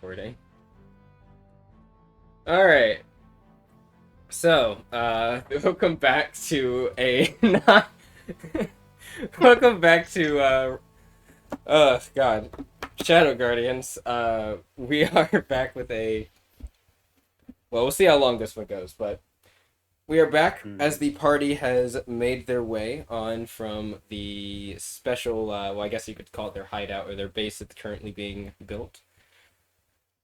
recording. Alright. So, welcome back to a not welcome back to God. Shadow Guardians. We are back with a we'll see how long this one goes, but we are back as the party has made their way on from the special I guess you could call it their hideout or their base that's currently being built.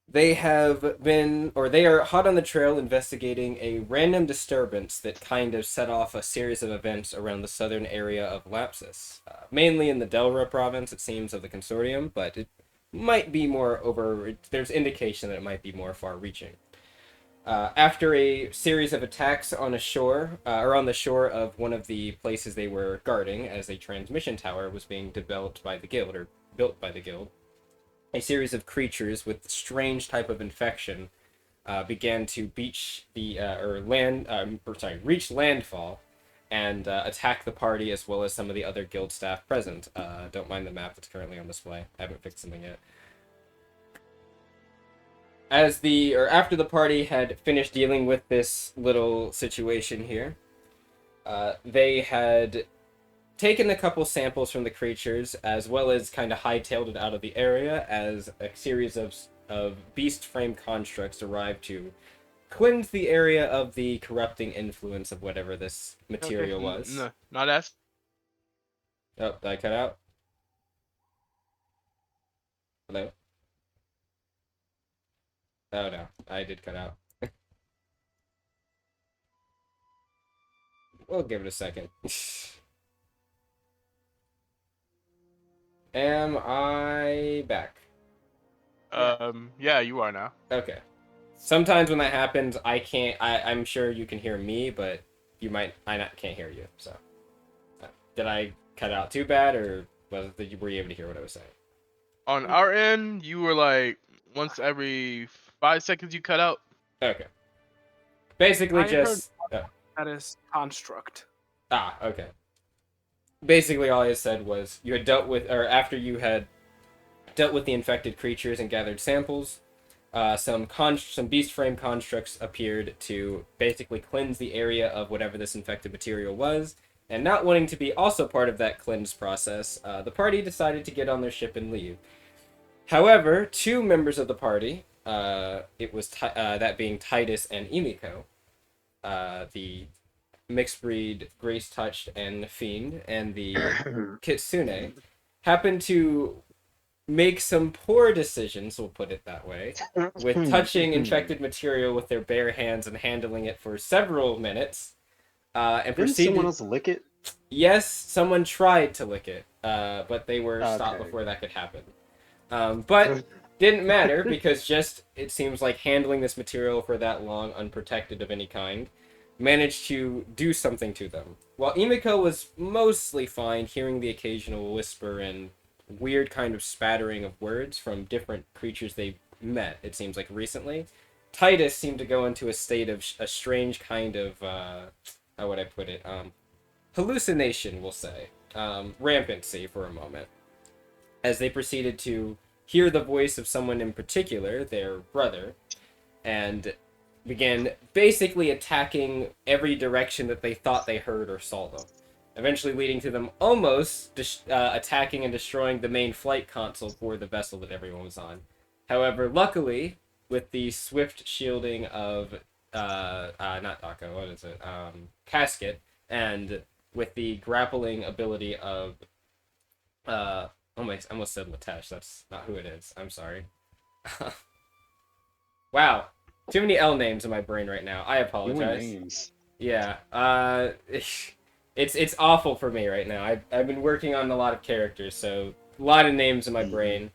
They have been, or they are hot on the trail investigating a random disturbance that kind of set off a series of events around the southern area of Lapsus. Mainly in the Delra province, it seems, of the Consortium, but it might be more over, there's indication that it might be more far-reaching. After a series of attacks on a shore, or on the shore of one of the places they were guarding as a transmission tower was being developed by the guild, or built by the guild, a series of creatures with strange type of infection began to reach landfall and attack the party as well as some of the other guild staff present. Don't mind the map that's currently on display. I haven't fixed something yet. After the party had finished dealing with this little situation here, they had taken a couple samples from the creatures, as well as kind of hightailed it out of the area as a series of beast frame constructs arrived to cleanse the area of the corrupting influence of whatever this material was. No, not as. Oh, did I cut out? Hello? Oh no, I did cut out. We'll give it a second. Am I back? Yeah, you are now. Okay. Sometimes when that happens, I'm sure you can hear me, but can't hear you. So, did I cut out too bad, or were you able to hear what I was saying? On our end, you were like once every 5 seconds you cut out. Okay. Basically, just that is construct. Okay. Basically, all I said was you had after you had dealt with the infected creatures and gathered samples, some beast frame constructs appeared to basically cleanse the area of whatever this infected material was, and not wanting to be also part of that cleanse process, the party decided to get on their ship and leave. However, two members of the party, that being Titus and Emiko, the mixed breed Grace Touched and Fiend, and the Kitsune, happened to make some poor decisions, we'll put it that way, with touching infected material with their bare hands and handling it for several minutes. And Didn't someone else lick it? Yes, someone tried to lick it, but they were stopped before that could happen. But didn't matter because it seems like handling this material for that long, unprotected of any kind, managed to do something to them. While Emiko was mostly fine, hearing the occasional whisper and weird kind of spattering of words from different creatures they met, it seems like recently, Titus seemed to go into a state of a strange kind of, how would I put it, hallucination, we'll say, rampancy for a moment, as they proceeded to hear the voice of someone in particular, their brother, and began basically attacking every direction that they thought they heard or saw them, eventually leading to them almost attacking and destroying the main flight console for the vessel that everyone was on. However, luckily, with the swift shielding of, not Dako, what is it, Casket, and with the grappling ability of, I almost said Latesh, that's not who it is, I'm sorry. Wow. Too many L names in my brain right now. I apologize. Names. Yeah. It's awful for me right now. I've been working on a lot of characters, so a lot of names in my brain.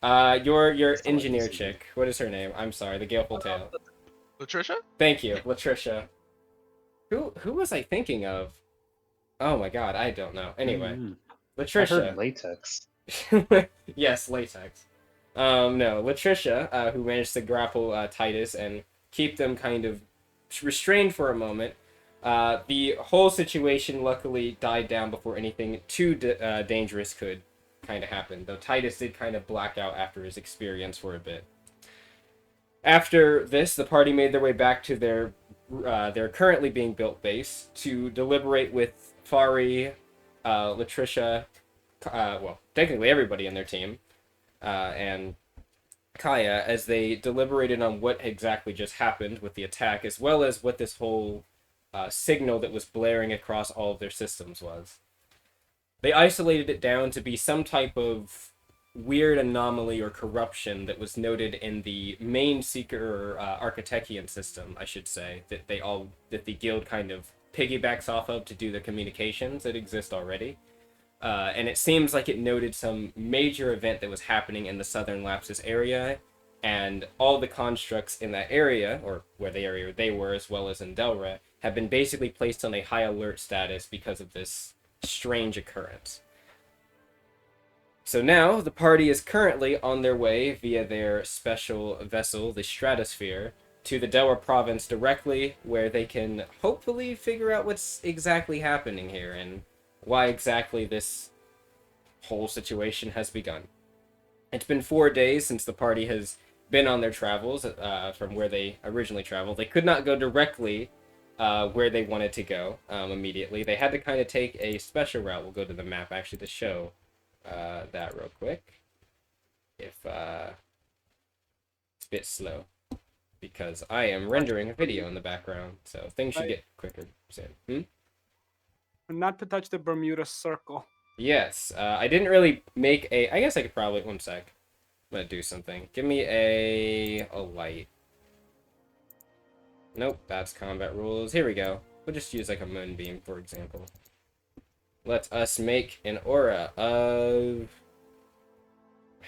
Your engineer chick. What is her name? I'm sorry. The Galeful Tale. Latricia? Thank you, Latricia. Who was I thinking of? Oh my god, I don't know. Anyway, Latricia. I heard latex. Yes, latex. No, Latricia, who managed to grapple Titus and keep them kind of restrained for a moment. The whole situation luckily died down before anything too dangerous could kind of happen, though Titus did kind of black out after his experience for a bit. After this, the party made their way back to their currently being built base to deliberate with Fari, Latricia, well, technically everybody in their team, and Kaya, as they deliberated on what exactly just happened with the attack, as well as what this whole signal that was blaring across all of their systems was. They isolated it down to be some type of weird anomaly or corruption that was noted in the main Seeker Architekian system, I should say, that the guild kind of piggybacks off of to do their communications that exist already. And it seems like it noted some major event that was happening in the southern Lapsus area, and all the constructs in that area, or where the area they were, as well as in Delra, have been basically placed on a high alert status because of this strange occurrence. So now, the party is currently on their way via their special vessel, the Stratosphere, to the Delra province directly, where they can hopefully figure out what's exactly happening here and why exactly this whole situation has begun. It's been 4 days since the party has been on their travels from where they originally traveled. They could not go directly where they wanted to go immediately. They had to kind of take a special route. We'll go to the map actually to show that real quick. If it's a bit slow because I am rendering a video in the background, so things should get quicker soon. Not to touch the Bermuda Circle. Yes, I didn't really make a. I guess I could probably. One sec. I'm gonna do something. Give me a light. Nope, that's combat rules. Here we go. We'll just use like a moonbeam, for example. Let us make an aura of...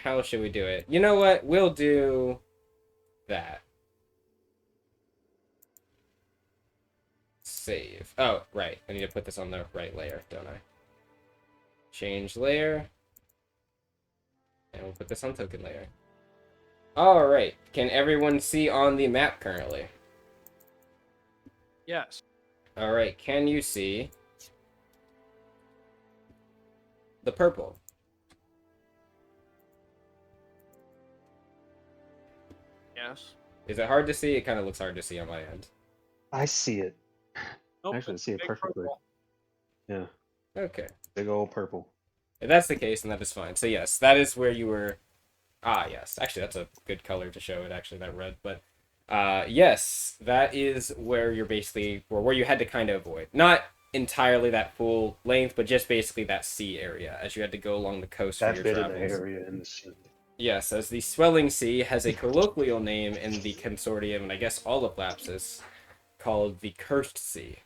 How should we do it? You know what? We'll do that. Save. Oh, right. I need to put this on the right layer, don't I? Change layer. And we'll put this on token layer. Alright. Can everyone see on the map currently? Yes. Alright, can you see the purple? Yes. Is it hard to see? It kind of looks hard to see on my end. I see it. Nope, Actually, I it's see it big perfectly. purple. Yeah, Okay. big old purple. If that's the case, then that is fine. So yes, that is where you were... Ah, yes. Actually, that's a good color to show it, actually, that red. But, yes, that is where you're basically... Or where you had to kind of avoid. Not entirely that full length, but just basically that sea area, as you had to go along the coast That for bit your of the travels. area in the sea. Yes, as the Swelling Sea has a colloquial name in the Consortium, and I guess all of Lapsus, called the Cursed Sea.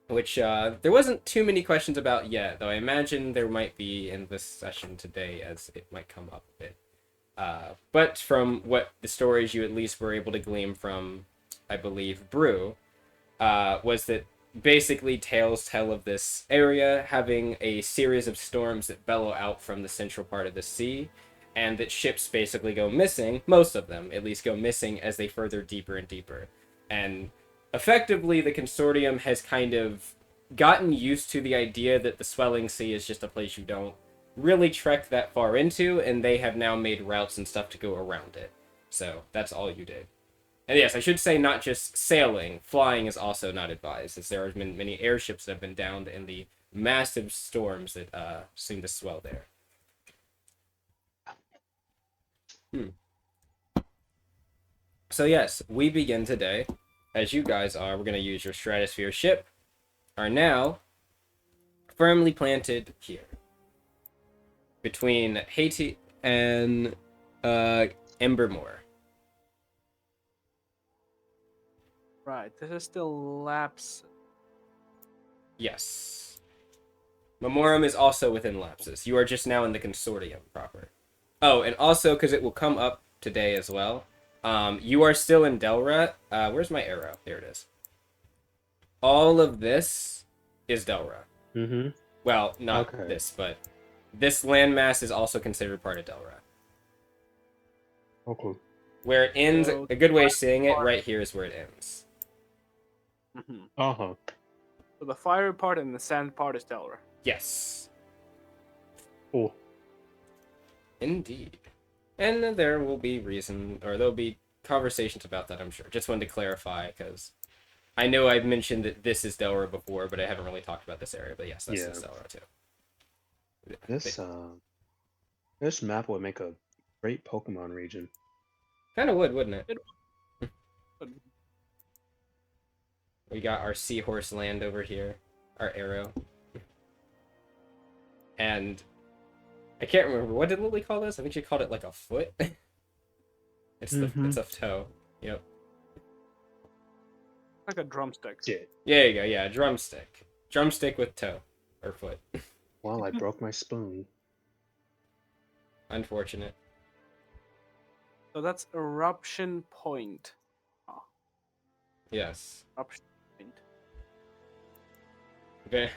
Which, there wasn't too many questions about yet, though I imagine there might be in this session today, as it might come up a bit. But from what the stories you at least were able to glean from, I believe, Brew, was that basically tales tell of this area having a series of storms that bellow out from the central part of the sea, and that ships basically go missing, most of them at least go missing as they further deeper and deeper. And effectively, the Consortium has kind of gotten used to the idea that the Swelling Sea is just a place you don't really trek that far into, and they have now made routes and stuff to go around it. So that's all you did. And yes, I should say not just sailing, flying is also not advised, as there have been many airships that have been downed in the massive storms that seem to swell there. So yes, we begin today, as you guys are. We're going to use your Stratosphere ship, are now firmly planted here, between Hati and Embermore. Right. This is still Lapsus. Yes. Memorem is also within Lapsus. You are just now in the Consortium proper. Oh, and also, because it will come up today as well, you are still in Delra. Where's my arrow? There it is. All of this is Delra. Mm-hmm. Well, not this, but this landmass is also considered part of Delra. Okay. Where it ends, So, a good way of saying it, right here is where it ends. Mm-hmm. Uh-huh. So the fire part and the sand part is Delra. Yes. Cool. Indeed. And there will be there'll be conversations about that, I'm sure. Just wanted to clarify, because I know I've mentioned that this is Delra before, but I haven't really talked about this area. But yes, that's Yeah. Delra too. This map would make a great Pokemon region. Kind of would, wouldn't it? It would. We got our seahorse land over here, our arrow. And I can't remember, what did Lily call this? I think she called it like a foot. It's a toe. Yep. Like a drumstick. Yeah. Yeah, there you go. Yeah, drumstick. Drumstick with toe or foot. Well, I broke my spoon. Unfortunate. So that's eruption point. Yes. Eruption point. Okay.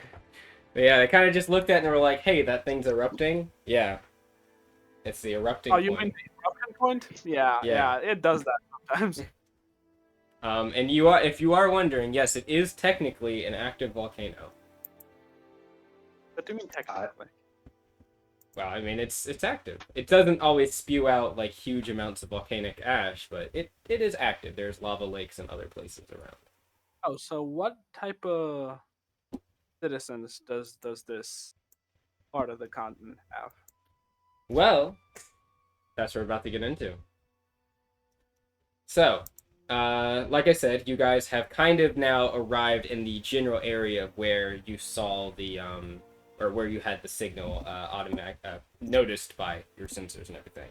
But yeah, they kind of just looked at it and were like, "Hey, that thing's erupting." Yeah. It's the erupting Oh, you point. mean the eruption point? Yeah, Yeah. yeah, it does that sometimes. And if you are wondering, yes, it is technically an active volcano. What do you mean technically? Well, I mean, it's active. It doesn't always spew out like huge amounts of volcanic ash, but it is active. There's lava lakes and other places around. Oh, so what type of citizens does this part of the continent have? Well, that's what we're about to get into. So, like I said, you guys have kind of now arrived in the general area where you saw the or where you had the signal noticed by your sensors and everything.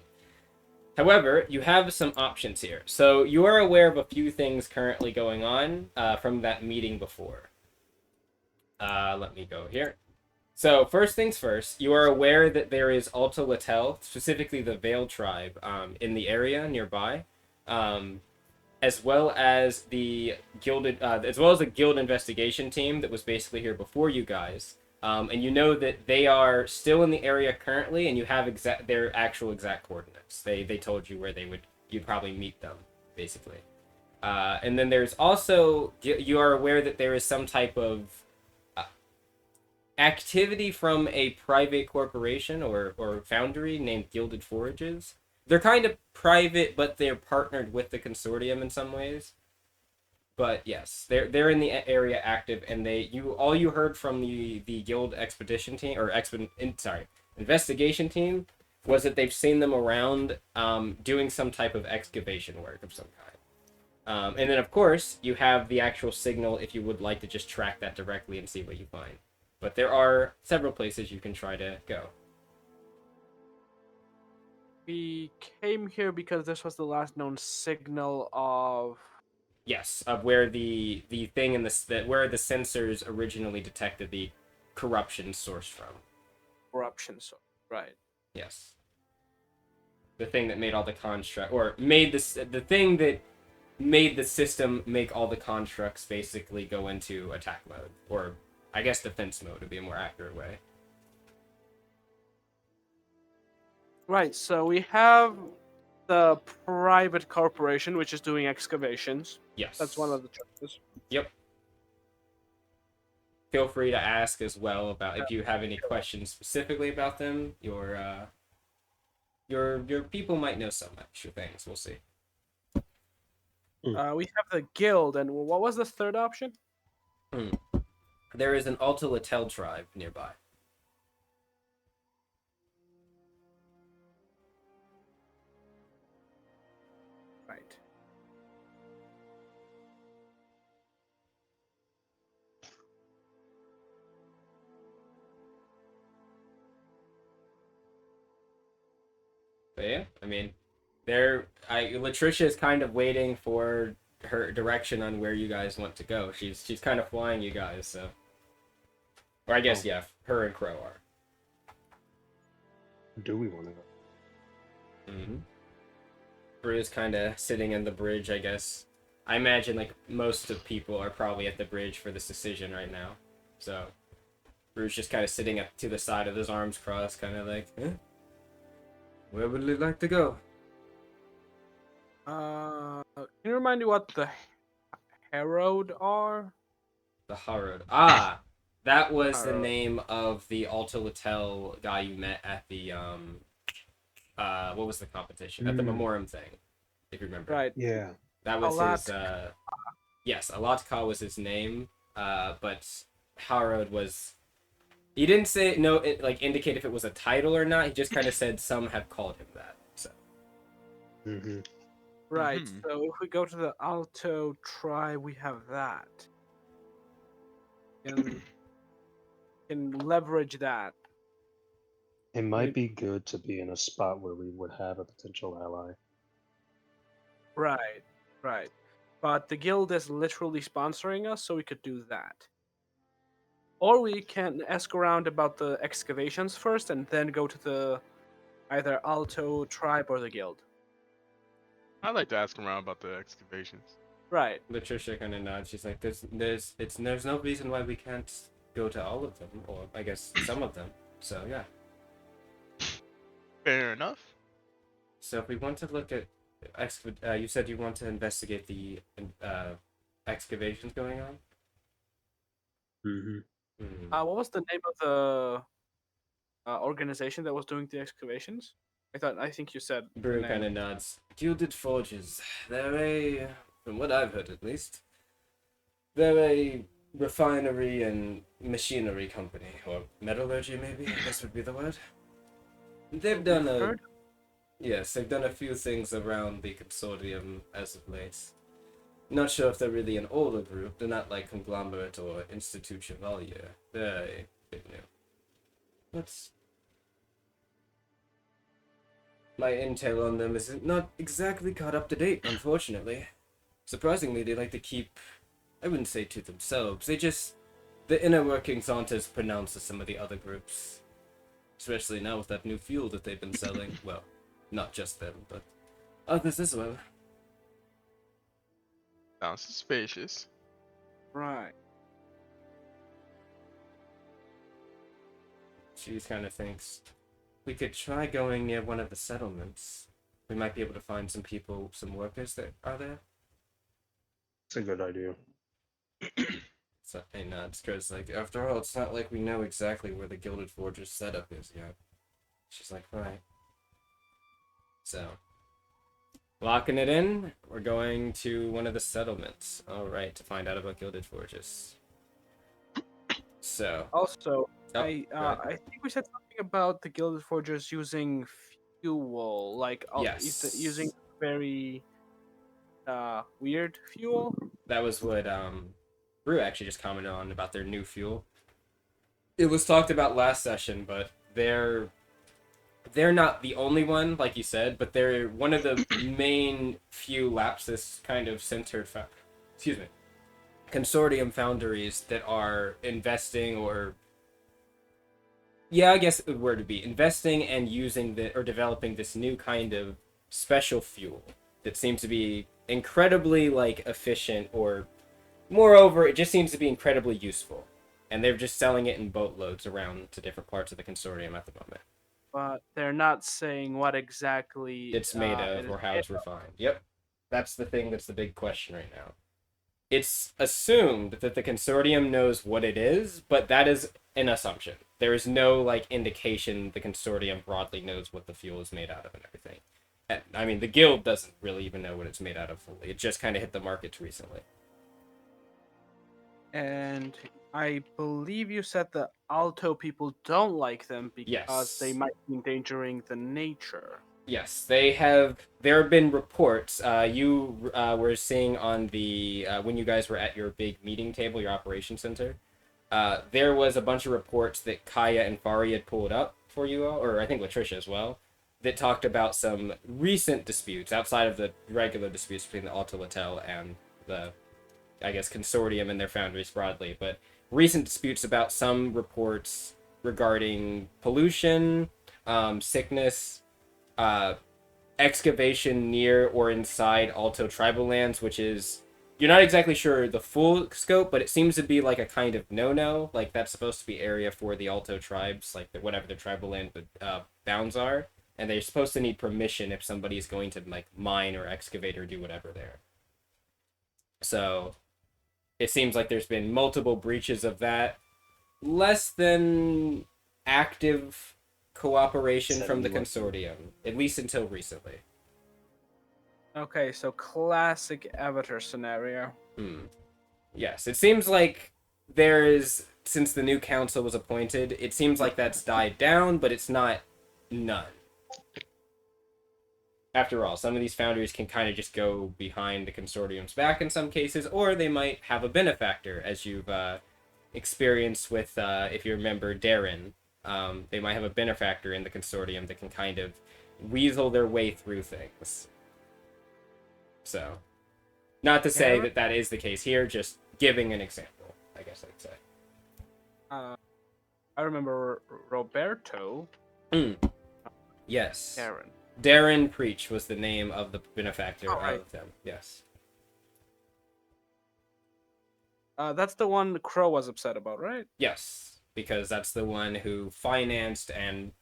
However, you have some options here. So you are aware of a few things currently going on from that meeting before. Let me go here. So first things first, you are aware that there is Alta Latel, specifically the Veil tribe, in the area nearby, as well as the guild investigation team that was basically here before you guys. And you know that they are still in the area currently, and you have their actual exact coordinates. They told you where you'd probably meet them, basically. And then there's also, you are aware that there is some type of activity from a private corporation or foundry named Gilded Forages. They're kind of private, but they're partnered with the Consortium in some ways. But yes, they're in the area active, and all you heard from the guild expedition team or investigation team was that they've seen them around doing some type of excavation work of some kind. And then of course you have the actual signal if you would like to just track that directly and see what you find. But there are several places you can try to go. We came here because this was the last known signal of... Yes, of where the thing in where the sensors originally detected the corruption sourced from. Corruption, so right. Yes. The thing that made all the construct, or made the thing that made the system make all the constructs basically go into attack mode, or I guess defense mode would be a more accurate way. Right, so we have the private corporation, which is doing excavations. Yes. That's one of the choices. Yep. Feel free to ask as well about if you have any questions specifically about them. Your people might know so much of things. We'll see. We have the guild, and what was the third option? There is an Alta Latel tribe nearby. Right. But yeah, I mean, Latricia is kind of waiting for her direction on where you guys want to go. She's kind of flying you guys, so. Or I guess, yeah, her and Crow are. Do we want to go? Mm-hmm. Brew's kind of sitting in the bridge, I guess. I imagine, like, most of people are probably at the bridge for this decision right now. So, Brew's just kind of sitting up to the side with his arms crossed, kind of like, eh? Where would you like to go? Can you remind me what the Herod are? The Harrod. Ah! That was the Harrod. name of the Alta Latel guy you met at the, what was the competition? At the Memorem thing. if you remember. Right. Yeah. That was Alat. his. Yes, Alatka was his name. But Harrod was. He didn't say no, indicate if it was a title or not. He just kind of said some have called him that. So. Mm-hmm. Right. Mhm. So if we go to the Alto tribe, we have that. Can leverage that. It might be good to be in a spot where we would have a potential ally. Right. Right. But the guild is literally sponsoring us, so we could do that. Or we can ask around about the excavations first and then go to the either Alto tribe or the guild. I'd like to ask around about the excavations. Right. Latricia kind of nods. She's like, there's no reason why we can't go to all of them, or I guess some of them. So yeah. Fair enough. So if we want to look at, you said you want to investigate the excavations going on. Mm-hmm. What was the name of the organization that was doing the excavations? I think you said the Brew name. kind of nods. Gilded Forges. They're a, from what I've heard at least, they're a refinery and machinery company, or metallurgy maybe, I guess would be the word. They've done We've a, heard- yes, they've done a few things around the consortium as of late. Not sure if they're really an older group. They're not like Conglomerate or Institut Chevalier. They're a bit new. But my intel on them is not exactly caught up to date, unfortunately. Surprisingly, they like to keep, I wouldn't say to themselves, the inner workings aren't as pronounced as some of the other groups. Especially now with that new fuel that they've been selling. Well, not just them, but others as well. Sounds suspicious. Right. She kind of thinks, we could try going near one of the settlements. We might be able to find some people, some workers that are there. It's a good idea. So, hey, nuts, because, like, after all, it's not like we know exactly where the Gilded Forge's setup is yet. She's like, right. So, locking it in, we're going to one of the settlements. Alright, to find out about Gilded Forges. So, Also, go I ahead. think we said something about the Gilded Forgers using fuel, like Yes. using very weird fuel. That was what Brew actually just commented on about their new fuel. It was talked about last session, but they're not the only one, like you said, but they're one of the main few Lapsus kind of centered, consortium foundries that are investing or, yeah, I guess the word would be investing and using or developing this new kind of special fuel that seems to be incredibly like efficient, or moreover, it just seems to be incredibly useful. And they're just selling it in boatloads around to different parts of the consortium at the moment. But they're not saying what exactly It's made it of is or how made it's refined. Yep. That's the thing that's the big question right now. It's assumed that the consortium knows what it is, but that is an assumption. There is no like indication the consortium broadly knows what the fuel is made out of and everything. I mean, the guild doesn't really even know what it's made out of fully. It just kind of hit the markets recently. And I believe you said the Alto people don't like them because Yes. they might be endangering the nature. Yes, they have. There have been reports. You were seeing on the when you guys were at your big meeting table, your operations center. There was a bunch of reports that Kaya and Fari had pulled up for you all, or I think Latricia as well, that talked about some recent disputes outside of the regular disputes between the Alta Latel and the, I guess, consortium and their foundries broadly, but recent disputes about some reports regarding pollution, sickness, excavation near or inside Alto tribal lands, which is, you're not exactly sure the full scope, but it seems to be like a kind of no-no. Like that's supposed to be area for the Alto tribes, like whatever their tribal land bounds are, and they're supposed to need permission if somebody's going to like mine or excavate or do whatever there. So it seems like there's been multiple breaches of that. Less than active cooperation from the consortium, at least until recently. Okay, so classic Avatar scenario. Yes, it seems like there is, since the new council was appointed, it seems like that's died down, but it's not none. After all, some of these foundries can kind of just go behind the consortium's back in some cases, or they might have a benefactor, as you've experienced with, if you remember, Darren. They might have a benefactor in the consortium that can kind of weasel their way through things. So, not to say that that is the case here, just giving an example, I guess I'd say. I remember Roberto. Yes. Darren. Darren Preach was the name of the benefactor of them. Yes. That's the one Crow was upset about, right? Yes, because that's the one who financed and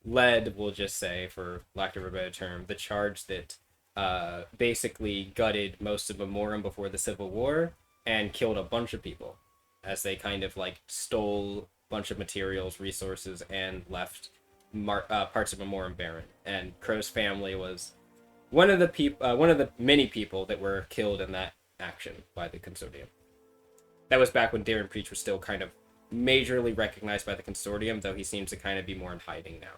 led, we'll just say, for lack of a better term, the charge that basically gutted most of Memorem before the Civil War and killed a bunch of people as they kind of like stole a bunch of materials, resources, and left parts of Memorem barren. And Crow's family was one of the many people that were killed in that action by the Consortium. That was back when Darren Preach was still kind of majorly recognized by the Consortium, though he seems to kind of be more in hiding now.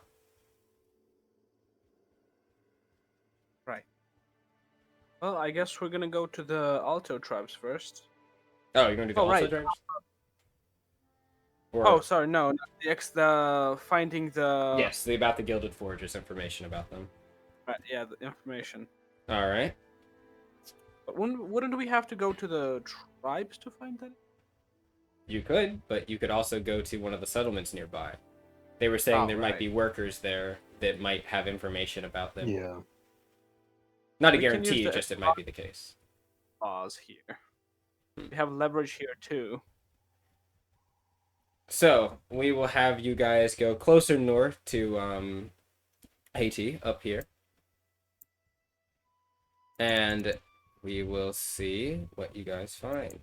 Right. Well, I guess we're gonna go to the Alto tribes first. Oh, you're going to do the Alto tribes? Oh, sorry, no. The finding the... Yes, about the Gilded Forges, information about them. Right, yeah, the information. Alright. But wouldn't we have to go to the tribes to find that? You could, but you could also go to one of the settlements nearby. They were saying there might be workers there that might have information about them. Yeah. Not a guarantee, just it might be the case. Pause here. We have leverage here too. So, we will have you guys go closer north to Hati, up here. And we will see what you guys find.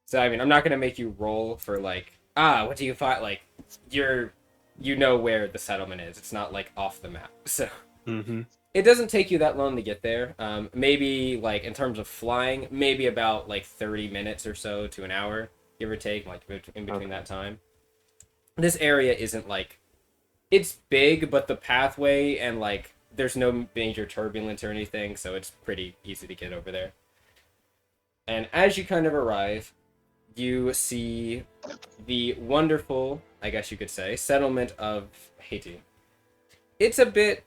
So, I mean, I'm not going to make you roll for, like, what do you find? Like, you know where the settlement is. It's not, like, off the map. So, it doesn't take you that long to get there. Maybe, like, in terms of flying, maybe about, like, 30 minutes or so to an hour, give or take, like, in between that time. This area isn't, like, it's big, but the pathway and, like, there's no major turbulence or anything, so it's pretty easy to get over there. And as you kind of arrive, you see the wonderful, I guess you could say, settlement of Hati. It's a bit,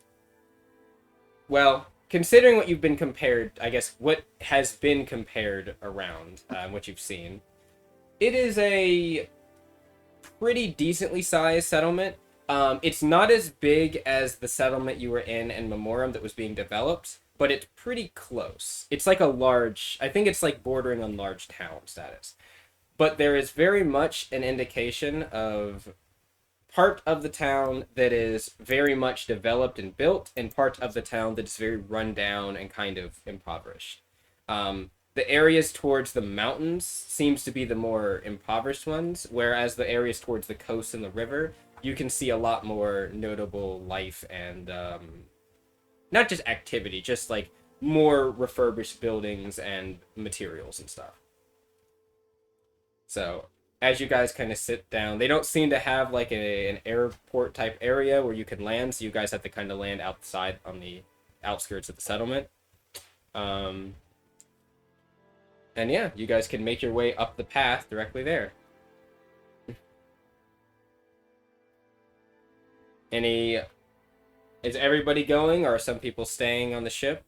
well, considering what you've been compared, I guess what has been compared around, what you've seen, it is a pretty decently sized settlement. It's not as big as the settlement you were in Memorem that was being developed, but it's pretty close. It's like a large, I think it's like bordering on large town status. But there is very much an indication of part of the town that is very much developed and built, and part of the town that is very run down and kind of impoverished. The areas towards the mountains seems to be the more impoverished ones, whereas the areas towards the coast and the river, you can see a lot more notable life and not just activity, just like more refurbished buildings and materials and stuff. So as you guys kind of sit down, they don't seem to have like an airport type area where you can land, so you guys have to kind of land outside on the outskirts of the settlement. And yeah, you guys can make your way up the path directly there. Is everybody going, or are some people staying on the ship?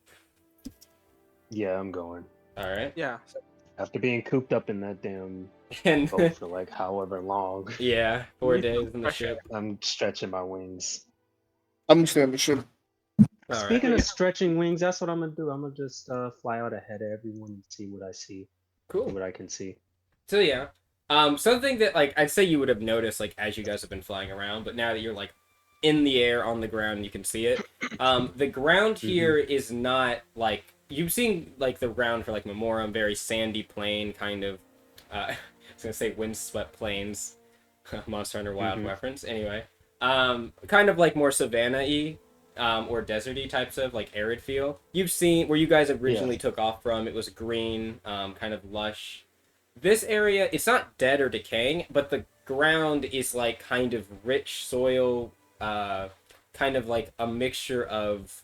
Yeah, I'm going. All right. Yeah. After being cooped up in that damn And boat for like however long, yeah, 4 days in the ship. I'm stretching my wings. I'm staying on the ship. Speaking of stretching wings, that's what I'm gonna do. I'm gonna just fly out ahead of everyone and see what I see. Cool. What I can see. So yeah, something that like I'd say you would have noticed like as you guys have been flying around, but now that you're like in the air on the ground, you can see it. The ground here is not like you've seen like the ground for like Memorem, very sandy plain kind of. I was gonna say windswept plains, Monster Hunter Wild reference. Anyway, kind of like more savanna-y. or deserty types of like arid feel. You've seen where you guys originally took off from. It was green, kind of lush. This area, it's not dead or decaying, but the ground is like kind of rich soil, kind of like a mixture of.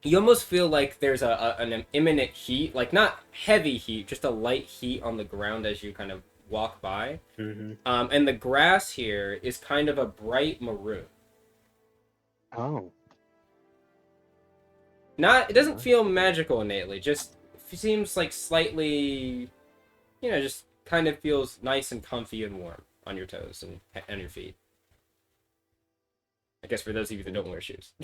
You almost feel like there's an imminent heat, like not heavy heat, just a light heat on the ground as you kind of walk by. And the grass here is kind of a bright maroon. Oh. It doesn't feel magical innately, just seems like slightly, just kind of feels nice and comfy and warm on your toes and on your feet. I guess for those of you that don't wear shoes.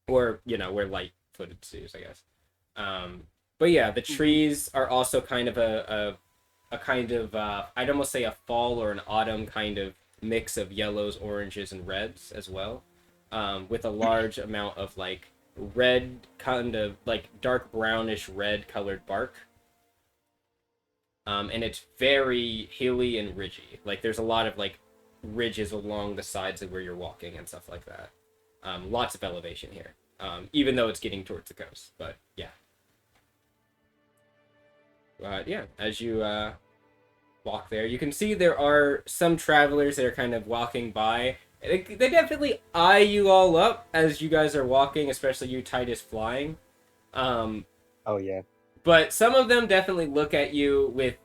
Or, wear light-footed shoes, I guess. But yeah, the trees are also kind of a kind of, I'd almost say a fall or an autumn kind of mix of yellows, oranges, and reds as well. With a large amount of, like, red, kind of, like, dark brownish red colored bark. And it's very hilly and ridgy. Like, there's a lot of, like, ridges along the sides of where you're walking and stuff like that. Lots of elevation here. Even though it's getting towards the coast. But, yeah. But, yeah, as you walk there, you can see there are some travelers that are kind of walking by. They definitely eye you all up as you guys are walking, especially you, Titus, flying. Oh, yeah. But some of them definitely look at you with,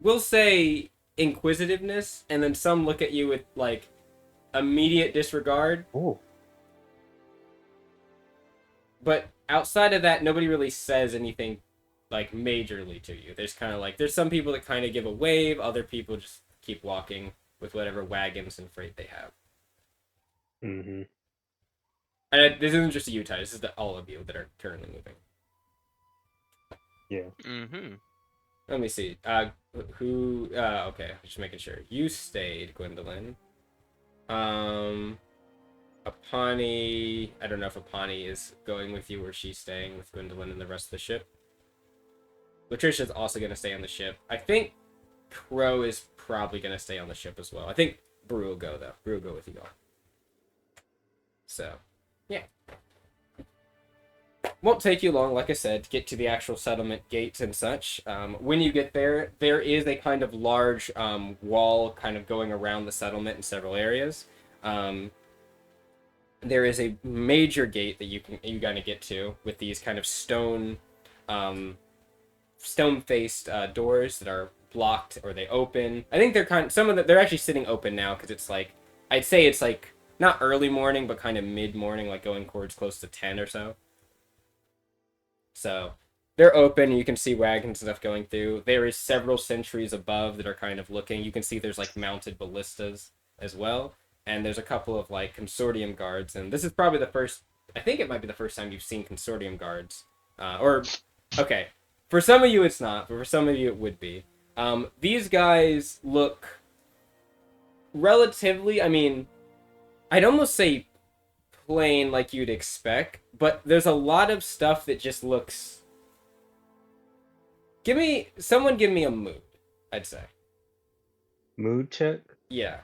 we'll say, inquisitiveness, and then some look at you with, like, immediate disregard. Oh. But outside of that, nobody really says anything, like, majorly to you. There's kind of like, there's some people that kind of give a wave, other people just keep walking with whatever wagons and freight they have. Mm-hmm. And this isn't just you, Ty. This is all of you that are currently moving. Yeah. Mm-hmm. Let me see. Okay, just making sure. You stayed, Gwendolyn. Apani, I don't know if Apani is going with you or she's staying with Gwendolyn and the rest of the ship. Latricia's also going to stay on the ship. I think Crow is probably going to stay on the ship as well. I think Brew will go, though. Brew will go with you all. So, yeah. Won't take you long, like I said, to get to the actual settlement gates and such. When you get there, there is a kind of large wall kind of going around the settlement in several areas. There is a major gate that you gotta get to with these kind of stone-faced doors that are blocked or they open. I think they're actually sitting open now because it's like, I'd say it's like not early morning but kind of mid morning, like going towards close to 10 or so. So they're open and you can see wagons and stuff going through. There is several sentries above that are kind of looking. You can see there's like mounted ballistas as well. And there's a couple of like Consortium guards, and this is probably the first, I think it might be the first time you've seen Consortium guards. Okay, for some of you it's not, but for some of you it would be. These guys look relatively, I mean, I'd almost say plain like you'd expect, but there's a lot of stuff that just looks... Someone give me a mood, I'd say. Mood check? Yeah.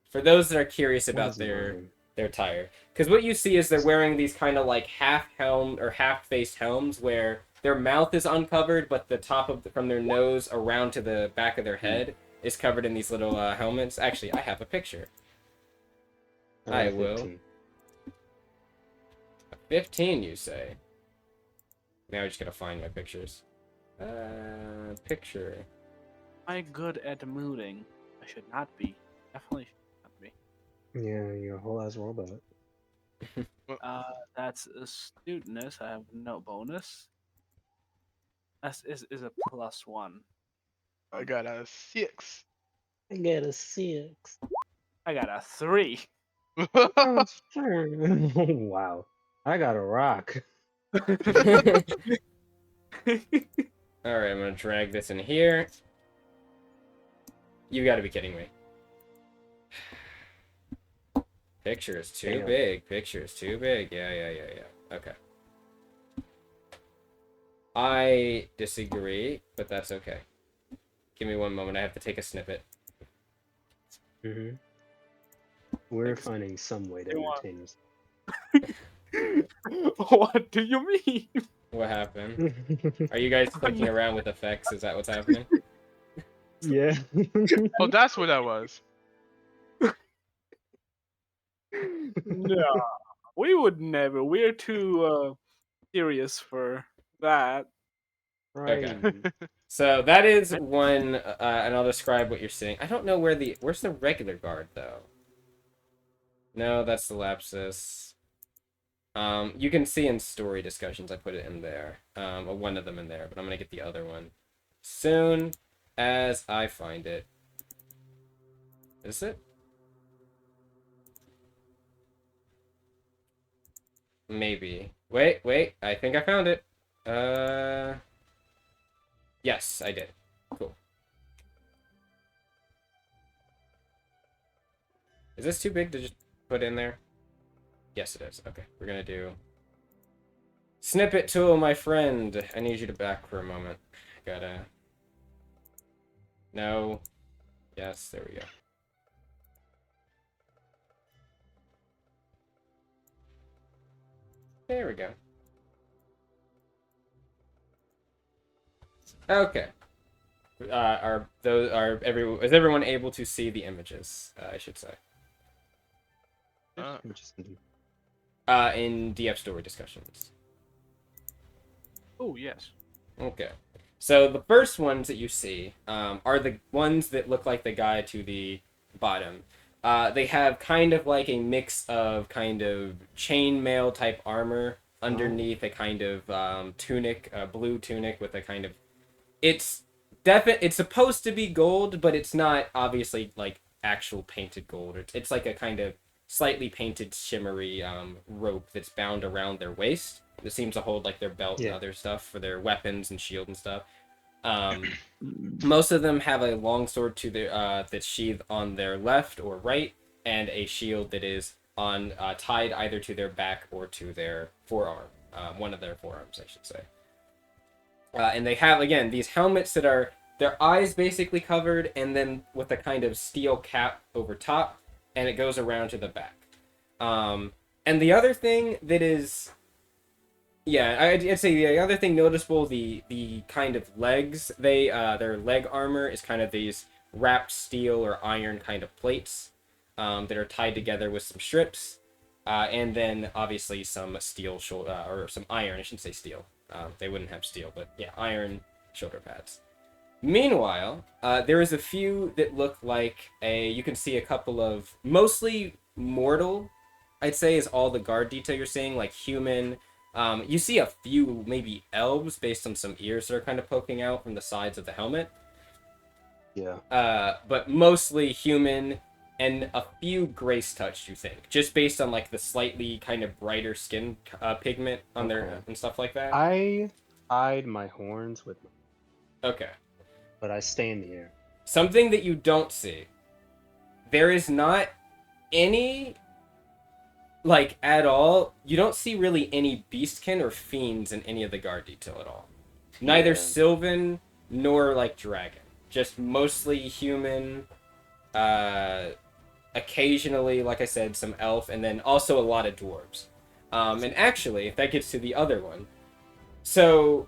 For those that are curious about their attire. Because what you see is they're wearing these kind of like half-helmed or half-faced helms where their mouth is uncovered, but the top from their nose around to the back of their head is covered in these little helmets. Actually, I have a picture. I will. 15. 15, you say? Now I just gotta find my pictures. Picture. Am I good at mooding? I should not be. Definitely should not be. Yeah, you're a whole ass robot. That's astuteness. I have no bonus. That is a +1. I got a 6. I got a 6. I got a 3. Wow. I got a rock. Alright, I'm gonna drag this in here. You gotta be kidding me. Picture is too big. Picture is too big. Yeah. Okay. I disagree, but that's okay. Give me one moment. I have to take a snippet. Mm-hmm. We're finding some way to They want- entertain us. What do you mean? What happened? Are you guys clicking around with effects? Is that what's happening? Yeah. Oh, that's what that was. No, we would never. We're too serious for that. Right. So that is one, and I'll describe what you're seeing. I don't know where's the regular guard though. No, that's the Lapsus. You can see in story discussions I put it in there. One of them in there, but I'm gonna get the other one soon as I find it. Is it? Maybe. Wait. I think I found it. Yes, I did. Cool. Is this too big to just put in there? Yes, it is. Okay, we're gonna do snippet tool, my friend. I need you to back for a moment. Gotta. No. Yes, there we go. There we go. Okay. Is everyone able to see the images? I should say. In DF story discussions. Oh yes. Okay. So the first ones that you see are the ones that look like the guy to the bottom. They have kind of like a mix of kind of chainmail type armor underneath a kind of tunic, blue tunic with a kind of. It's supposed to be gold, but it's not obviously like actual painted gold. It's like a kind of slightly painted shimmery rope that's bound around their waist. It seems to hold like their belt and other stuff for their weapons and shield and stuff. Most of them have a longsword to their that's sheathed on their left or right, and a shield that is on tied either to their back or to their forearm. One of their forearms, I should say. And they have, again, these helmets that are their eyes basically covered, and then with a kind of steel cap over top, and it goes around to the back. And the other thing that is, I'd say the other thing noticeable, the kind of legs, their leg armor is kind of these wrapped steel or iron kind of plates that are tied together with some strips, and then obviously some steel or some iron. I shouldn't say steel. They wouldn't have steel, but yeah, iron shoulder pads. Meanwhile, there is a few that look like you can see a couple of mostly mortal, I'd say, is all the guard detail you're seeing, like human. You see a few maybe elves based on some ears that are kind of poking out from the sides of the helmet. Yeah. But mostly human and a few grace touch, you think, just based on like the slightly kind of brighter skin pigment on their and stuff like that. I hide my horns with my... Okay. But I stay in the air. Something that you don't see. There is not any, like, at all. You don't see really any beastkin or fiends in any of the guard detail at all. Neither Sylvan nor, like, dragon. Just mostly human. Occasionally, like I said, some elf, and then also a lot of dwarves. And actually, if that gets to the other one. So,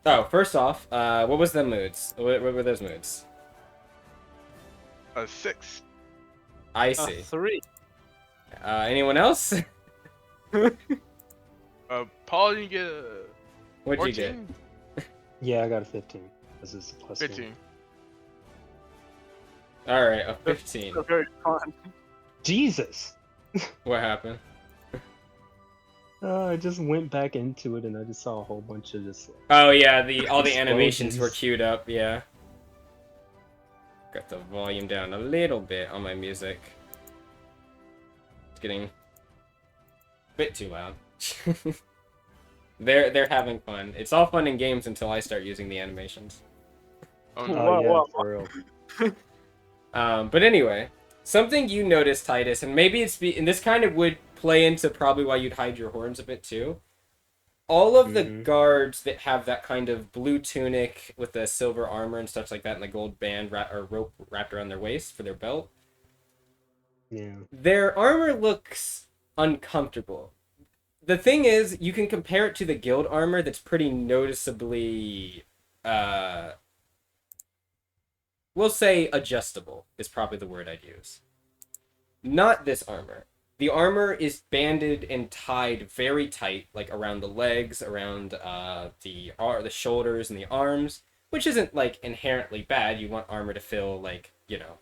first off, what was the moods? What were those moods? 6. I see. 3. Anyone else? Paul, you get a... What'd you get? Yeah, I got a 15. This is plus 15. Alright, a 15. Very fun. Jesus! What happened? I just went back into it and I just saw a whole bunch of just... Oh yeah, all the animations were queued up, yeah. Got the volume down a little bit on my music. It's getting a bit too loud. They're having fun. It's all fun in games until I start using the animations. Oh no. yeah, for real. But anyway, something you noticed, Titus, and maybe and this kind of would play into probably why you'd hide your horns a bit too. All of the guards that have that kind of blue tunic with the silver armor and stuff like that, and the gold band or rope wrapped around their waist for their belt, Yeah. Their armor looks uncomfortable. The thing is, you can compare it to the guild armor that's pretty noticeably, we'll say adjustable is probably the word I'd use. Not this armor. The armor is banded and tied very tight, like around the legs, around the shoulders and the arms, which isn't like inherently bad. You want armor to feel like, you know,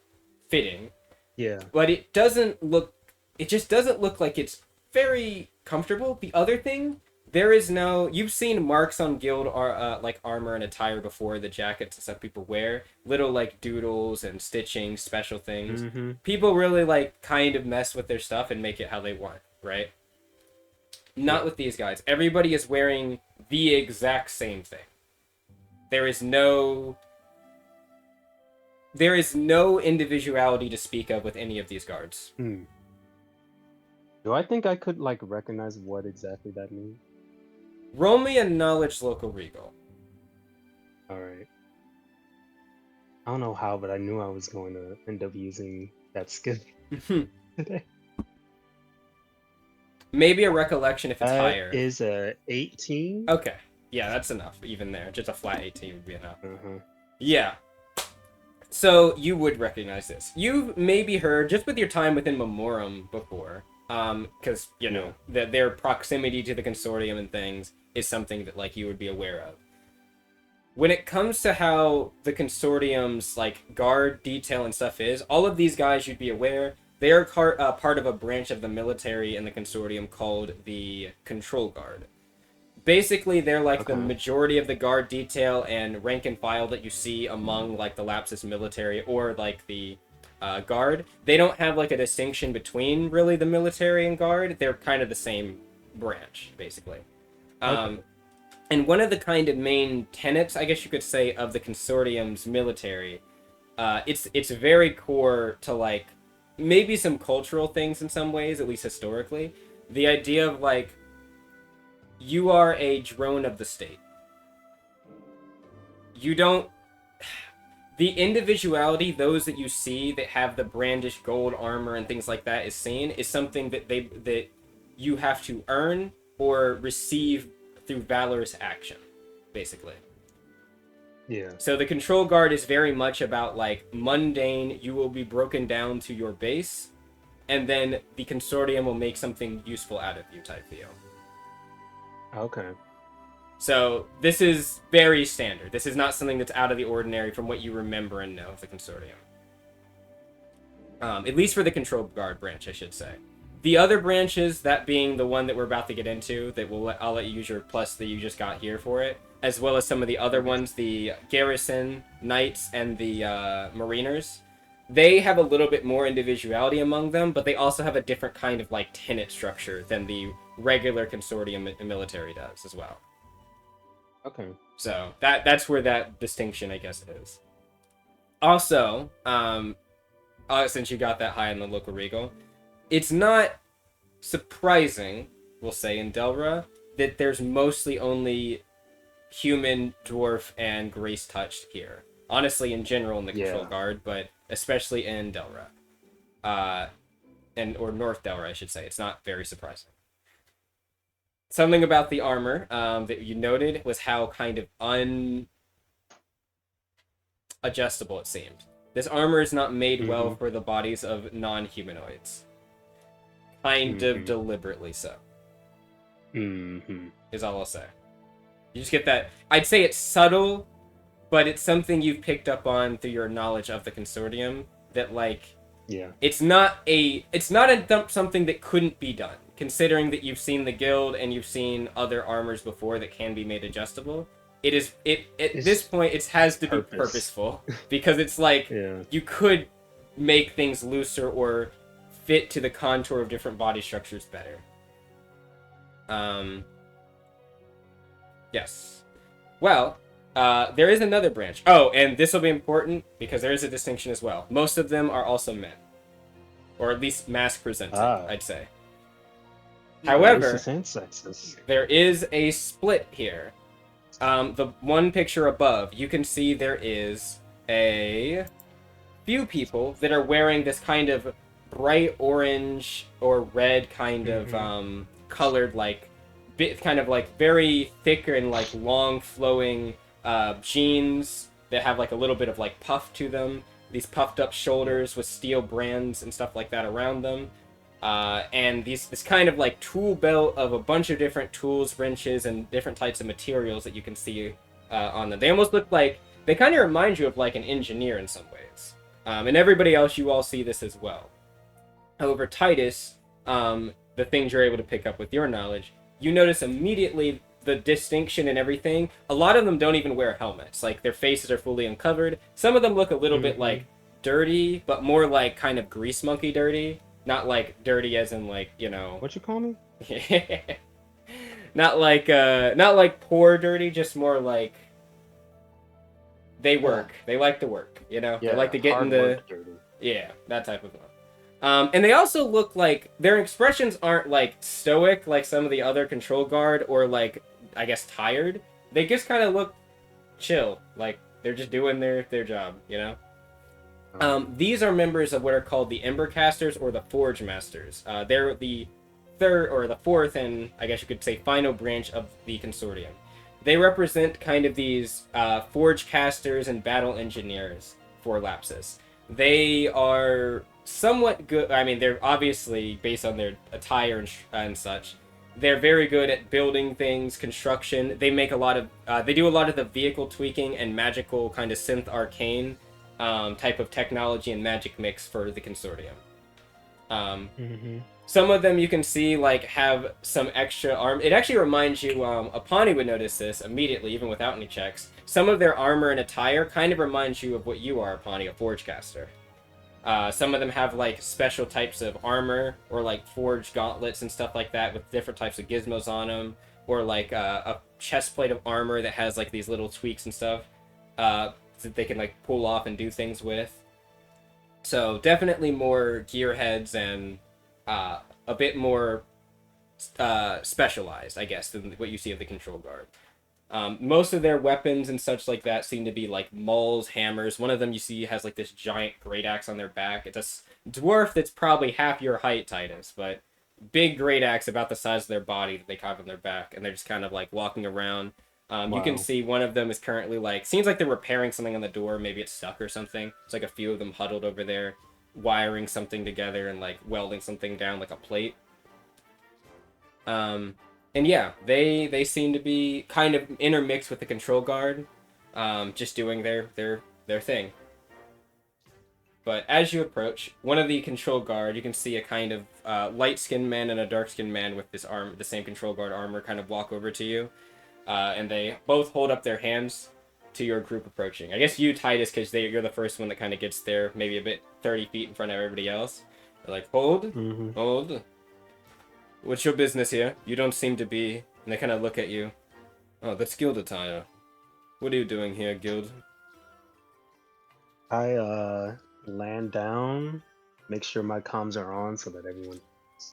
fitting. Yeah. But it doesn't look. It just doesn't look like it's very comfortable. The other thing, there is no. You've seen marks on guild like armor and attire before, the jackets and stuff people wear, little like doodles and stitching, special things. Mm-hmm. People really like kind of mess with their stuff and make it how they want, right? Not with these guys. Everybody is wearing the exact same thing. There is no individuality to speak of with any of these guards. Do I think I could like recognize what exactly that means? Roll me a knowledge local regal. All right. I don't know how, but I knew I was going to end up using that skill today. Maybe a recollection if it's higher. Is a 18. Okay. Yeah, that's enough. Even there, just a flat 18 would be enough. Uh-huh. Yeah. So you would recognize this. You've maybe heard, just with your time within Memorem before, because, you know, their proximity to the Consortium and things is something that, like, you would be aware of. When it comes to how the Consortium's, like, guard detail and stuff is, all of these guys you'd be aware, they are part of a branch of the military in the Consortium called the Control Guard. Basically, they're like the majority of the guard detail and rank and file that you see among like the Lapsus military or like the guard. They don't have like a distinction between really the military and guard. They're kind of the same branch, basically. And one of the kind of main tenets, I guess you could say, of the Consortium's military, it's very core to like maybe some cultural things in some ways, at least historically. The idea of like, you are a drone of the state. You don't... The individuality, those that you see that have the brandished gold armor and things like that is seen, is something that you have to earn or receive through valorous action, basically. Yeah. So the Control Guard is very much about, like, mundane, you will be broken down to your base, and then the Consortium will make something useful out of you type deal. Okay. So this is very standard. This is not something that's out of the ordinary from what you remember and know of the Consortium. At least for the Control Guard branch, I should say. The other branches, that being the one that we're about to get into, that I'll let you use your plus that you just got here for it, as well as some of the other ones, the Garrison, Knights, and the Mariners. They have a little bit more individuality among them, but they also have a different kind of like tenet structure than the regular Consortium military does as well. Okay. So that's where that distinction, I guess, is. Also, since you got that high in the local regal, it's not surprising, we'll say, in Delra, that there's mostly only human, dwarf, and grace touched here. Honestly, in general in the Control Guard, but especially in Delra. Or North Delra, I should say. It's not very surprising. Something about the armor that you noted was how kind of unadjustable it seemed. This armor is not made well for the bodies of non-humanoids. Kind of deliberately so. Is all I'll say. You just get that. I'd say it's subtle, but it's something you've picked up on through your knowledge of the Consortium. That like, it's not something that couldn't be done. Considering that you've seen the guild and you've seen other armors before that can be made adjustable, at this point it has to be purposeful because it's like you could make things looser or fit to the contour of different body structures better. Yes. Well, there is another branch. Oh, and this will be important because there is a distinction as well. Most of them are also men, or at least mask presented, I'd say. However, there is a split here. The one picture above, you can see there is a few people that are wearing this kind of bright orange or red kind of colored, like kind of like very thicker and like long flowing jeans that have like a little bit of like puff to them. These puffed up shoulders with steel brands and stuff like that around them. And this kind of like tool belt of a bunch of different tools, wrenches, and different types of materials that you can see on them. They almost look like, they kind of remind you of like an engineer in some ways. And everybody else, you all see this as well. However, Titus, the things you're able to pick up with your knowledge, you notice immediately the distinction and everything. A lot of them don't even wear helmets. Like, their faces are fully uncovered. Some of them look a little bit like dirty, but more like kind of grease monkey dirty. Not like dirty as in like, you know... What you call me? not like poor dirty, just more like... They work. They like to work, you know? Yeah, they like to get in the... work dirty. Yeah, that type of one. And they also look like... Their expressions aren't like stoic like some of the other control guard or like, I guess, tired. They just kind of look chill. Like, they're just doing their job, you know? These are members of what are called the Embercasters or the Forge Masters. They're the third or the fourth and I guess you could say final branch of the Consortium. They represent kind of these Forge Casters and Battle Engineers for Lapsus. They are somewhat good. I mean, they're obviously based on their attire and such. They're very good at building things, construction. They make a lot of. They do a lot of the vehicle tweaking and magical kind of synth arcane type of technology and magic mix for the Consortium. Some of them you can see like have some extra arm. It actually reminds you. Apani would notice this immediately, even without any checks. Some of their armor and attire kind of reminds you of what you are, Apani, a Forge Caster. Some of them have like special types of armor or like forged gauntlets and stuff like that with different types of gizmos on them, or like a chest plate of armor that has like these little tweaks and stuff that they can like pull off and do things with. So definitely more gearheads and a bit more specialized, I guess, than what you see of the Control Guard. Most of their weapons and such like that seem to be like mauls, hammers. One of them you see has like this giant great axe on their back. It's a dwarf that's probably half your height, Titus, but big great axe about the size of their body that they have on their back, and they're just kind of like walking around. Wow. You can see one of them is currently like, seems like they're repairing something on the door. Maybe it's stuck or something. It's like a few of them huddled over there, wiring something together and like welding something down like a plate. And yeah, they seem to be kind of intermixed with the Control Guard, just doing their thing. But as you approach, one of the Control Guard, you can see a kind of light-skinned man and a dark-skinned man with this the same Control Guard armor kind of walk over to you. And they both hold up their hands to your group approaching. I guess you, Titus, because you're the first one that kind of gets there, maybe a bit 30 feet in front of everybody else. They're like, hold. What's your business here? You don't seem to be... And they kind of look at you. Oh, that's guild attire. What are you doing here, guild? I land down, make sure my comms are on so that everyone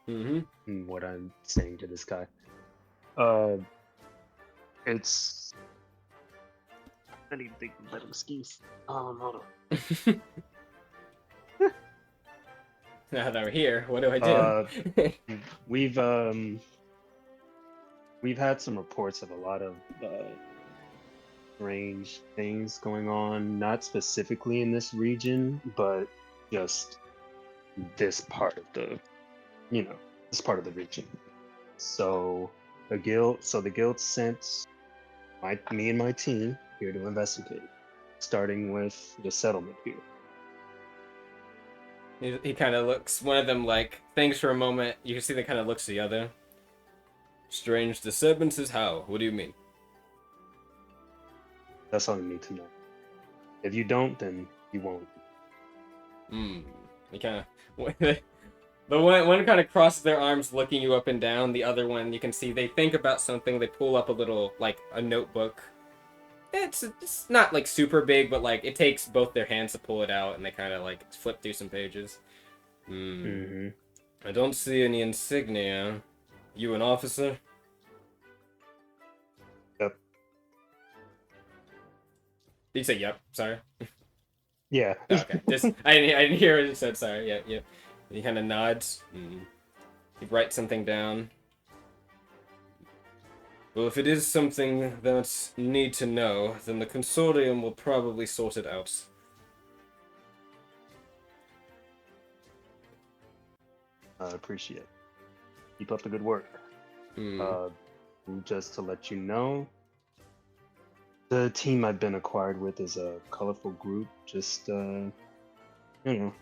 knows what I'm saying to this guy. It's... I need to think of a better excuse. Hold on. Now that we're here, what do I do? We've had some reports of a lot of strange things going on, not specifically in this region, but just this part of the, this part of the region. So the guild sent me and my team here to investigate, starting with the settlement here. He kind of looks, one of them like, thinks for a moment. You can see that kind of looks to the other. Strange disturbances? How? What do you mean? That's all you need to know. If you don't, then you won't. He kind of... The one kind of crosses their arms looking you up and down. The other one, you can see they think about something. They pull up a little, like, a notebook. It's not, like, super big, but, like, it takes both their hands to pull it out, and they kind of, like, flip through some pages. I don't see any insignia. You an officer? Yep. Did you say yep? Sorry. Yeah. Okay. I didn't hear what you said. Sorry. Yep. He kind of nods. He writes something down. Well, if it is something that you need to know, then the Consortium will probably sort it out. I appreciate it. Keep up the good work. Just to let you know, the team I've been acquired with is a colorful group. Just, you know.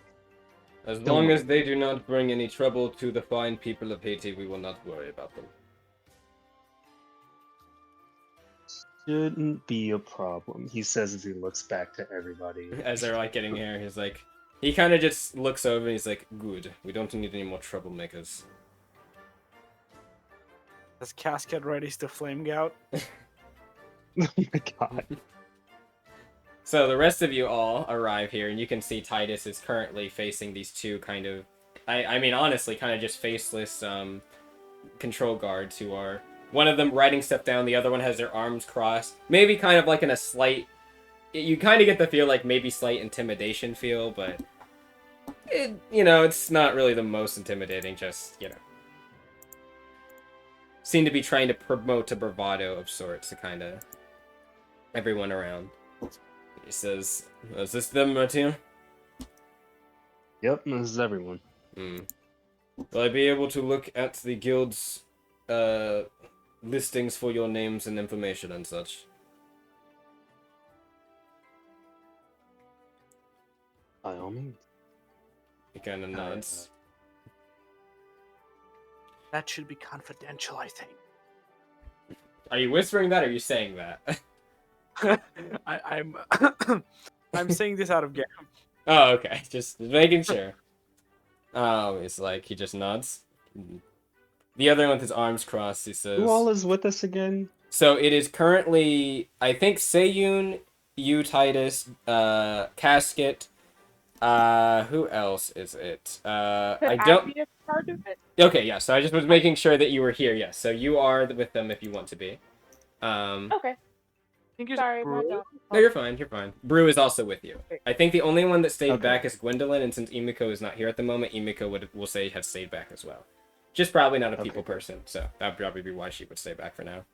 As long as they do not bring any trouble to the fine people of Haiti, we will not worry about them. Shouldn't be a problem, he says as he looks back to everybody. As they're like getting here, he's like, he kind of just looks over and he's like, good, we don't need any more troublemakers. As Casket readies to flame gout. Oh my god. So the rest of you all arrive here, and you can see Titus is currently facing these two kind of, I mean, honestly, kind of just faceless control guards who are, one of them writing stuff down, the other one has their arms crossed. Maybe kind of like in a slight, you kind of get the feel like maybe slight intimidation feel, but, it's not really the most intimidating, just, seem to be trying to promote a bravado of sorts to kind of everyone around. He says, is this them, Martin? Yep, this is everyone. Will I be able to look at the guild's listings for your names and information and such? By all means. He kind of nods. That should be confidential, I think. Are you whispering that or are you saying that? I'm I'm saying this out of game. Oh, okay. Just making sure. It's like he just nods. The other one with his arms crossed, he says... Who all is with us again? So it is currently, I think, Seiyun, you, Titus, Casket, who else is it? I don't... be a part of it? Okay, yeah, so I just was making sure that you were here, yes. So you are with them if you want to be. Okay. I think it's Sorry, my Brew. dog. No, you're fine, you're fine. Brew is also with you. Okay. I think the only one that stayed Okay. back is Gwendolyn, and since Emiko is not here at the moment, Emiko will say has stayed back as well. Just probably not a people person, so that would probably be why she would stay back for now.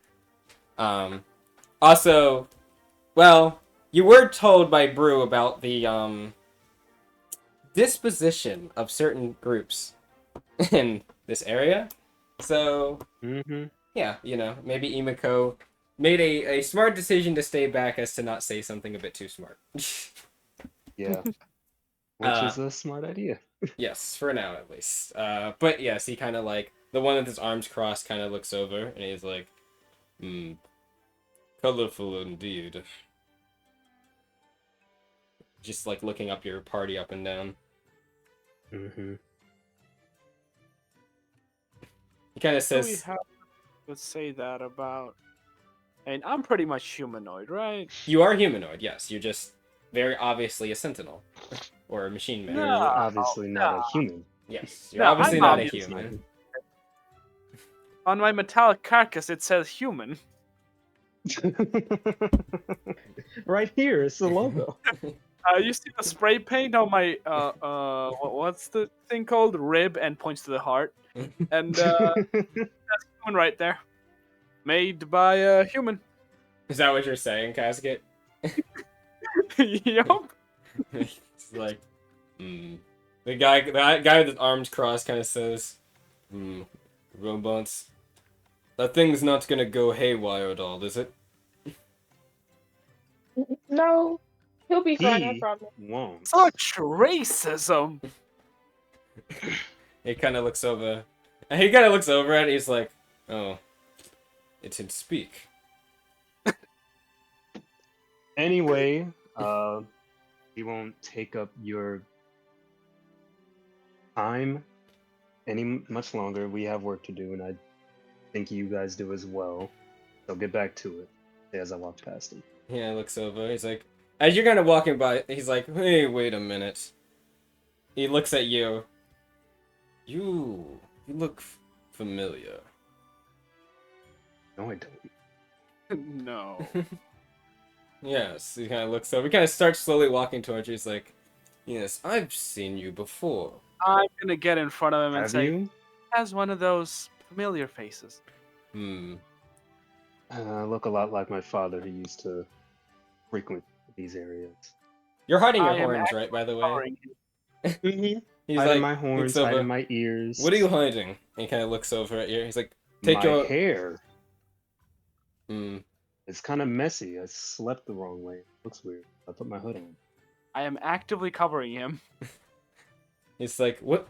Also, well, you were told by Brew about the disposition of certain groups in this area. So, yeah, maybe Emiko made a smart decision to stay back as to not say something a bit too smart. Yeah. Which is a smart idea. Yes, for now at least. But yes, he kind of like, the one with his arms crossed kind of looks over, and he's like, colorful indeed. Just like looking up your party up and down. He kind of So we says, have to say that about... And I'm pretty much humanoid, right? you are humanoid, yes. You're just very obviously a sentinel. Or a machine man. You're obviously not a human. Yes, you're No, obviously I'm not a obviously human. On my metallic carcass, it says human. Right here, it's the logo. You see the spray paint on my what's the thing called? Rib, and points to the heart. And that's human right there. Made by a human. Is that what you're saying, Casket? Yup. It's like, The guy with his arms crossed kind of says, robots, that thing's not gonna go haywire at all, is it? No, he'll be fine. I He promise. won't. Such racism. He kind of looks over. And he kind of looks over at it. He's like, "Oh, it can speak." Anyway, we won't take up your time much longer. We have work to do, and I think you guys do as well. So get back to it. As I walk past him. Yeah, he looks over. He's like, as you're kind of walking by, he's like, "Hey, wait a minute." He looks at you. You look familiar. No, I don't. No. Yes, he kind of looks over. He kind of starts slowly walking towards you. He's like, "Yes, I've seen you before. I'm gonna get in front of him and Have say, you? has one of those familiar faces. Hmm. Look a lot like my father, who used to frequent these areas. You're hiding your I am horns, right? By the way. covering him. Mm-hmm. He's Hiding like my looks horns, over. hiding my ears. What are you hiding? And he kind of looks over at you. He's like, take my your. hair. Hmm. It's kind of messy. I slept the wrong way. Looks weird. I put my hood on. I am actively covering him. He's like, what?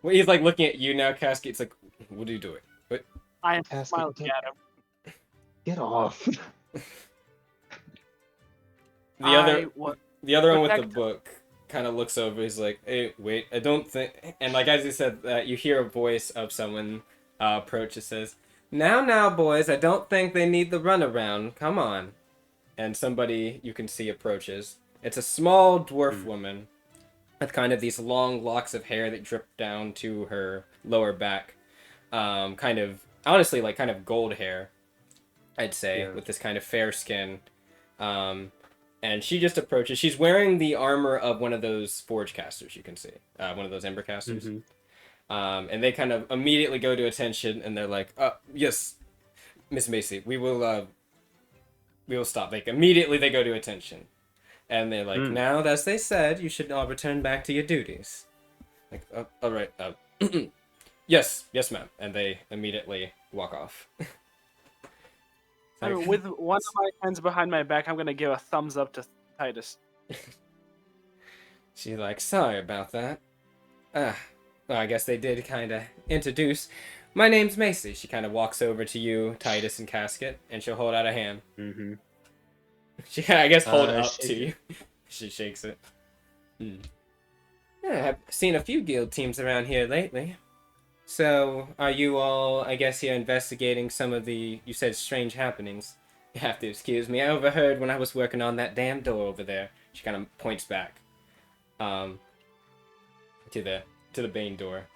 Well, he's like looking at you now, Casket. It's like, what are you doing? What? I am Casket, smiling at him. Get off. The other one with the protect- book kind of looks over. He's like, hey, wait, I don't think. And like as he said that, you hear a voice of someone approach. It says, now, boys, I don't think they need the runaround. Come on. And somebody you can see approaches. It's a small dwarf woman with kind of these long locks of hair that drip down to her lower back. Kind of, honestly, like kind of gold hair, I'd say, with this kind of fair skin. And she just approaches. She's wearing the armor of one of those forge casters, you can see. One of those ember casters. And they kind of immediately go to attention, and they're like, yes, Miss Macy, we will stop. Like, immediately they go to attention. And they're like, now, as they said, you should all return back to your duties. Like, all right, yes, ma'am. And they immediately walk off. With one of my hands behind my back, I'm gonna give a thumbs up to Titus. She's like, sorry about that. Well, I guess they did kind of introduce. My name's Macy. She kind of walks over to you, Titus, and Casket, and she'll hold out a hand. She, I guess, hold up to you. She shakes it. Yeah, I've seen a few guild teams around here lately. So, are you all, I guess, here investigating some of the, you said, strange happenings? You have to excuse me. I overheard when I was working on that damn door over there. She kind of points back. To the Bane door.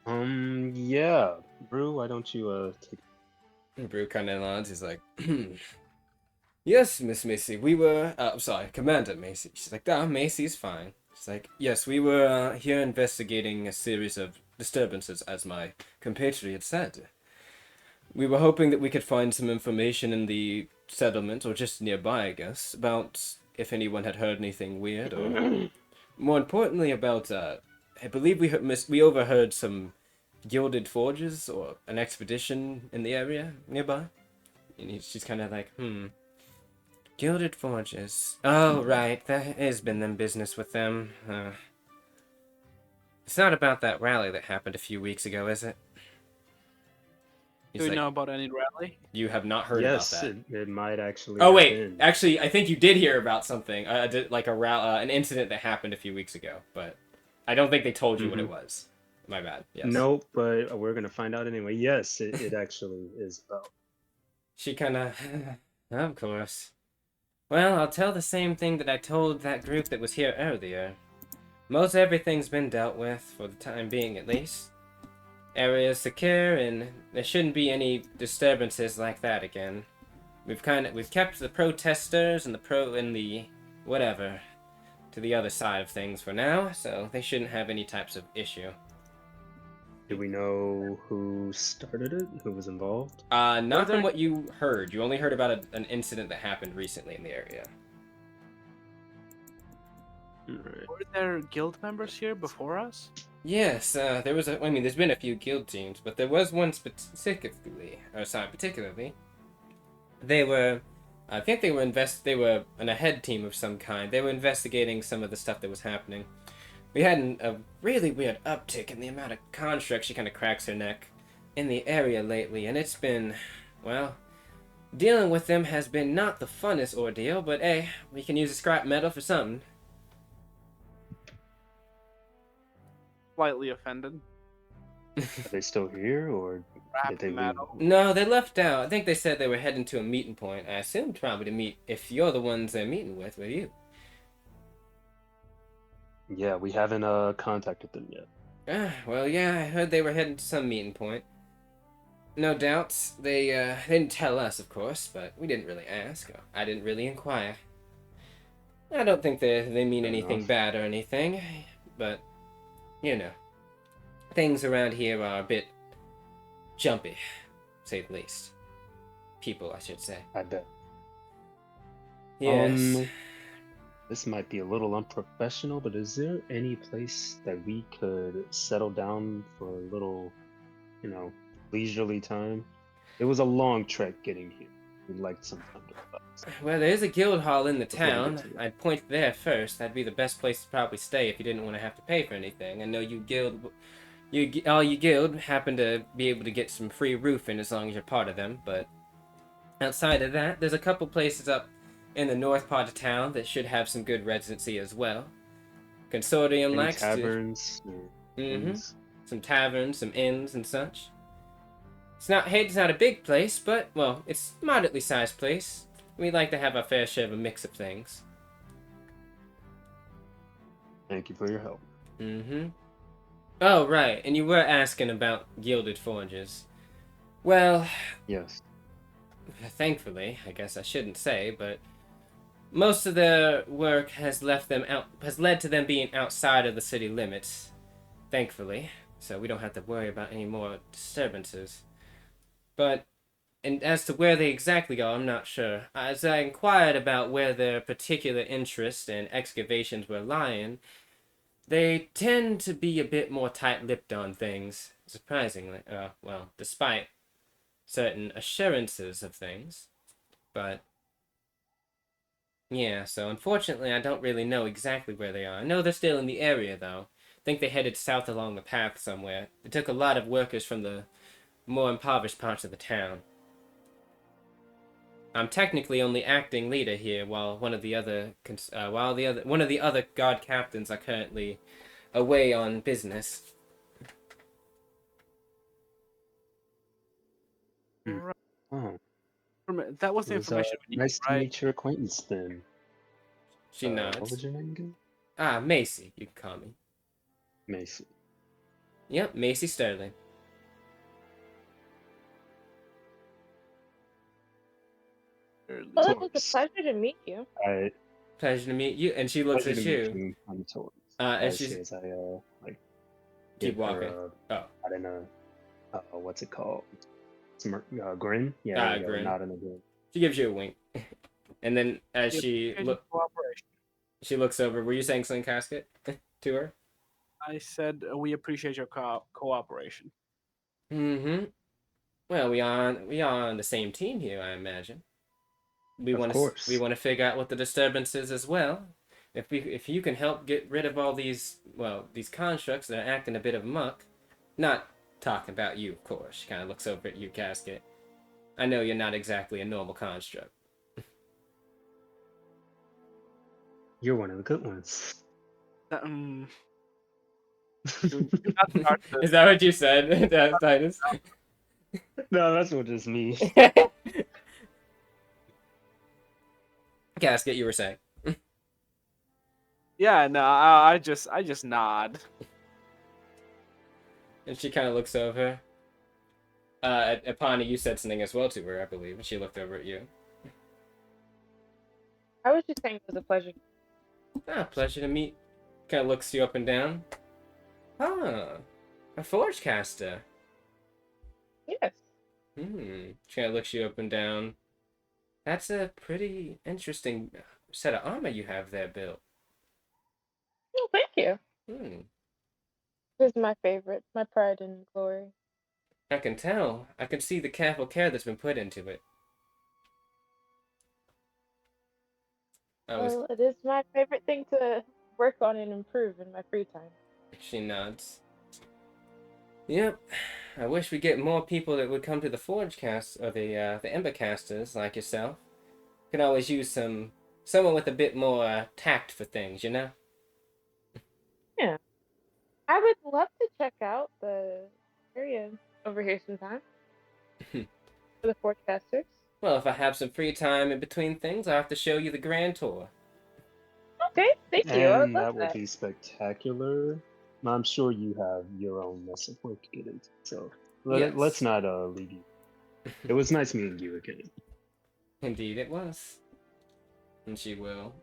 Yeah. Brew, why don't you, take... Brew kind of nods. He's like, yes, Miss Macy, we were, Commander Macy. She's like, Macy's fine. She's like, yes, we were here investigating a series of disturbances, as my compatriot said. We were hoping that we could find some information in the settlement, or just nearby, I guess, about if anyone had heard anything weird, or more importantly about, I believe we overheard some gilded forges, or an expedition in the area nearby. And she's kind of like, Gilded forges. Oh, right. There has been them business with them. It's not about that rally that happened a few weeks ago, is it? Do we know about any rally? You have not heard about that. Yes, it might actually. Oh wait, actually, I think you did hear about something. Like an incident that happened a few weeks ago, but I don't think they told you what it was. My bad. Yes. Nope, but we're gonna find out anyway. Yes, it actually is about. She kind of course. Well, I'll tell the same thing that I told that group that was here earlier. Most everything's been dealt with, for the time being at least. Area is secure, and there shouldn't be any disturbances like that again. We've kept the protesters and the whatever to the other side of things for now, so they shouldn't have any types of issue. Do we know who started it? Who was involved? Not from what you heard. You only heard about an incident that happened recently in the area. Right. Were there guild members here before us? Yes, there's been a few guild teams, but there was one particularly. They were, I think they were an ahead team of some kind. They were investigating some of the stuff that was happening. We had a really weird uptick in the amount of constructs, she kind of cracks her neck, in the area lately, and it's been, well, dealing with them has been not the funnest ordeal, but hey, we can use a scrap metal for something. Slightly offended. Are they still here, or did they leave? Metal. No, they left out. I think they said they were heading to a meeting point. I assumed probably to meet, if you're the ones they're meeting with you. Yeah, we haven't contacted them yet. Well, yeah, I heard they were heading to some meeting point. No doubts. They didn't tell us, of course, but we didn't really ask. I didn't really inquire. I don't think they mean Fair anything enough. bad or anything, but, you know, things around here are a bit jumpy, to say the least. People, I should say. I bet. Yes. This might be a little unprofessional, but is there any place that we could settle down for a little, leisurely time? It was a long trek getting here. We'd like some time to relax Well, there is a guild hall in the before we get town. to it. I'd point there first. That'd be the best place to probably stay if you didn't want to have to pay for anything. I know you guild happen to be able to get some free roofing as long as you're part of them, but outside of that, there's a couple places up in the north part of town that should have some good residency as well. Consortium Any likes taverns? some taverns, some inns and such. It's not a big place, but, well, it's a moderately sized place. We like to have our fair share of a mix of things. Thank you for your help. Oh, right, and you were asking about gilded forges. Well, Yes. thankfully, I guess I shouldn't say, but most of their work has led to them being outside of the city limits, thankfully, so we don't have to worry about any more disturbances. But, and as to where they exactly go, I'm not sure. As I inquired about where their particular interest and excavations were lying, they tend to be a bit more tight-lipped on things, surprisingly. Well, despite certain assurances of things. But, yeah, so unfortunately I don't really know exactly where they are. I know they're still in the area, though. I think they headed south along the path somewhere. They took a lot of workers from the more impoverished parts of the town. I'm technically only acting leader here, while one of the other guard captains are currently away on business. Right. Oh, That was the it was information we need, nice to right? meet your acquaintance then. She What nods. was your name again? Macy, you can call me. Mason. Yep, Macy Sterling. Well, it was a Taurus. pleasure to meet you. Pleasure to meet you. And she looks Pleasure at to meet you. you. I'm Taurus. As As she's I keep give her walking. Oh, nod and what's it called? Grin? Yeah, there you go. grin. Nod and a grin. She gives you a wink. And then as Cooperation. she looks over, were you saying Sling Casket to her? I said we appreciate your cooperation. Well, we are on the same team here, I imagine. We Of want course. to figure out what the disturbance is as well. If you can help get rid of all these constructs that are acting a bit of muck, not talking about you, of course. She kind of looks over at you, Casket. I know you're not exactly a normal construct. You're one of the good ones. Do not start this. Is that what you said, Titus? No, that's what it's me. Casket, you were saying. Yeah, no, I just nod. And she kind of looks over. At Pawnee, you said something as well to her, I believe, and she looked over at you. I was just saying it was a pleasure. Pleasure to meet. Kind of looks you up and down. A forge caster. Yes. She kind of looks you up and down. That's a pretty interesting set of armor you have there, Bill. Oh, thank you. This is my favorite. My pride and glory. I can tell. I can see the careful care that's been put into it. Well, it is my favorite thing to work on and improve in my free time. She nods. Yep. I wish we get more people that would come to the Forge cast or the Ember casters like yourself. Could always use someone with a bit more tact for things, you know? Yeah. I would love to check out the area over here sometime. For the forecasters. Well, if I have some free time in between things, I'll have to show you the grand tour. Okay, thank you. I would And love that will be spectacular. I'm sure you have your own mess of work to get into, so Yes. let's not leave you. It was nice meeting you again. Indeed it was. And she will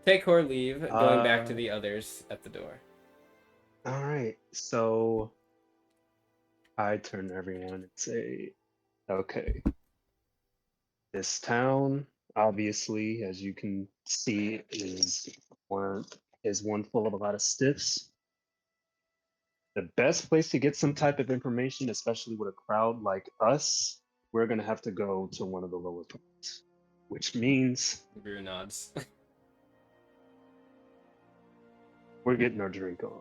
Take or leave, going back to the others at the door. All right, so I turn to everyone and say, okay, this town, obviously, as you can see, is one full of a lot of stiffs. The best place to get some type of information, especially with a crowd like us, we're gonna have to go to one of the lower points, which means Brew nods. we're getting our drink on.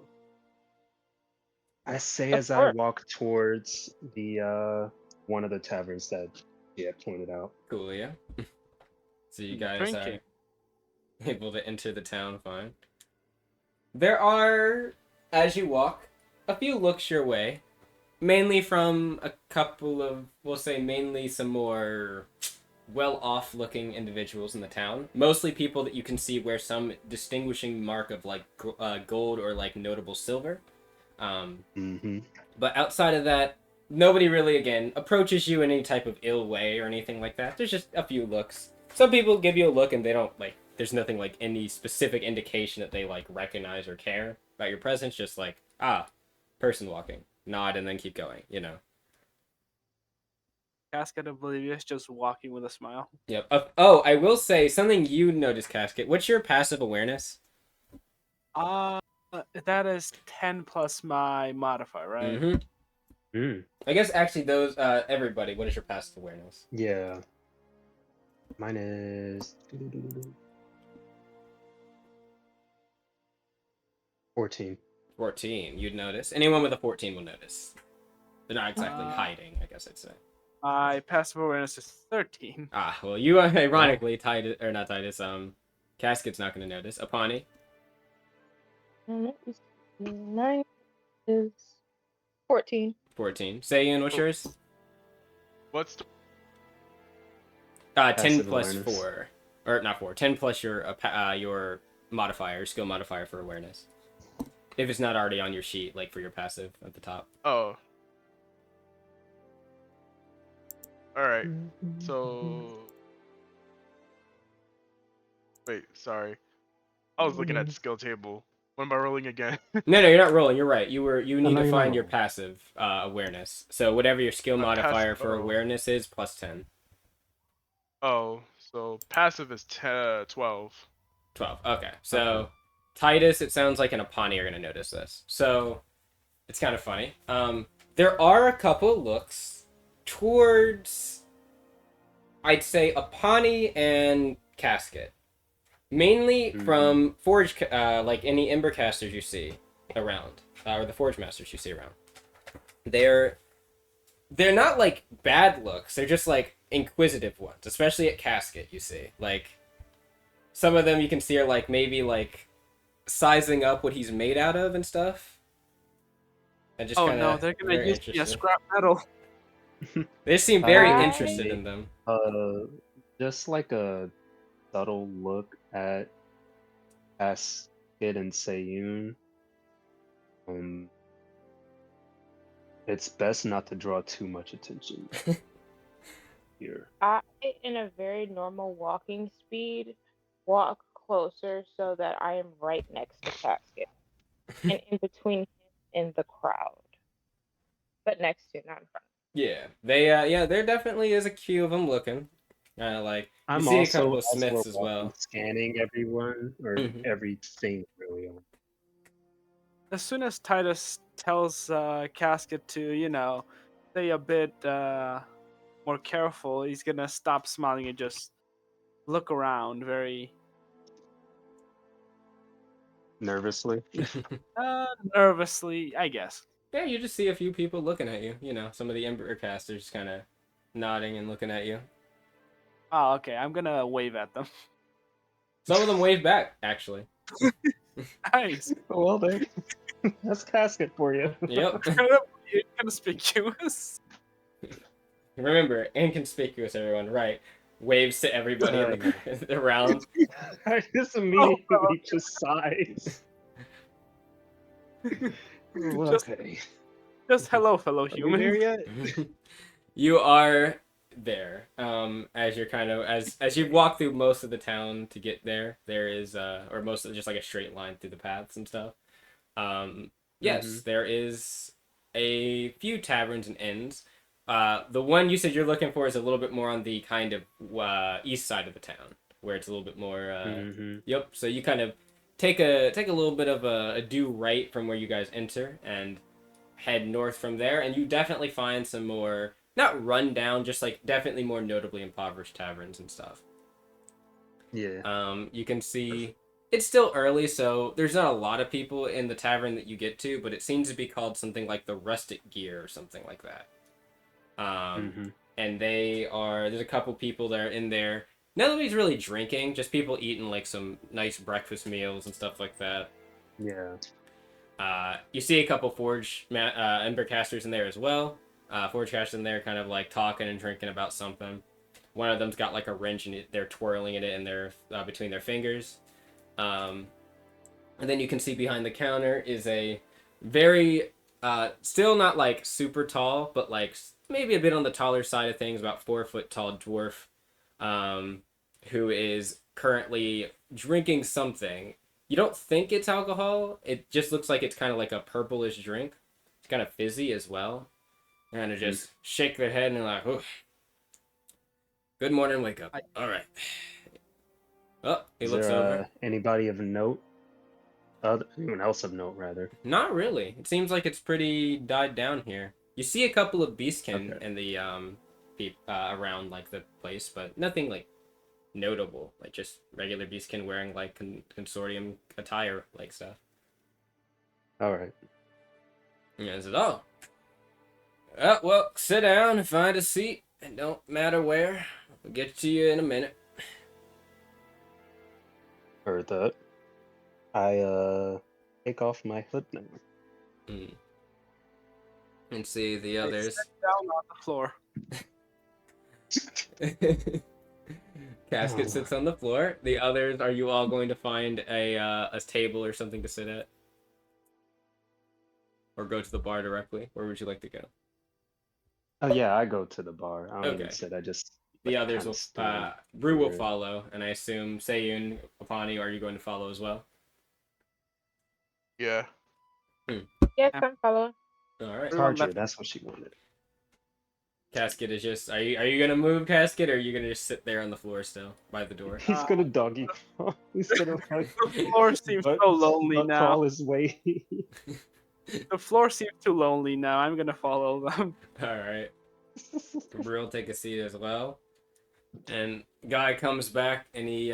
I say Of as I course. walk towards the one of the taverns that he had pointed out. Cool, yeah. So you guys Drinking. are able to enter the town fine. There are, as you walk, a few looks your way. Mainly from a couple of, we'll say mainly some more well-off looking individuals in the town. Mostly people that you can see wear some distinguishing mark of like gold or like notable silver. But outside of that, nobody really, again, approaches you in any type of ill way or anything like that. There's just a few looks. Some people give you a look and they don't, like, there's nothing like any specific indication that they, like, recognize or care about your presence. Just like, person walking. Nod and then keep going, you know. Casket Oblivious just walking with a smile. Yep. Oh, I will say something you notice, Casket. What's your passive awareness? That is 10 plus my modifier, right? Mm-hmm. I guess actually those, everybody, what is your passive awareness? Yeah. Mine is 14. 14, you'd notice. Anyone with a 14 will notice. They're not exactly hiding, I guess I'd say. My passive awareness is 13. Well, you ironically, Titus, or not Titus, Casket's not going to notice. Apani? Mine is 14. 14. Sayun, what's yours? What's the 10 Passive plus awareness. 4. Or not 4. 10 plus your modifier, skill modifier for awareness. If it's not already on your sheet, like for your passive at the top. Oh. Alright. So wait, sorry. I was looking at the skill table. What am I rolling again? No, you're not rolling. You're right. You need no, to you're find not your rolling. passive awareness. So whatever your skill My modifier passive- for oh. awareness is, plus 10. Oh, so passive is 12. 12. Okay. So Titus, it sounds like, and Apani are going to notice this. So it's kind of funny. There are a couple looks towards, I'd say, Apani and Casket. Mainly from Forge, like any Ember casters you see around, or the Forge Masters you see around. They're not like bad looks. They're just like inquisitive ones, especially at Casket. You see, like some of them you can see are like maybe like sizing up what he's made out of and stuff. And just No, they're gonna use me as scrap metal. They seem very I- interested in them. Just like a subtle look at Casket and Sayun. It's best not to draw too much attention here. I, in a very normal walking speed, walk closer so that I am right next to Casket and in between him and the crowd, but next to, not in front. Yeah, there definitely is a queue of them looking. Like you I'm see a also, couple of as we're Smiths as walking, well. scanning everyone or Mhm. everything really. As soon as Titus tells Casket to, stay a bit more careful, he's gonna stop smiling and just look around very Nervously. nervously, I guess. Yeah, you just see a few people looking at you. You know, some of the Ember casters kind of nodding and looking at you. Oh, okay. I'm gonna wave at them. Some of them wave back, actually. Nice. Well, there. That's Casket for you. Yep. Inconspicuous. Remember, inconspicuous, everyone. Right. Waves to everybody around. I just immediately just sighs. Just- Okay. Just hello, fellow Are we there humans. yet? You are there. As you're kind of as you walk through most of the town to get there, there is or most of just like a straight line through the paths and stuff. Yes, there is a few taverns and inns. The one you said you're looking for is a little bit more on the kind of east side of the town, where it's a little bit more. Yep. So you kind of take a little bit of a due right from where you guys enter and head north from there, and you definitely find some more, not run down, just like definitely more notably impoverished taverns and stuff. Yeah. You can see it's still early, so there's not a lot of people in the tavern that you get to, but it seems to be called something like the Rustic Gear or something like that. And there's a couple people that are in there. Nobody's really drinking, just people eating like some nice breakfast meals and stuff like that. Yeah. You see a couple Ember casters in there as well. Forge casters in there kind of like talking and drinking about something. One of them's got like a wrench and they're twirling it in their between their fingers. And then you can see behind the counter is a very, still not like super tall, but like maybe a bit on the taller side of things, about 4 foot tall dwarf, who is currently drinking something. You don't think it's alcohol. It just looks like it's kind of like a purplish drink. It's kind of fizzy as well. And they just shake their head and like, oh, good morning, wake up. All right. Oh, he looks over. Anybody of note? Anyone else of note, rather? Not really. It seems like it's pretty died down here. You see a couple of beastkin in the around like the place, but nothing like notable. Like just regular beastkin wearing like consortium attire like stuff. All right. And I said, "Oh, well, sit down and find a seat. It don't matter where. We'll get to you in a minute." Heard that. I take off my hood now. And see the others. Sit down on the floor. Casket sits on the floor. The others, are you all going to find a table or something to sit at? Or go to the bar directly? Where would you like to go? Oh yeah, I go to the bar. I don't even Okay. sit. I just. The like, others kinda will, stand Brew will here. follow, and I assume Sayun, Apani, are you going to follow as well? Yeah. Yes, I'm following. All right. Charger, that's what she wanted. Casket is just. Are you gonna move, Casket, or are you gonna just sit there on the floor still by the door? He's gonna doggy crawl. He's gonna like. The floor seems so lonely now. Crawl his way. The floor seems too lonely now. I'm gonna follow them. All right. Brew will take a seat as well. And guy comes back and he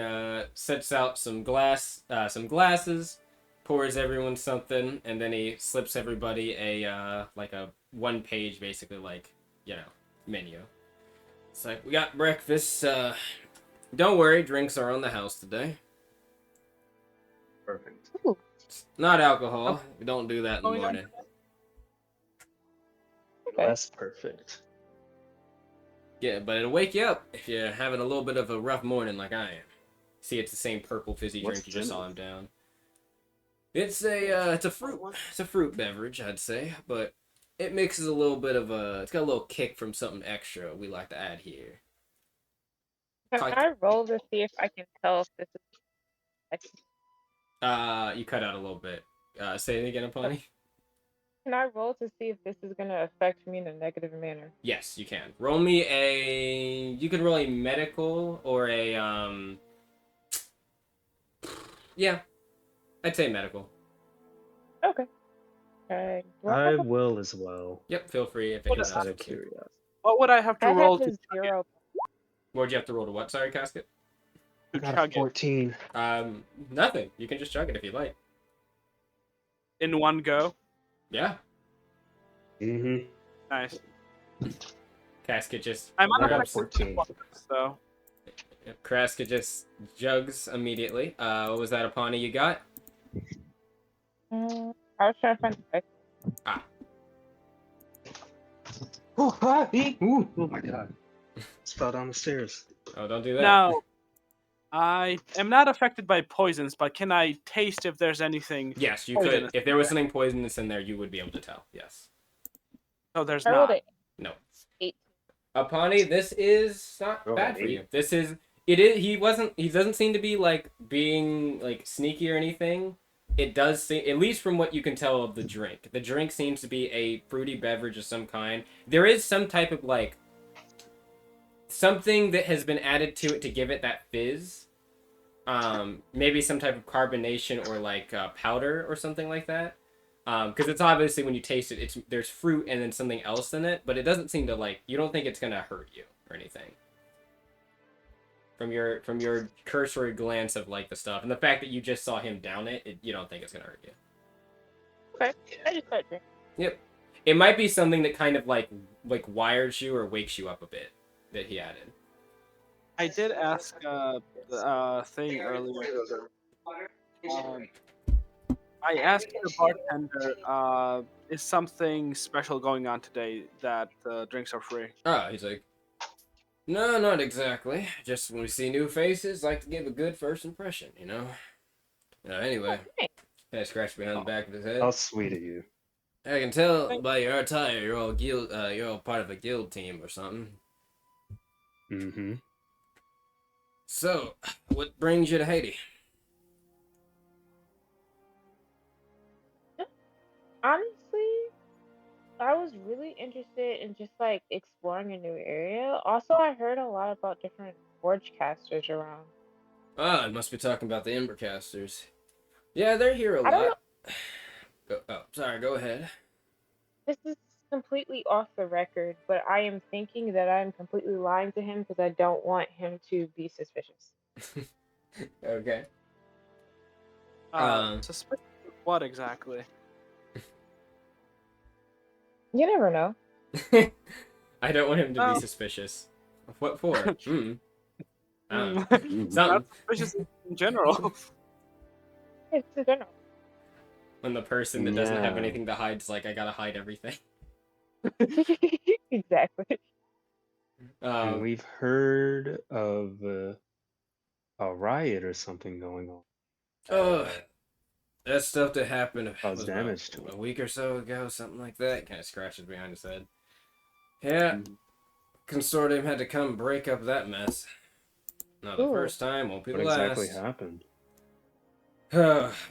sets out some glasses, pours everyone something, and then he slips everybody a like a 1 page basically like, menu. It's like, we got breakfast. Don't worry, drinks are on the house today. Perfect. It's not alcohol. We don't do that in the morning. Okay. That's perfect. Yeah, but it'll wake you up if you're having a little bit of a rough morning like I am. See, it's the same purple fizzy What's drink you just in saw it? him down. It's a fruit beverage, I'd say, but it mixes a little bit of it's got a little kick from something extra we like to add here. Can I roll to see if I can tell if this is? You cut out a little bit. Say it again, Apani. Can I roll to see if this is gonna affect me in a negative manner? Yes, you can. Roll me a. You can roll a medical or a Yeah, I'd say medical. Okay. Okay. I will as well. Yep, feel free if What anyone is Just out else of wants to. curiosity. What would I have to I roll have to a 0. What would you have to roll to what? Sorry, Casket? I got a chug it 14. Nothing. You can just chug it if you like. in one go? Yeah. Mm-hmm. Nice. Casket just. I'm I got a unaffected 14. so Casket just jugs immediately. What was that, Apani, you got? I was trying to find the dice. Oh my god. Just fell down the stairs. Oh, don't do that. now I am not affected by poisons, but can I taste if there's anything? Yes, you could. Poisonous. If there was something poisonous in there, you would be able to tell. Yes. Oh, there's I rolled not. it. No. 8. Apani, this is not Oh, bad for 8. you. This is it is he doesn't seem to be like being like sneaky or anything. It does seem, at least from what you can tell of the drink. The drink seems to be a fruity beverage of some kind. There is some type of like something that has been added to it to give it that fizz. Maybe some type of carbonation or like powder or something like that. Because it's obviously when you taste it, there's fruit and then something else in it, but it doesn't seem to like, you don't think it's gonna hurt you or anything. From your cursory glance of like the stuff and the fact that you just saw him down it, you don't think it's gonna hurt you. Okay, I just start drinking. Yep. It might be something that kind of like wires you or wakes you up a bit that he added. I did ask the thing earlier. I asked the bartender, is something special going on today that the drinks are free? Oh, he's like, no, not exactly. Just when we see new faces, like to give a good first impression, you know? Anyway, kind of scratched behind the back of his head. How sweet of you. I can tell by your attire you're all you're all part of a guild team or something. Mm-hmm. So, what brings you to Haiti? Honestly, I was really interested in just like exploring a new area. Also, I heard a lot about different forge casters around. Ah, I must be talking about the Embercasters. Yeah, they're here a I don't know. lot. Oh, sorry, go ahead. This is completely off the record, but I am thinking that I'm completely lying to him because I don't want him to be suspicious. Okay. Suspicious of what exactly? You never know. I don't want him to be Oh. suspicious. What for? Something. Not suspicious in general. It's a general. When the person that doesn't have Yeah. anything to hide is like, I gotta hide everything. Exactly. And we've heard of a riot or something going on. That stuff that happened Caused was damage to a it. week or so ago, something like that. Kind of scratches behind his head. Yeah, Consortium had to come break up that mess. Not the first time, won't be the What exactly last. happened?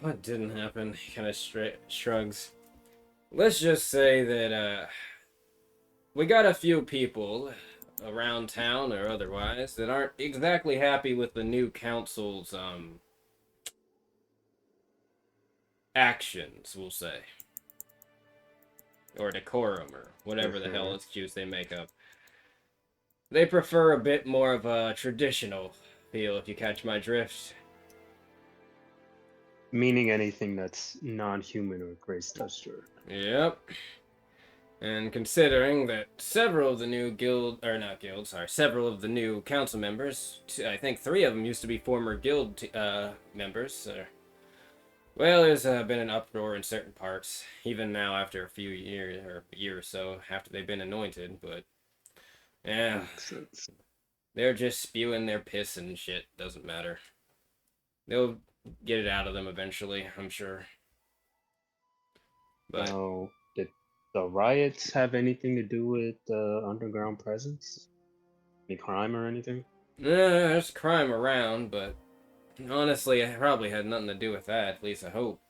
What didn't happen? He kind of shrugs. Let's just say that we got a few people around town or otherwise that aren't exactly happy with the new council's actions, we'll say, or decorum, or whatever the hell excuse they make up. They prefer a bit more of a traditional feel, if you catch my drift. Meaning anything that's non-human or grace touched or... Yep. And considering that several of the new several of the new council members, I think 3 of them used to be former guild members. Well, there's been an uproar in certain parts, even now after a few years, or a year or so after they've been anointed, but yeah, Makes sense. they're just spewing their piss and shit, doesn't matter. They'll get it out of them eventually, I'm sure. But Now, did the riots have anything to do with underground presence? Any crime or anything? there's crime around, but honestly, it probably had nothing to do with that, at least I hope.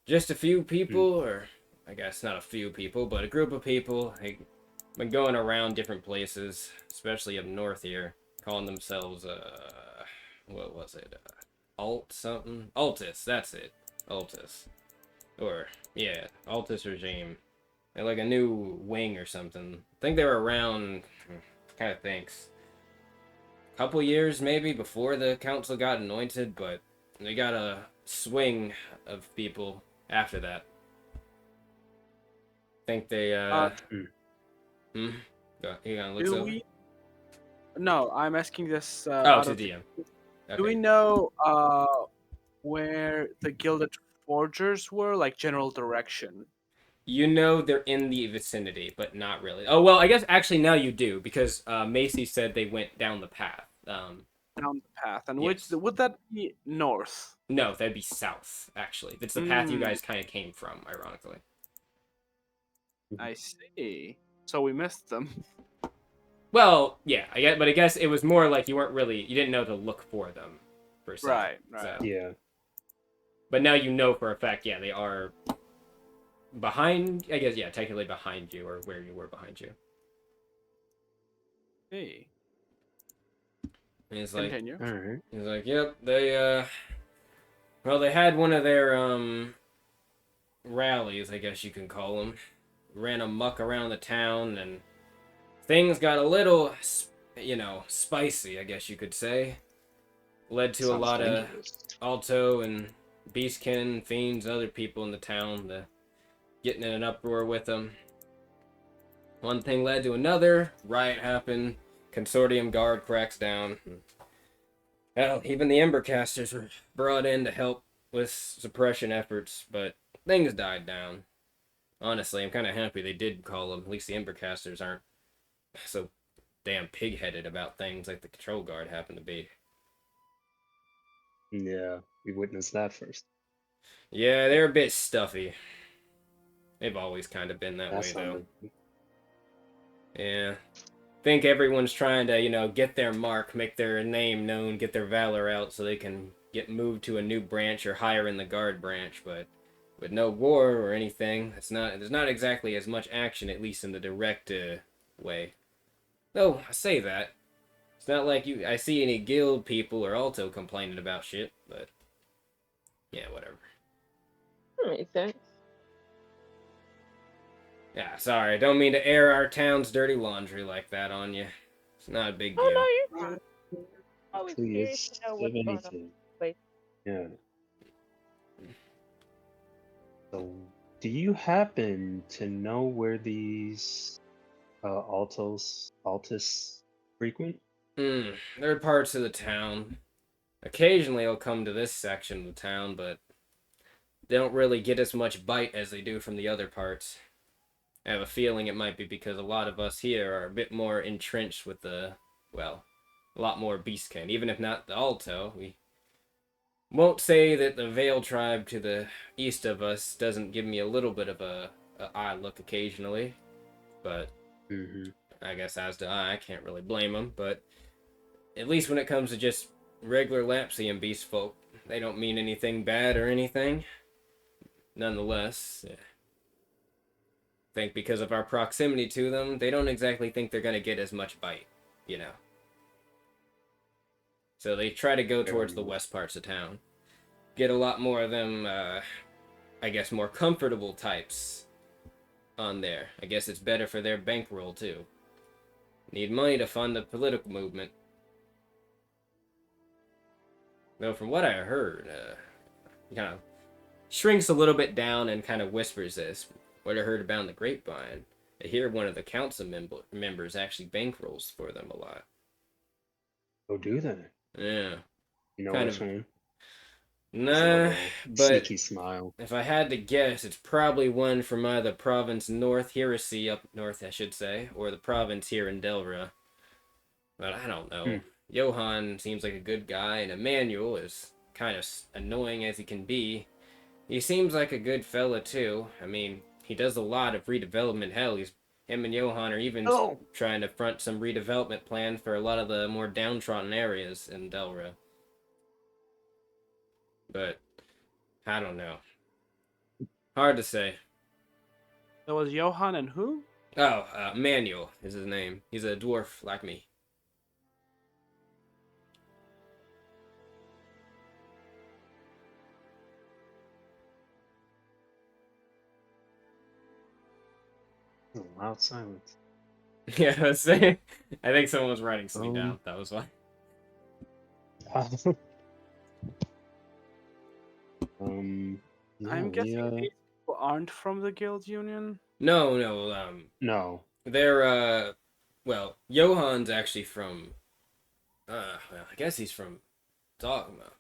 Just a few people, or I guess not a few people, but a group of people, been going around different places, especially up north here, calling themselves, what was it? Alt something? Altus, that's it. Altus. Or, yeah, Altus regime. They're like a new wing or something. I think they were around, kind of thinks, couple years maybe before the council got anointed, but they got a swing of people after that. Think they you gonna look Do over? we? No, I'm asking this. Oh, out to of- DM. Okay. Do we know where the gilded forgers were, like general direction? You know they're in the vicinity, but not really. Oh well, I guess actually now you do because Macy said they went down the path. Down the path, and Yes. would that be north? No, that'd be south. Actually, it's the path you guys kind of came from, ironically. I see. So we missed them. Well, yeah, but I guess it was more like you didn't know to look for them, per se. Right. So. Yeah. But now you know for a fact, yeah, they are behind, I guess, yeah, technically behind you, or where you were behind you. Hey. And he's like, Continue. All right. he's like, yep, they had one of their, rallies, I guess you can call them. Ran amok around the town, and things got a little, spicy, I guess you could say. Led to a Sounds lot of dangerous. Alto and Beastkin, Fiends, and other people in the town getting in an uproar with them. One thing led to another, riot happened, Consortium guard cracks down. Hell, even the Embercasters were brought in to help with suppression efforts, but things died down. Honestly, I'm kind of happy they did call them. At least the Embercasters aren't so damn pig-headed about things like the Control Guard happen to be. Yeah, we witnessed that first. Yeah, they're a bit stuffy. They've always kind of been that way, though. Yeah. Think everyone's trying to, get their mark, make their name known, get their valor out so they can get moved to a new branch or higher in the guard branch, but with no war or anything, there's not exactly as much action, at least in the direct way. Though, I say that. It's not like I see any guild people or Alto complaining about shit, but yeah, whatever. That makes sense. Yeah, sorry, don't mean to air our town's dirty laundry like that on you. It's not a big deal. Oh no, you're fine. Always curious Please, to know if what's going on. anything. Place. Yeah. So, do you happen to know where these Altus frequent? They're parts of the town. Occasionally they'll come to this section of the town, but they don't really get as much bite as they do from the other parts. I have a feeling it might be because a lot of us here are a bit more entrenched with a lot more beastkin. Even if not the Alto, we won't say that the Vale tribe to the east of us doesn't give me a little bit of a eye look occasionally, but I guess as do I can't really blame them. But at least when it comes to just regular Lapsian beast folk, they don't mean anything bad or anything. Nonetheless, I think because of our proximity to them, they don't exactly think they're going to get as much bite, So they try to go towards the west parts of town. Get a lot more of them, I guess, more comfortable types on there. I guess it's better for their bankroll, too. Need money to fund the political movement. Though from what I heard, he kind of shrinks a little bit down and kind of whispers this. What I heard about the grapevine, I hear one of the council members actually bankrolls for them a lot. Oh, do they? Yeah. You know Kind which of. one? Nah, but Sneaky smile. if I had to guess, it's probably one from either province North Heresy up north, I should say, or the province here in Delra. But I don't know. Johann seems like a good guy, and Emmanuel is kind of annoying as he can be. He seems like a good fella, too. I mean, he does a lot of redevelopment. Hell, him and Johann are even trying to front some redevelopment plan for a lot of the more downtrodden areas in Delra. But I don't know. Hard to say. That was Johann and who? Oh, Manuel is his name. He's a dwarf like me. Loud silence. Yeah, I was saying. I think someone was writing something down. That was why. No, I'm guessing these people aren't from the guild union. No. no. They're Johann's actually from. I guess he's from Dogma,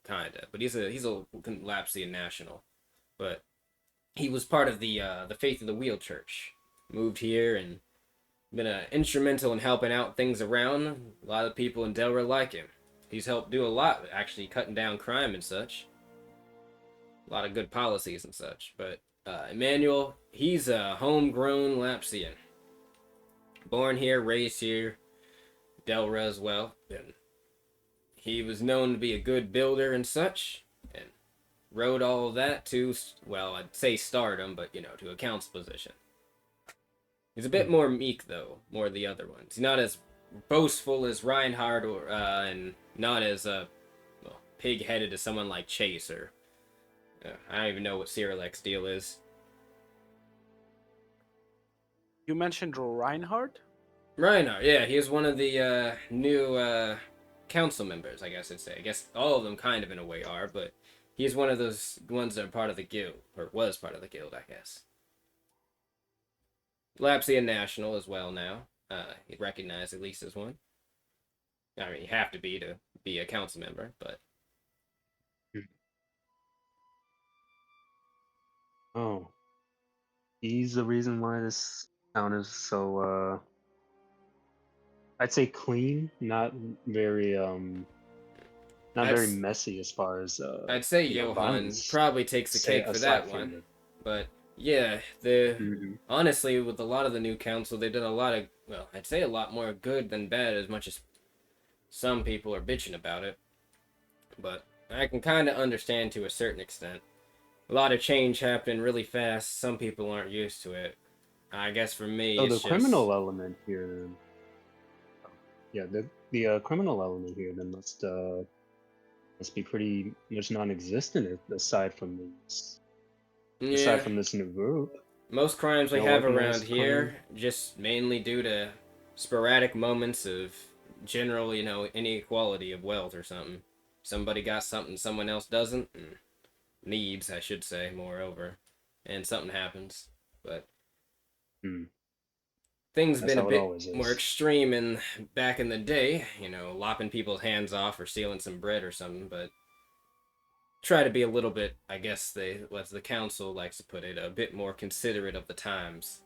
kinda, but he's a Lapsian national, but he was part of the Faith of the Wheel Church. Moved here and been instrumental in helping out things around. A lot of people in Delra like him. He's helped do a lot, actually cutting down crime and such. A lot of good policies and such. But Emmanuel, he's a homegrown Lapsian. Born here, raised here. Delra as well. And he was known to be a good builder and such, and rode all of that to, well, I'd say stardom, but, to a council position. He's a bit more meek, though, more the other ones. He's not as boastful as Reinhardt, and not as pig-headed as someone like Chase, or I don't even know what Cyrilex's deal is. You mentioned Reinhardt? Reinhardt, yeah, he is one of the new council members, I guess I'd say. I guess all of them kind of in a way are, but he's one of those ones that are part of the guild, or was part of the guild, I guess. Lapsian National as well now. He's recognized at least as one. I mean, you have to be a council member, but... Oh. He's the reason why this town is so, I'd say clean, not very, not very messy as far as, I'd say Johan violence. probably takes the cake for that Aside from one. But, yeah, honestly, with a lot of the new council, they did a lot of, well, I'd say a lot more good than bad, as much as some people are bitching about it. But I can kind of understand to a certain extent. A lot of change happening really fast. Some people aren't used to it. I guess for me, So it's the just... criminal element here, yeah, the criminal element here then must be pretty much non-existent aside from this, aside from this new group. Most crimes we No have around organized here, just mainly due to sporadic moments of general, inequality of wealth or something. Somebody got something someone else doesn't, and needs, I should say, moreover, and something happens. But things That's been a how it bit always is. more extreme back in the day, lopping people's hands off or stealing some bread or something, but try to be a little bit, I guess as the council likes to put it, a bit more considerate of the times.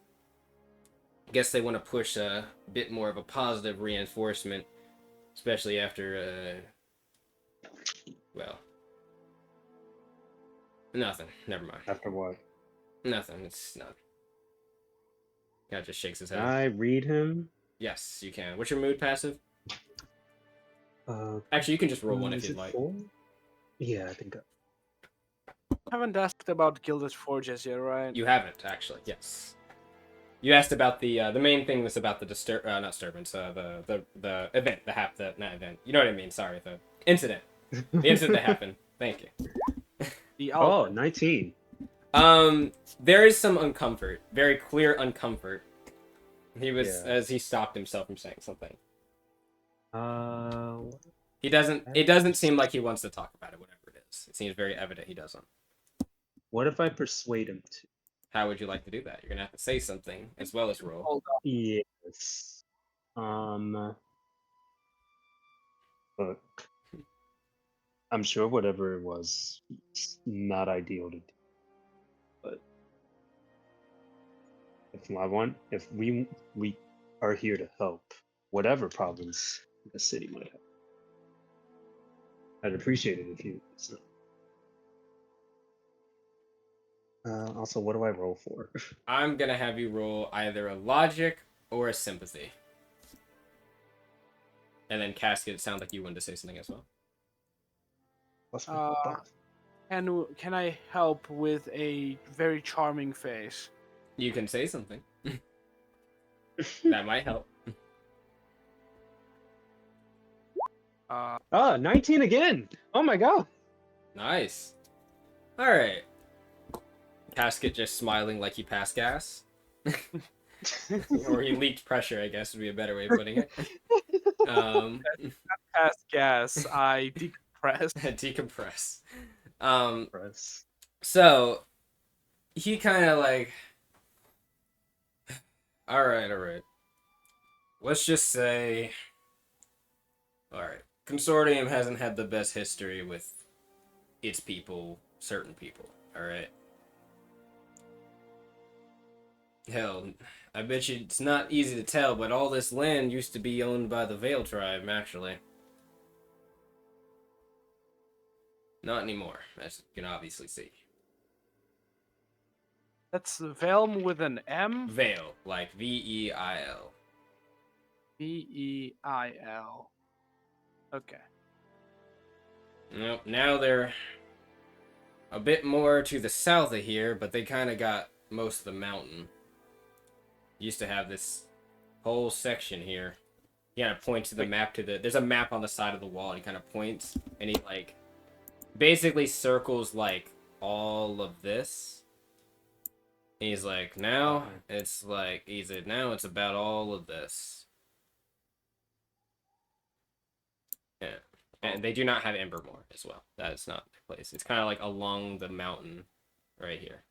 I guess they want to push a bit more of a positive reinforcement, especially after, well, nothing. Never mind. After what? Nothing. It's not. Guy just shakes his head. Can I read him? Yes, you can. What's your mood passive? Uh, Actually, you can just roll one if is you'd it like. 4? Yeah, I think. Haven't asked about Gilded Forges yet, right? You haven't, actually. Yes. You asked about the main thing was about the not disturbance, the event, not event. You know what I mean? Sorry, the incident. The incident that happened. Thank you. Oh, 19. There is some uncomfort, very clear uncomfort. He was as he stopped himself from saying something. He doesn't. It doesn't seem like he wants to talk about it. Whatever it is, it seems very evident he doesn't. What if I persuade him to? How would you like to do that? You're gonna have to say something as well as roll. Hold on. Yes. Look, I'm sure whatever it was, it's not ideal to do. But if we are here to help, whatever problems the city might have, I'd appreciate it if you. So. Also, what do I roll for? I'm gonna have you roll either a logic or a sympathy. And then Casket, it sounds like you wanted to say something as well. Can I help with a very charming face? You can say something. That might help. 19 again! Oh my god! Nice. Alright. Casket just smiling like he passed gas. Or he leaked pressure, I guess would be a better way of putting it. Past gas, I decompress. Decompress. So he kind of like, all right. Let's just say, all right. Consortium hasn't had the best history with its people, certain people. All right. Hell, I bet you it's not easy to tell, but all this land used to be owned by the Vale tribe, actually. Not anymore, as you can obviously see. That's Velm with an M? Vale, like Veil. Veil. Okay. Nope. Now they're a bit more to the south of here, but they kind of got most of the mountain. Used to have this whole section here. He kind of points to the map there's a map on the side of the wall, and he kind of points, and he like basically circles like all of this. And he's like, now it's about all of this. Yeah. And they do not have Embermore as well. That is not their place. It's kind of like along the mountain right here.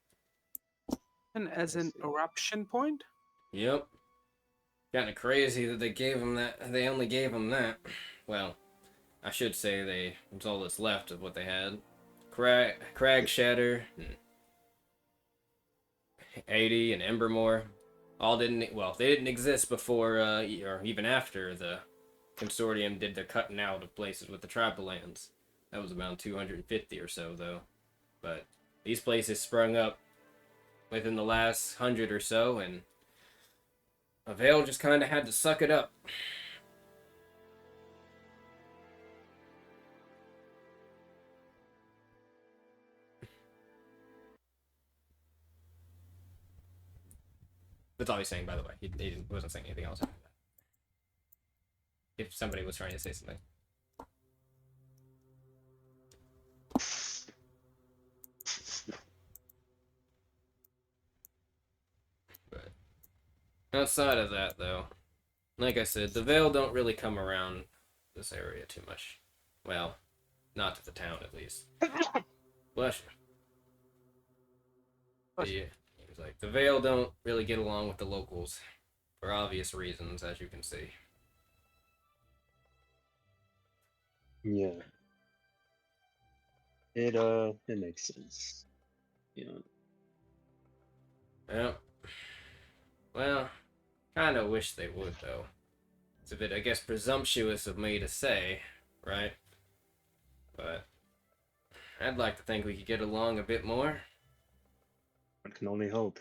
And as an eruption point? Yep. Kind of crazy that they gave him that. They only gave him that. Well, I should say it's all that's left of what they had. Crag Shatter, 80, and Embermore. They didn't exist before or even after the Consortium did the cutting out of places with the tribal lands. That was around 250 or so, though. But these places sprung up within the last 100 or so, and Avail just kind of had to suck it up. That's all he's saying, by the way. He wasn't saying anything else after that. If somebody was trying to say something. But outside of that, though, like I said, the Veil don't really come around this area too much. Well, not to the town, at least. Bless you. Yeah, he's like, the Veil don't really get along with the locals, for obvious reasons, as you can see. Yeah. It makes sense. Yeah. Yeah. Well, kind of wish they would, though. It's a bit, I guess, presumptuous of me to say, right? But I'd like to think we could get along a bit more. I can only hope.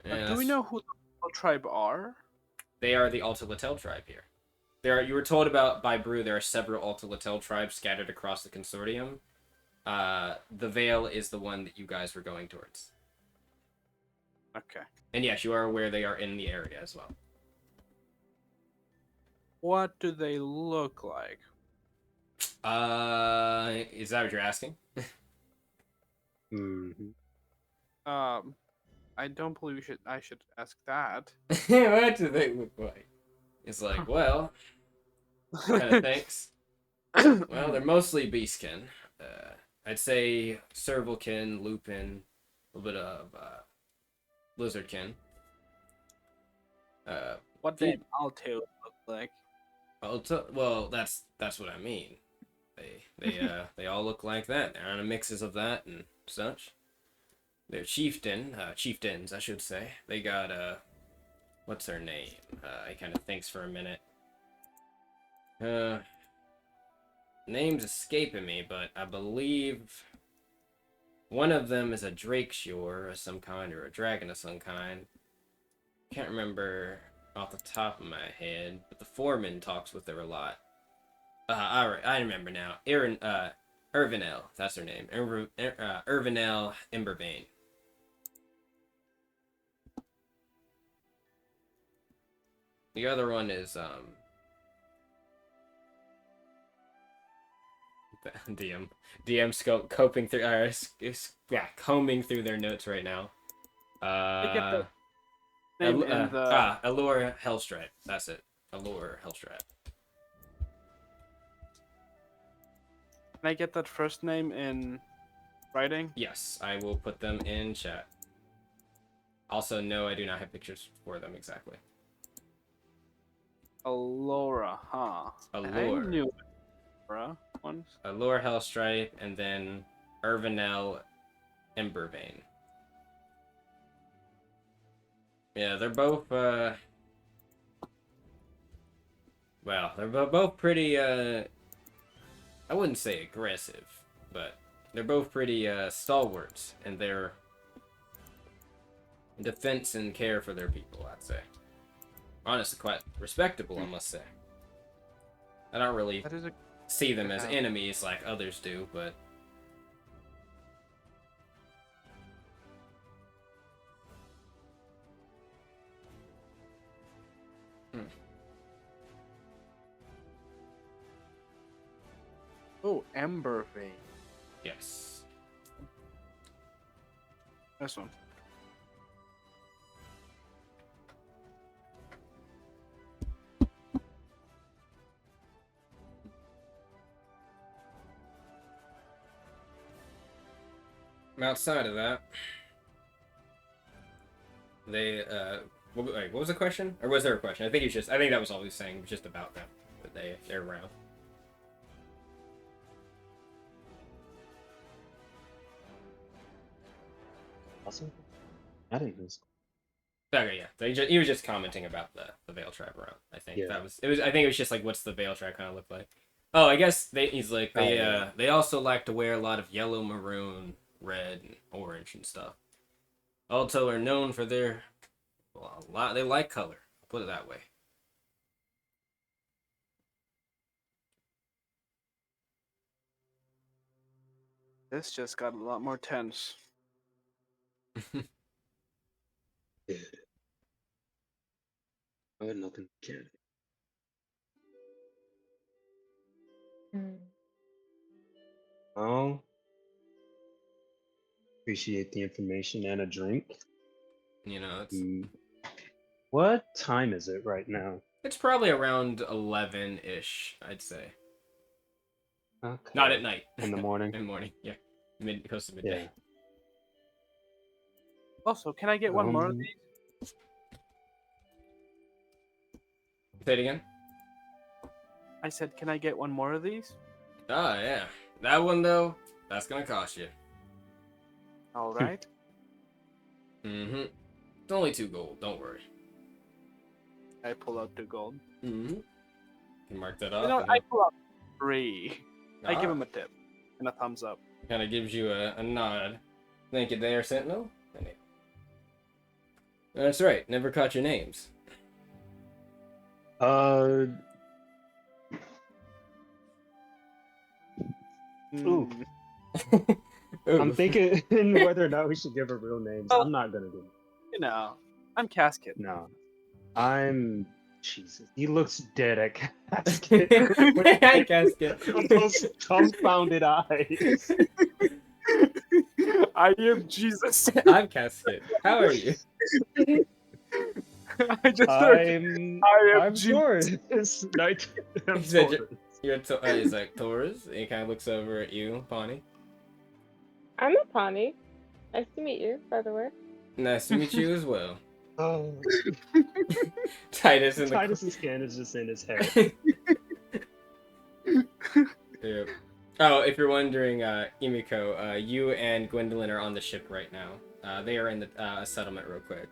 Yeah, Do we know who the tribe are? They are the Alta Latel tribe here. You were told by Brew, there are several Alta Latel tribes scattered across the Consortium. The Veil is the one that you guys were going towards. Okay. And yes, you are aware they are in the area as well. What do they look like? Is that what you're asking? Mm-hmm. I don't believe I should ask that. What do they look like? It's like, well, kind of thanks. Well, they're mostly beastkin. I'd say servalkin, lupin, a little bit of lizardkin. What do Alto look like? Well, that's what I mean. They all look like that. They're on a mixes of that and such. They're chieftains, I should say. They got what's her name? He kind of thinks for a minute. Name's escaping me, but I believe one of them is a Drakeshore of some kind, or a dragon of some kind. Can't remember off the top of my head, but the foreman talks with her a lot. Alright, I remember now. Irvinel, that's her name. Irvinel Emberbane. The other one is, DM's coping through, combing through their notes right now. Allure Hellstripe. That's it. Allure Hellstripe. Can I get that first name in writing? Yes, I will put them in chat. Also, no, I do not have pictures for them exactly. Allura, huh? Allure. I knew Allura once. Allure Hellstripe, and then Irvinel Emberbane. Yeah, they're both, well, they're both pretty, I wouldn't say aggressive, but they're both pretty, stalwarts in their defense and care for their people, I'd say. honestly quite respectable, I must say. I don't really That is a see them as Yeah. enemies like others do, but Ember Vein. yes. This one. Outside of that, they wait, what was the question? Or was there a question? I think that was all he was saying, just about them. That they're around. Awesome. I didn't know. Okay, yeah. So he was just commenting about the Veil Tribe around. I think Yeah. I think it was just like, what's the Veil Tribe kind of look like? Oh, I guess he's like they also like to wear a lot of yellow, maroon, red, and orange and stuff. Also are known for their they like color. I'll put it that way. This just got a lot more tense. Yeah. I had nothing can. Hmm. Oh. Appreciate the information and a drink. You know, What time is it right now? it's probably around 11-ish, I'd say. Okay. Not at night. In the morning. In the morning, yeah. Close to Yeah. midday. Also, can I get one more of these? Say it again. I said, can I get one more of these? Oh, yeah. That one, though, that's gonna cost you. All right. Mm-hmm. It's only 2 gold, don't worry. I pull out 2 gold. Mm-hmm. Can mark that off. You know, I pull out 3. I give Ah. him a tip and a thumbs up. Kind of gives you a nod. Thank you there, Sentinel. That's right. Never caught your names. Ooh. Ooh. I'm thinking whether or not we should give her real names. Oh. I'm not gonna do it. You know, I'm Casket. No. I'm Jesus. He looks dead at Casket. Hi, Casket. Those confounded eyes. I am Jesus. I'm Casket. How are you? I just heard I'm Jesus. Taurus. I'm He said Taurus. he's like, Taurus. And he kind of looks over at you, Pawnee. I'm a Pawnee. Nice to meet you, by the way. Nice to meet you as well. Oh. Titus in the Titus's skin is just in his head. Yep. Oh, if you're wondering, Emiko, you and Gwendolyn are on the ship right now. They are in the settlement real quick.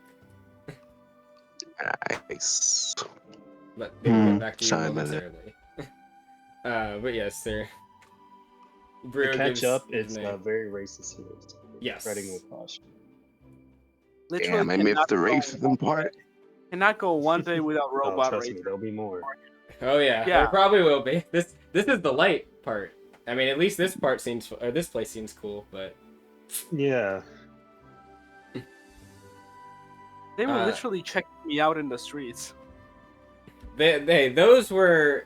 Nice. But they will get back to you Chime in. momentarily. But yes, sir. To Brewer catch gives up, his it's name. very racist here. So Yes. treading with caution. Damn, I missed cannot the go racism one part. day- Cannot go one day without Oh, robot trust race. me, there'll be more. Oh yeah, Yeah. there probably will be. This is the light part. I mean, at least this part seems, or this place seems cool, but Yeah. They were Uh, literally checking me out in the streets. those were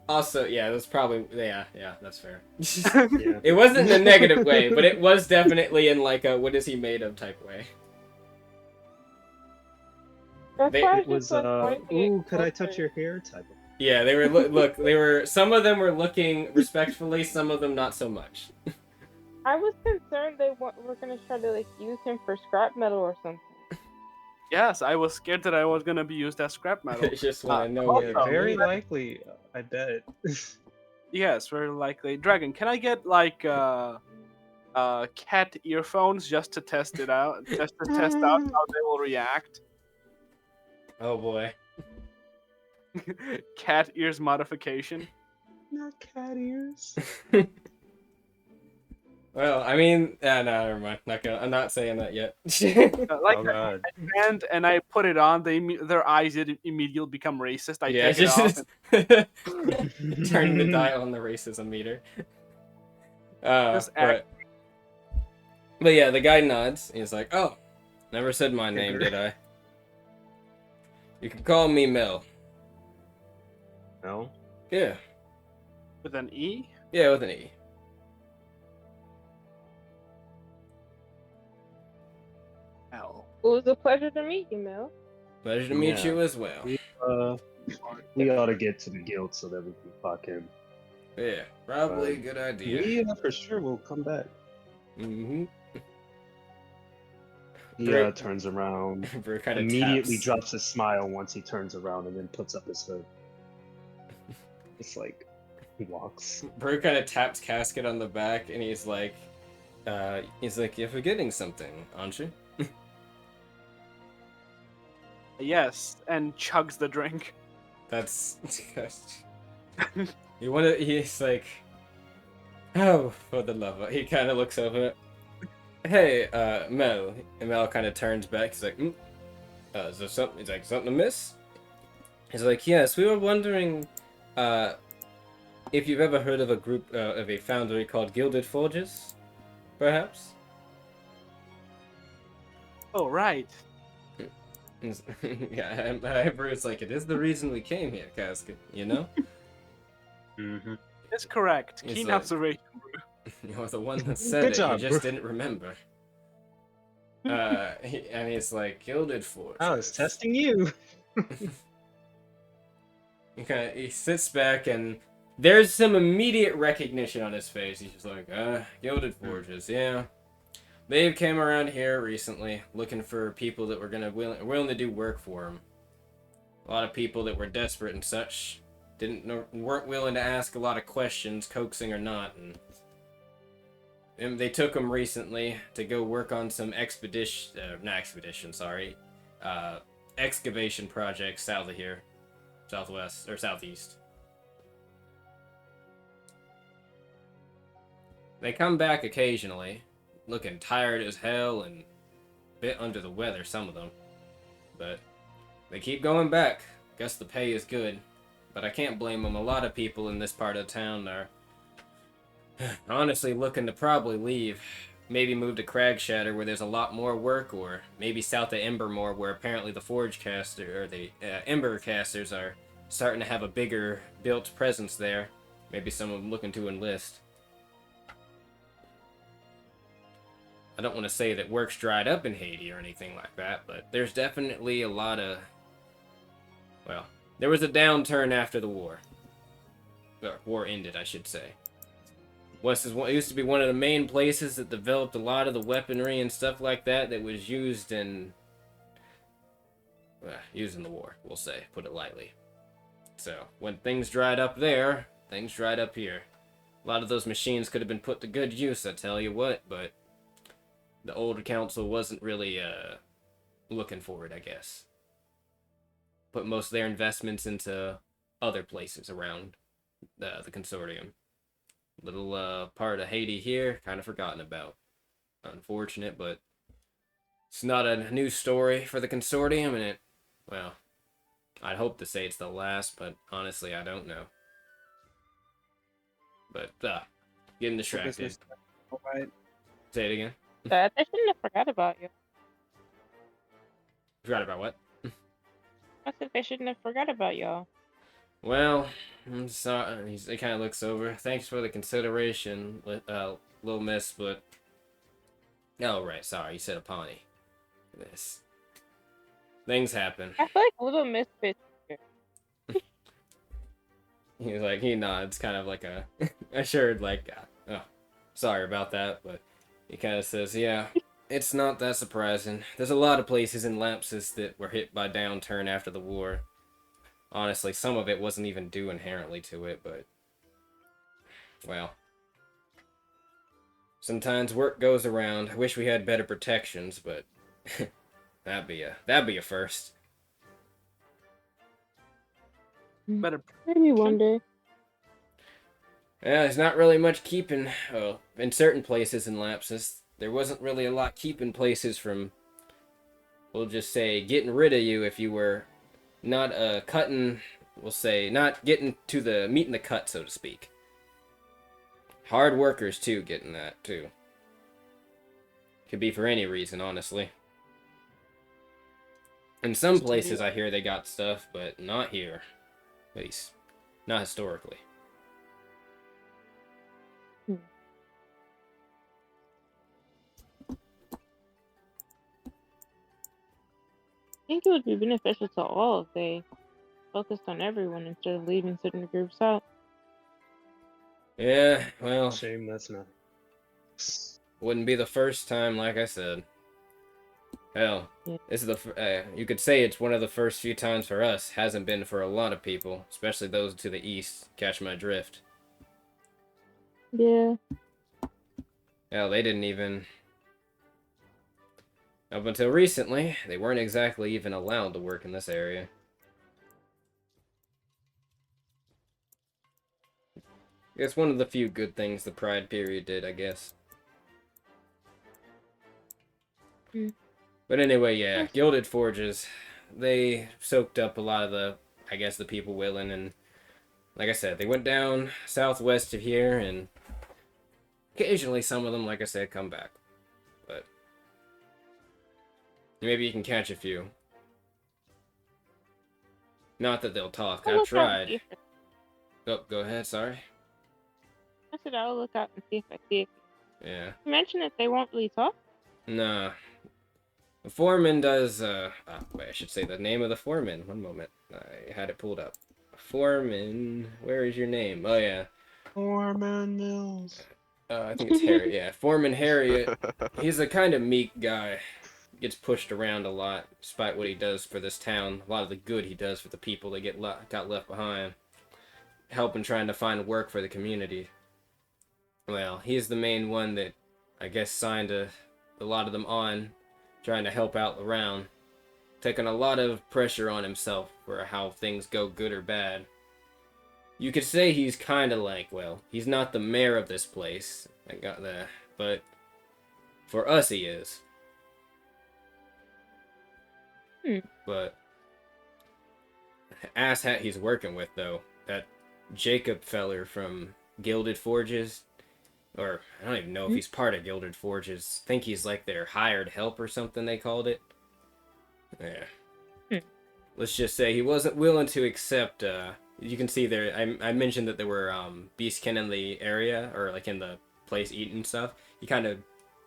also, yeah, that's probably, yeah, that's fair. Yeah. It wasn't in a negative way, but it was definitely in like a what is he made of type way. That's They- why I It was just went pointing ooh, it could I touch closer. your hair type of. Yeah, they were look. They were, some of them were looking respectfully, some of them not so much. I was concerned they were gonna try to like use him for scrap metal or something. Yes, I was scared that I was gonna be used as scrap metal. They just want to know also- where. Very likely, I bet. Yes, very likely. Dragon, can I get like cat earphones just to test it out, just to test out how they will react? Oh boy. Cat ears modification. Not cat ears. Well, I mean, no, never mind. I'm not saying that yet. Like Oh god. and I put it on, their eyes immediately become racist. I Yeah, take it off. turning the dial on the racism meter. Just But yeah, the guy nods. He's like, "Oh, never said my name, did I? You can call me Mel." No. Yeah, with an E. yeah, with an E. L. It was a pleasure to meet you, Mel. Pleasure to meet Yeah. you as well. We ought to get to the guild so that we can clock in. Yeah, probably a good idea. We for sure will come back. Mm-hmm. He Great. turns around, Bro kind of immediately taps. drops a smile once he turns around, and then puts up his hood. It's he walks. Bro kind of taps Casket on the back, and he's like, "You're forgetting something, aren't you?" Yes, and chugs the drink. That's you want to. He's like, "Oh, for the love of..." He kind of looks over. Hey, Mel. And Mel kind of turns back. He's like, is there something? He's like, something amiss? He's like, yes, we were wondering, if you've ever heard of a group, of a foundry called Gilded Forges, perhaps? Oh right. Yeah, and Bruce like, it is the reason we came here, Casket, you know? Mm-hmm. That's correct. He's Keen like- observation. You're the one that said Good it, job, you just bro. didn't remember. And he's like, Gilded Forges. I was testing you. He sits back and there's some immediate recognition on his face. He's just like, Gilded Forges, yeah. They came around here recently looking for people that were willing to do work for them. A lot of people that were desperate and such weren't willing to ask a lot of questions, coaxing or not, and they took them recently to go work on some excavation projects south of here. Southwest or southeast. They come back occasionally, looking tired as hell and a bit under the weather, some of them. But they keep going back. Guess the pay is good. But I can't blame them. A lot of people in this part of town are honestly looking to probably leave. Maybe move to Cragshatter where there's a lot more work, or maybe south of Embermore where apparently the Ember casters are starting to have a bigger built presence there. Maybe someone looking to enlist. I don't want to say that work's dried up in Haiti or anything like that, but there's definitely a lot of... Well, there was a downturn after the war. Or, war ended, I should say. It used to be one of the main places that developed a lot of the weaponry and stuff like that was used in... used in the war, we'll say, put it lightly. So, when things dried up there, things dried up here. A lot of those machines could have been put to good use, I tell you what, but the older council wasn't really looking for it, I guess. Put most of their investments into other places around the Consortium. Little part of Haiti here, kind of forgotten about. Unfortunate, but it's not a new story for the Consortium, and well, I'd hope to say it's the last, but honestly, I don't know. But, getting distracted. Alright. Say it again. That I shouldn't have forgot about you. Forgot about what? I said they shouldn't have forgot about y'all. Well, I'm sorry. He kind of looks over. Thanks for the consideration, little miss, but... Oh, right, sorry, you said a pawnee. This. Things happen. I feel like Little Miss fits here. He's like, he nods, kind of like a assured, like, oh, sorry about that, but he kind of says, yeah, it's not that surprising. There's a lot of places in Lapsus that were hit by downturn after the war. Honestly, some of it wasn't even due inherently to it, but... Well. Sometimes work goes around. I wish we had better protections, but... that'd be a first. Better. Maybe one day. Yeah, there's not really much keeping. Oh, in certain places in Lapsus, there wasn't really a lot keeping places from, we'll just say, getting rid of you if you were not cutting, we'll say, not getting to the meat in the cut, so to speak. Hard workers, too, getting that, too. Could be for any reason, honestly. In some places, I hear they got stuff, but not here. At least, not historically. I think it would be beneficial to all if they focused on everyone instead of leaving certain groups out. Yeah, well, Shame that's not. wouldn't be the first time, like I said. Hell, Yeah. this is you could say it's one of the first few times for us. Hasn't been for a lot of people, especially those to the east. Catch my drift. Yeah. Hell, they didn't even... Up until recently, they weren't exactly even allowed to work in this area. It's one of the few good things the Pride period did, I guess. But anyway, yeah, Gilded Forges, they soaked up a lot of the, I guess, the people willing, and like I said, they went down southwest of here, and occasionally some of them, like I said, come back. But maybe you can catch a few. Not that they'll talk, I've tried. Oh, go ahead, sorry. I said I'll look out and see if I see it. Yeah. You mentioned that they won't really talk? Nah. The foreman does, wait, I should say the name of the foreman. One moment. I had it pulled up. Foreman, where is your name? Oh, yeah. Foreman Mills. I think it's Harry. Yeah, Foreman Harriet. He's a kind of meek guy. Gets pushed around a lot, despite what he does for this town. A lot of the good he does for the people that got left behind. Helping trying to find work for the community. Well, he's the main one that, I guess, signed a lot of them on, trying to help out around. Taking a lot of pressure on himself for how things go good or bad. You could say he's kind of like, well, he's not the mayor of this place. I got that. But for us, he is. But asshat he's working with, though, that Jacob feller from Gilded Forges, or I don't even know if he's part of Gilded Forges. I think he's like their hired help or something they called it. Yeah. Let's just say he wasn't willing to accept, you can see there, I mentioned that there were beastkin in the area, or like in the place eating stuff. He kind of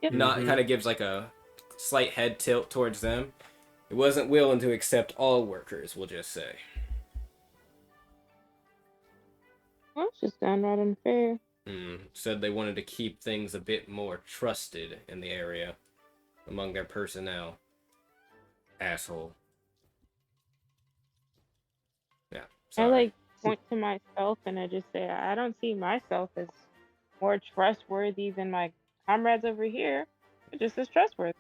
kind of gives like a slight head tilt towards them. He wasn't willing to accept all workers, we'll just say. Well, it's just downright unfair. Said they wanted to keep things a bit more trusted in the area among their personnel. Asshole. Yeah, sorry. I point to myself and I just say I don't see myself as more trustworthy than my comrades over here. They're just as trustworthy.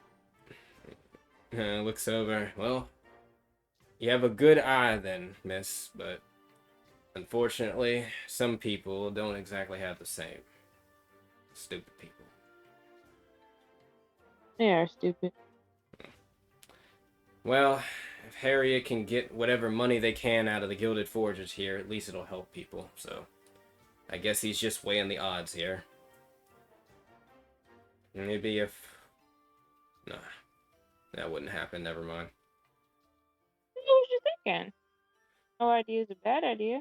Looks over. Well, you have a good eye then, miss, but unfortunately, some people don't exactly have the same. Stupid people. They are stupid. Well, if Harriet can get whatever money they can out of the Gilded Forges here, at least it'll help people, so I guess he's just weighing the odds here. Maybe if... Nah, that wouldn't happen, never mind. What was you thinking? No idea is a bad idea.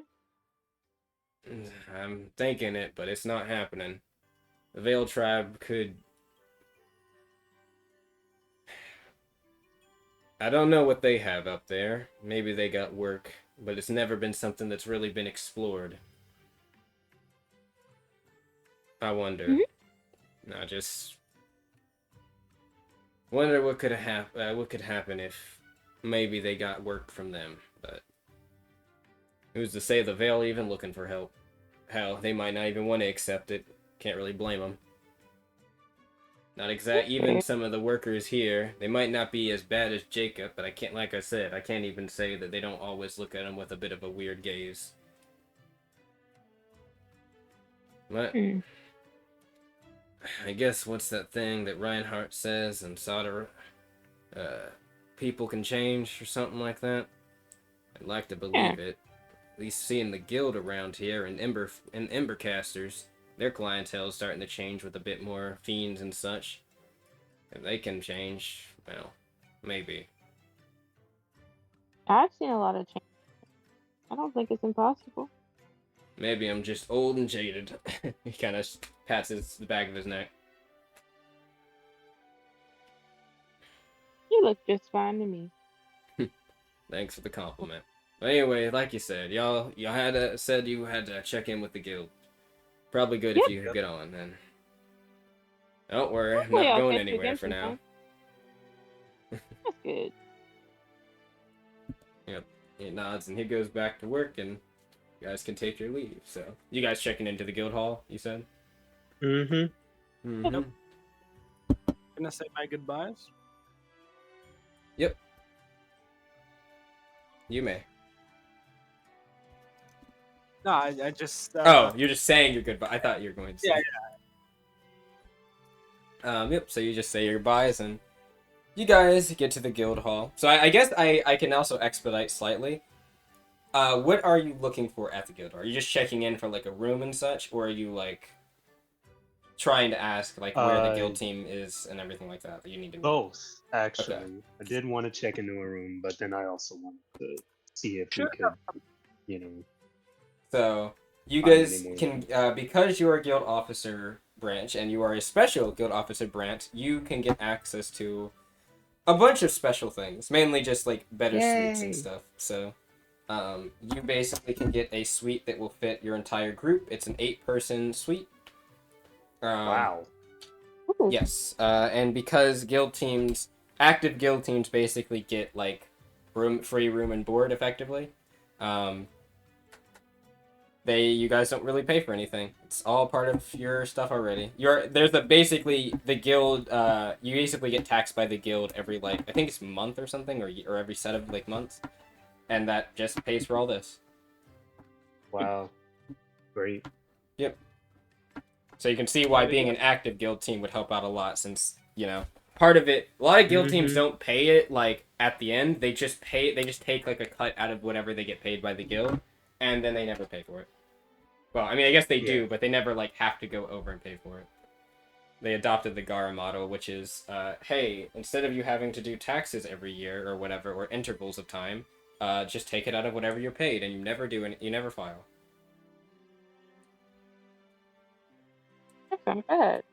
I'm thinking it, but it's not happening. The Veil Tribe could... I don't know what they have up there. Maybe they got work, but it's never been something that's really been explored. I wonder. I just wonder what could happen if maybe they got work from them. But who's to say the Veil even looking for help? Hell, they might not even want to accept it. Can't really blame them. Not exact. Even some of the workers here, they might not be as bad as Jacob, but I can't. Like I said, I can't even say that they don't always look at him with a bit of a weird gaze. But I guess what's that thing that Reinhardt says and Sauter, people can change or something like that? I'd like to believe it. At least seeing the guild around here and Embercasters, their clientele is starting to change with a bit more fiends and such. If they can change, well, maybe. I've seen a lot of change. I don't think it's impossible. Maybe I'm just old and jaded. He kind of pats the back of his neck. You look just fine to me. Thanks for the compliment. But anyway, like you said, y'all said you had to check in with the guild. Probably good if you get on then. Don't worry, I'm not going anywhere for now. That's good. Yep. He nods and he goes back to work, and you guys can take your leave. So, you guys checking into the guild hall, you said? Mm-hmm. Yep. Gonna say my goodbyes? Yep. You may. No, I just... oh, you're just saying your goodbye. I thought you were going to say. Yeah. Yep, so you just say your goodbyes, and you guys get to the guild hall. So I guess I can also expedite slightly. What are you looking for at the guild hall? Are you just checking in for, like, a room and such? Or are you, like, trying to ask, like, where the guild team is and everything like that you need to know? Both, actually. Okay. I did want to check into a room, but then I also wanted to see if we could, you know... So, you guys can, because you are a guild officer branch, and you are a special guild officer branch, you can get access to a bunch of special things. Mainly just, like, better suites and stuff. So, you basically can get a suite that will fit your entire group. It's an 8-person suite. Wow. Yes, and because active guild teams basically get, like, free room and board, effectively, you guys don't really pay for anything. It's all part of your stuff already. Basically, the guild, you basically get taxed by the guild every, like, I think it's month or something, or every set of, like, months, and that just pays for all this. Wow. Great. Yep. So you can see why being an active guild team would help out a lot, since, you know, part of it, a lot of guild teams don't pay it, like, at the end. They just take, like, a cut out of whatever they get paid by the guild, and then they never pay for it. Well, I mean, I guess they do, but they never, like, have to go over and pay for it. They adopted the Gara model, which is, hey, instead of you having to do taxes every year or whatever, or intervals of time, just take it out of whatever you're paid, and you never file. That's not bad.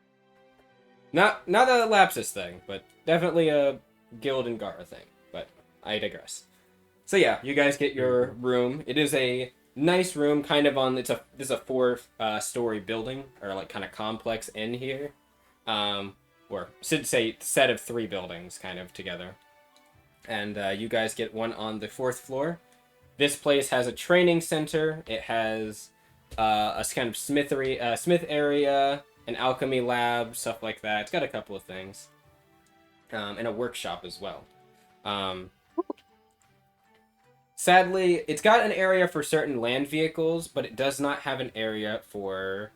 Not a Lapsus thing, but definitely a guild and Gara thing. But I digress. So yeah, you guys get your room. It is a nice room, kind of on. This is a 4-story building, or like kind of complex in here, or should say set of 3 buildings kind of together. And you guys get one on the 4th floor. This place has a training center. It has a kind of smith area, an alchemy lab, stuff like that. It's got a couple of things, and a workshop as well. Sadly, it's got an area for certain land vehicles, but it does not have an area for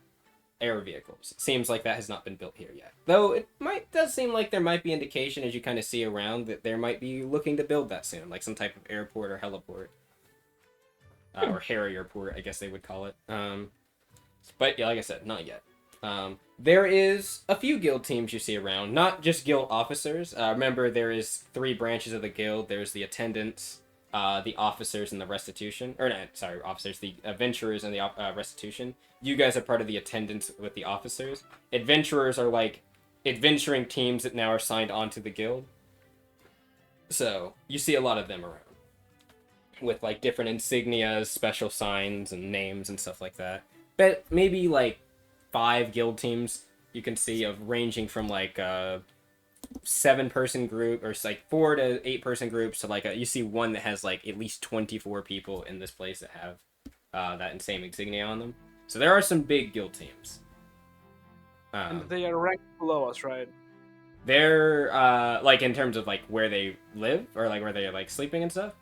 air vehicles. It seems like that has not been built here yet. Though it does seem like there might be indication, as you kind of see around, that there might be looking to build that soon, like some type of airport or heliport. Or Harrier port, I guess they would call it. But yeah, like I said, not yet. There is a few guild teams you see around, not just guild officers. Remember, there is 3 branches of the guild. There's the attendants, the officers, and the restitution. Or no, sorry, officers, the adventurers and the restitution. You guys are part of the attendants with the officers. Adventurers are like adventuring teams that now are signed onto the guild. So you see a lot of them around, with like different insignias, special signs, and names and stuff like that. But maybe like 5 guild teams you can see, of ranging from like 7-person group, or like 4 to 8-person groups, to like you see one that has like at least 24 people in this place that have that same insignia on them. So there are some big guild teams. And they are ranked below us, right? They're like in terms of like where they live, or like where they're like sleeping and stuff.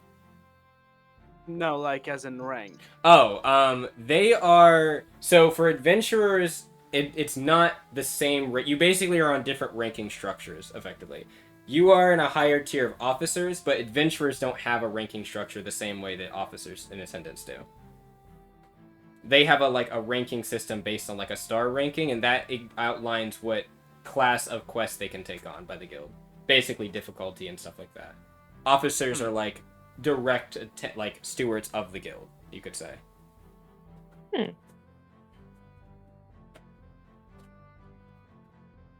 No, like as in rank. Oh, they are so for adventurers. It's not the same. You basically are on different ranking structures, effectively. You are in a higher tier of officers, but adventurers don't have a ranking structure the same way that officers in attendance do. They have a ranking system based on like a star ranking, and that outlines what class of quest they can take on by the guild. Basically, difficulty and stuff like that. Officers are like direct like stewards of the guild, you could say.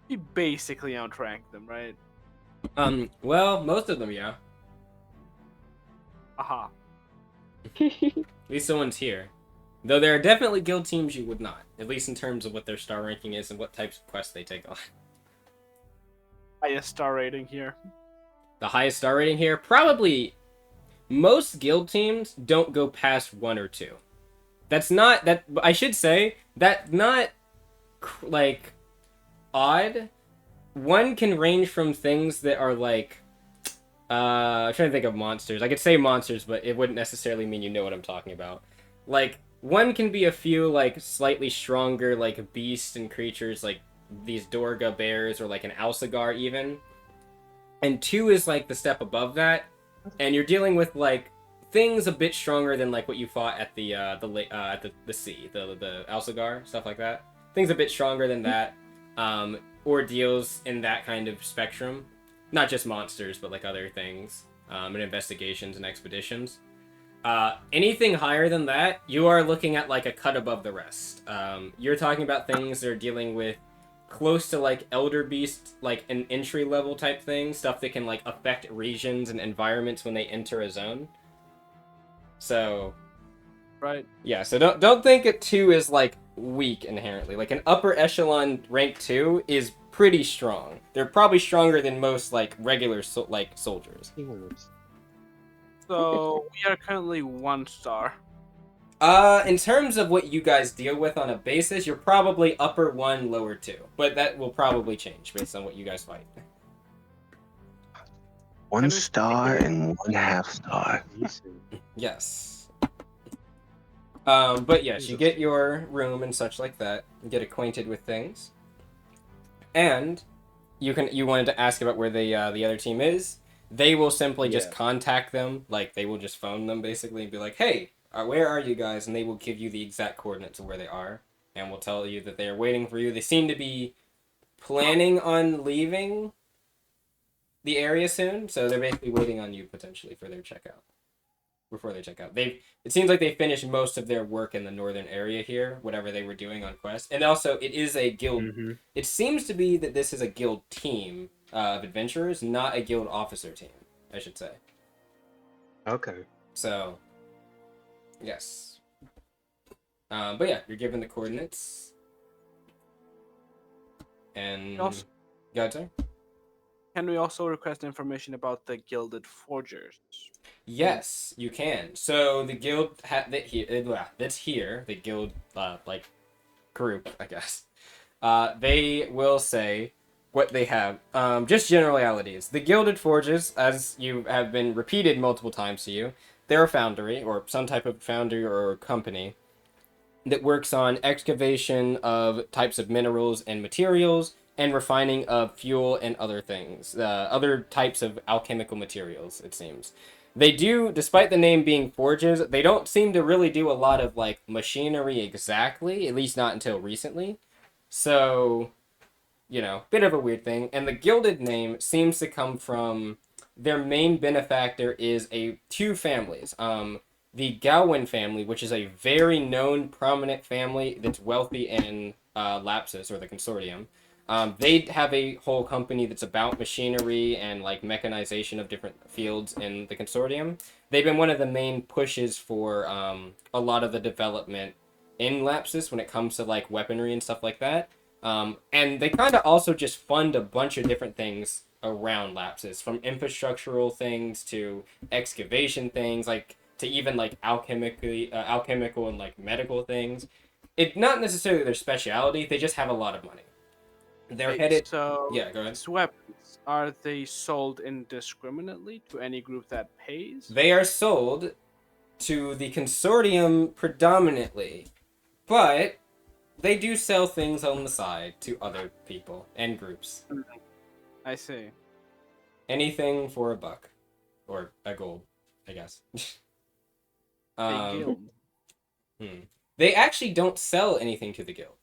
You basically outrank them, right? Well, most of them, yeah. Aha. At least the ones here. Though there are definitely guild teams you would not, at least in terms of what their star ranking is and what types of quests they take on. Highest star rating here. The highest star rating here, probably most guild teams don't go past 1 or 2. That's not that I should say that not like odd. 1 can range from things that are like I'm trying to think of monsters. I could say monsters, but it wouldn't necessarily mean you know what I'm talking about. Like 1 can be a few like slightly stronger like beasts and creatures like these Dorga bears or like an Alsagar even. And 2 is like the step above that, and you're dealing with like things a bit stronger than like what you fought at the sea, the Alsagar, stuff like that. Things a bit stronger than that. Ordeals in that kind of spectrum, not just monsters, but like other things, and investigations and expeditions. Anything higher than that, you are looking at like a cut above the rest. You're talking about things that are dealing with close to like elder beast, like an entry level type thing, stuff that can like affect regions and environments when they enter a zone. So, right? Yeah. So don't think it 2 is like weak inherently. Like an upper echelon rank 2 is pretty strong. They're probably stronger than most like regular soldiers. So we are currently 1 star. In terms of what you guys deal with on a basis, you're probably upper 1, lower 2. But that will probably change based on what you guys fight. 1 star and 1/2 star. Yes. But yes, you get your room and such like that. You get acquainted with things. And you wanted to ask about where the other team is. They will simply just contact them. Like, they will just phone them, basically, and be like, hey, where are you guys? And they will give you the exact coordinates of where they are. And will tell you that they are waiting for you. They seem to be planning on leaving the area soon. So they're basically waiting on you, potentially, for their checkout. Before they check out. It seems like they finished most of their work in the northern area here, whatever they were doing on quest. And also, it is a guild. Mm-hmm. It seems to be that this is a guild team of adventurers, not a guild officer team, I should say. Okay. So, yes. But yeah, you're given the coordinates. And... Go ahead, sir. Can we also request information about the Gilded Forgers? Yes, you can. So the guild that's here, the guild like group, I guess. They will say what they have. Just generalities. The Gilded Forges, as you have been repeated multiple times to you, they're a foundry or some type of foundry or company that works on excavation of types of minerals and materials and refining of fuel and other things, other types of alchemical materials, it seems. They do, despite the name being forges, they don't seem to really do a lot of, like, machinery exactly, at least not until recently. So, you know, bit of a weird thing. And the Gilded name seems to come from their main benefactor is 2 families. The Gowan family, which is a very known, prominent family that's wealthy in Lapsus, or the Consortium. They have a whole company that's about machinery and like mechanization of different fields in the Consortium. They've been one of the main pushes for a lot of the development in Lapsus when it comes to like weaponry and stuff like that. And they kind of also just fund a bunch of different things around Lapsus, from infrastructural things to excavation things, like to even like alchemical and like medical things. It's not necessarily their specialty. They just have a lot of money. They're headed. So yeah, go ahead. These weapons, are they sold indiscriminately to any group that pays? They are sold to the Consortium predominantly, but they do sell things on the side to other people and groups. I see. Anything for a buck. Or a gold, I guess. A guild. They actually don't sell anything to the guild.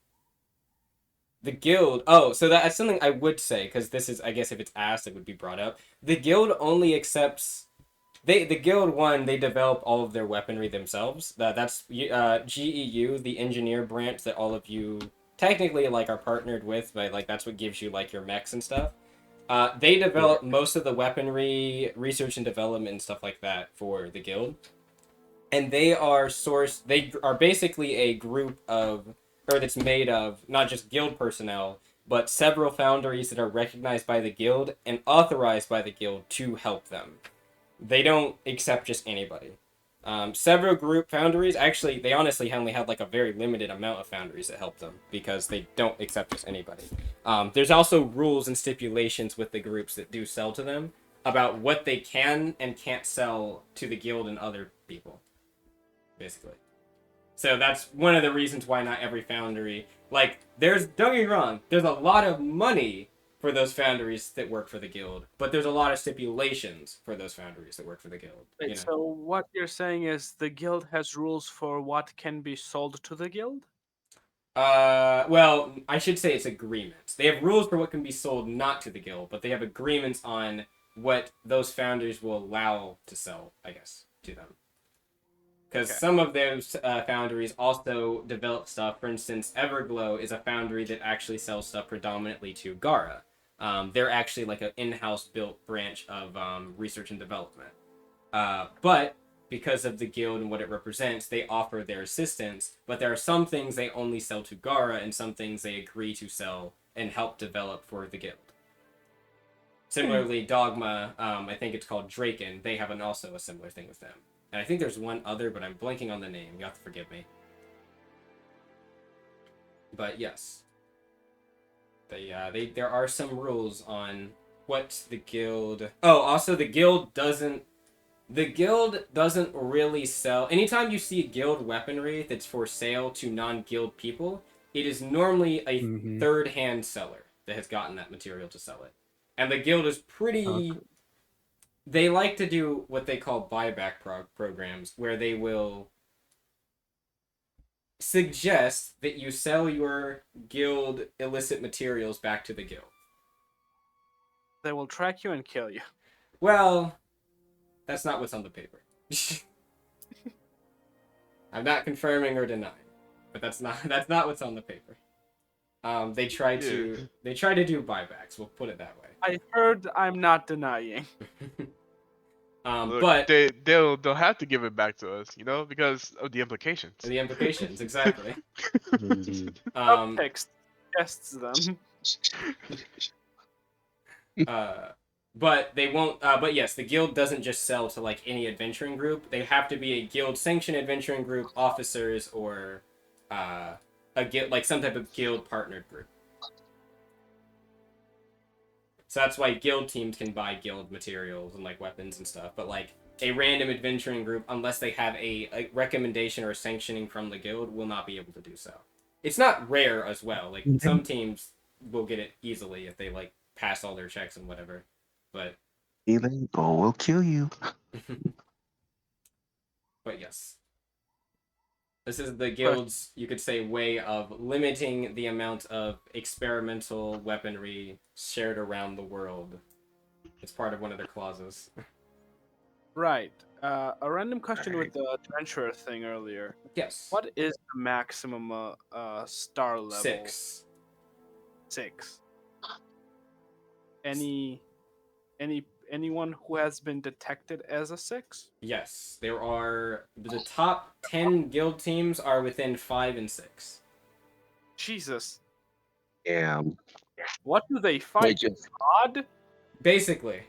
The guild... Oh, so that's something I would say, because this is, I guess if it's asked, it would be brought up. The guild only accepts... The guild, one, they develop all of their weaponry themselves. That's GEU, the engineer branch that all of you technically like are partnered with, but like that's what gives you like your mechs and stuff. They develop most of the weaponry, research and development and stuff like that for the guild. And they are basically a group of, or that's made of not just guild personnel, but several foundries that are recognized by the guild and authorized by the guild to help them. They don't accept just anybody. Several group foundries, actually, they honestly only have like a very limited amount of foundries that help them because they don't accept just anybody. There's also rules and stipulations with the groups that do sell to them about what they can and can't sell to the guild and other people, basically. So that's one of the reasons why not every foundry, like, don't get me wrong, there's a lot of money for those foundries that work for the guild, but there's a lot of stipulations for those foundries that work for the guild. Wait, you know? so what you're saying is the guild has rules for what can be sold to the guild? Well, I should say it's agreements. They have rules for what can be sold not to the guild, but they have agreements on what those foundries will allow to sell, I guess, to them. Because some of those foundries also develop stuff. For instance, Everglow is a foundry that actually sells stuff predominantly to Gara. They're actually like an in-house built branch of research and development. But because of the guild and what it represents, they offer their assistance. But there are some things they only sell to Gara and some things they agree to sell and help develop for the guild. Similarly, Dogma, I think it's called Draken, they have also a similar thing with them. And I think there's one other, but I'm blanking on the name. You have to forgive me. But yes. There are some rules on what the guild... Oh, also the guild doesn't really sell... Anytime you see guild weaponry that's for sale to non-guild people, it is normally a third-hand seller that has gotten that material to sell it. And the guild is pretty... They like to do what they call buyback programs, where they will suggest that you sell your guild illicit materials back to the guild. They will track you and kill you. Well, that's not what's on the paper. I'm not confirming or denying, but that's not what's on the paper. They try to do buybacks. We'll put it that way. I heard. I'm not denying. Look, But they'll have to give it back to us, because of the implications. The implications, exactly. Subtext suggests them. But they won't. But yes, the guild doesn't just sell to like any adventuring group. They have to be a guild-sanctioned adventuring group, officers, or a guild, like some type of guild-partnered group. So that's why guild teams can buy guild materials and like weapons and stuff. But like a random adventuring group, unless they have a recommendation or sanctioning from the guild, will not be able to do so. It's not rare as well. Like some teams will get it easily if they like pass all their checks and whatever. But illegal will kill you. But yes. This is the guild's, you could say, way of limiting the amount of experimental weaponry shared around the world. It's part of one of their clauses. Right. A random question with the adventurer thing earlier. Yes. What is the maximum star level? 6. 6. Anyone who has been detected as a 6? Yes. There are... The top 10 guild teams are within 5 and 6. Jesus. Yeah. What do they fight? God? Basically.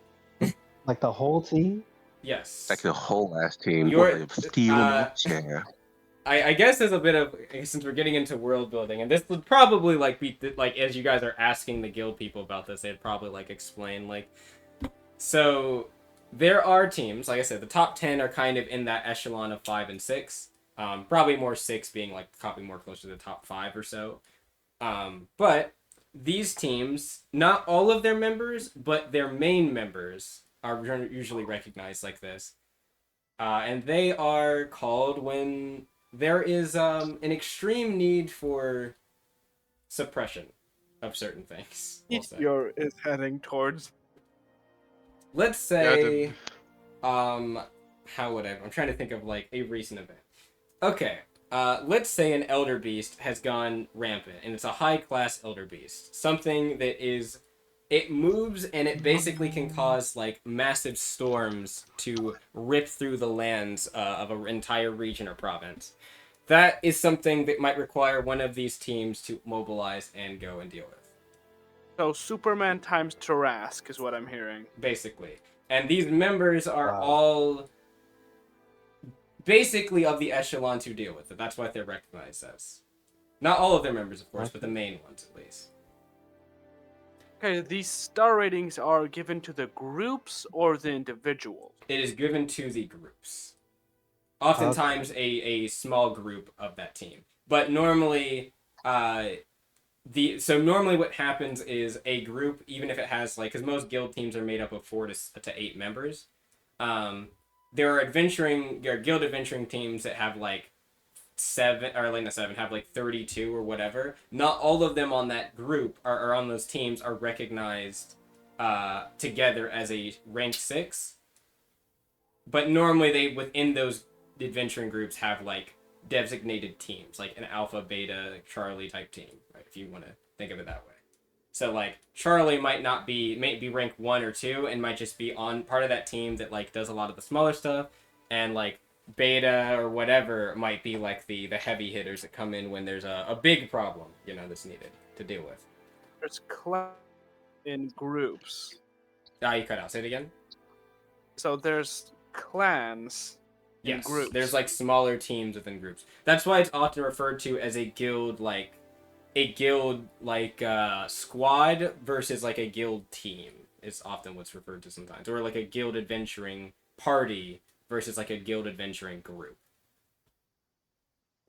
Like the whole team? Yes. Like the whole ass team. You're- Stealing that chair. I guess there's a bit of, since we're getting into world building, and this would probably like be like as you guys are asking the guild people about this, they'd probably like explain like, so there are teams, like I said, the top 10 are kind of in that echelon of 5 and 6. Probably more 6 being like copying more close to the top 5 or so. But these teams, not all of their members, but their main members are usually recognized like this. And they are called when there is an extreme need for suppression of certain things. We'll say. Is heading towards. Let's Yeah, say, how would I'm trying to think of like a recent event. Okay, let's say an elder beast has gone rampant, and it's a high-class elder beast. Something that is, it moves and it basically can cause like massive storms to rip through the lands of an entire region or province. That is something that might require one of these teams to mobilize and go and deal with. So Superman times Tarask is what I'm hearing. Basically. And these members are Wow. all basically of the echelon to deal with it. That's what they're recognized as. Not all of their members, of course, but the main ones at least. Okay, these star ratings are given to the groups or the individuals? It is given to the groups. Oftentimes a small group of that team. But normally normally what happens is a group, even if it has like, because most guild teams are made up of 4 to 8 members. There are guild adventuring teams that have like 7 or like not 7, have like 32 or whatever. Not all of them on that group or on those teams are recognized together as a rank 6. But normally they within those adventuring groups have like designated teams, like an alpha, beta, Charlie type team, right? If you want to think of it that way. So like Charlie might be rank 1 or 2 and might just be on part of that team that like does a lot of the smaller stuff, and like beta or whatever might be like the heavy hitters that come in when there's a big problem, that's needed to deal with. There's clans in groups. You cut out. Say it again. So there's clans in Yes, groups. there's like smaller teams within groups. That's why it's often referred to as a guild squad versus like a guild team. Is often what's referred to sometimes, or like a guild adventuring party versus like a guild adventuring group.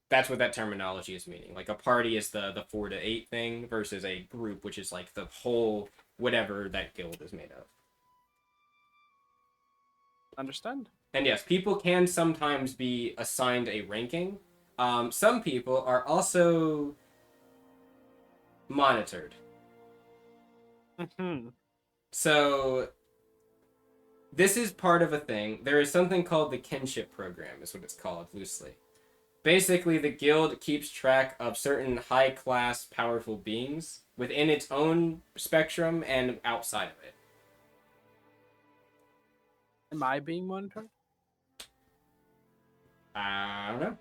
That's what that terminology is meaning. Like a party is the 4 to 8 thing versus a group, which is like the whole whatever that guild is made of. Understand? And yes, people can sometimes be assigned a ranking. Some people are also monitored. Mm-hmm. So this is part of a thing. There is something called the kinship program, is what it's called loosely. Basically, the guild keeps track of certain high-class, powerful beings within its own spectrum and outside of it. Am I being monitored? I don't know.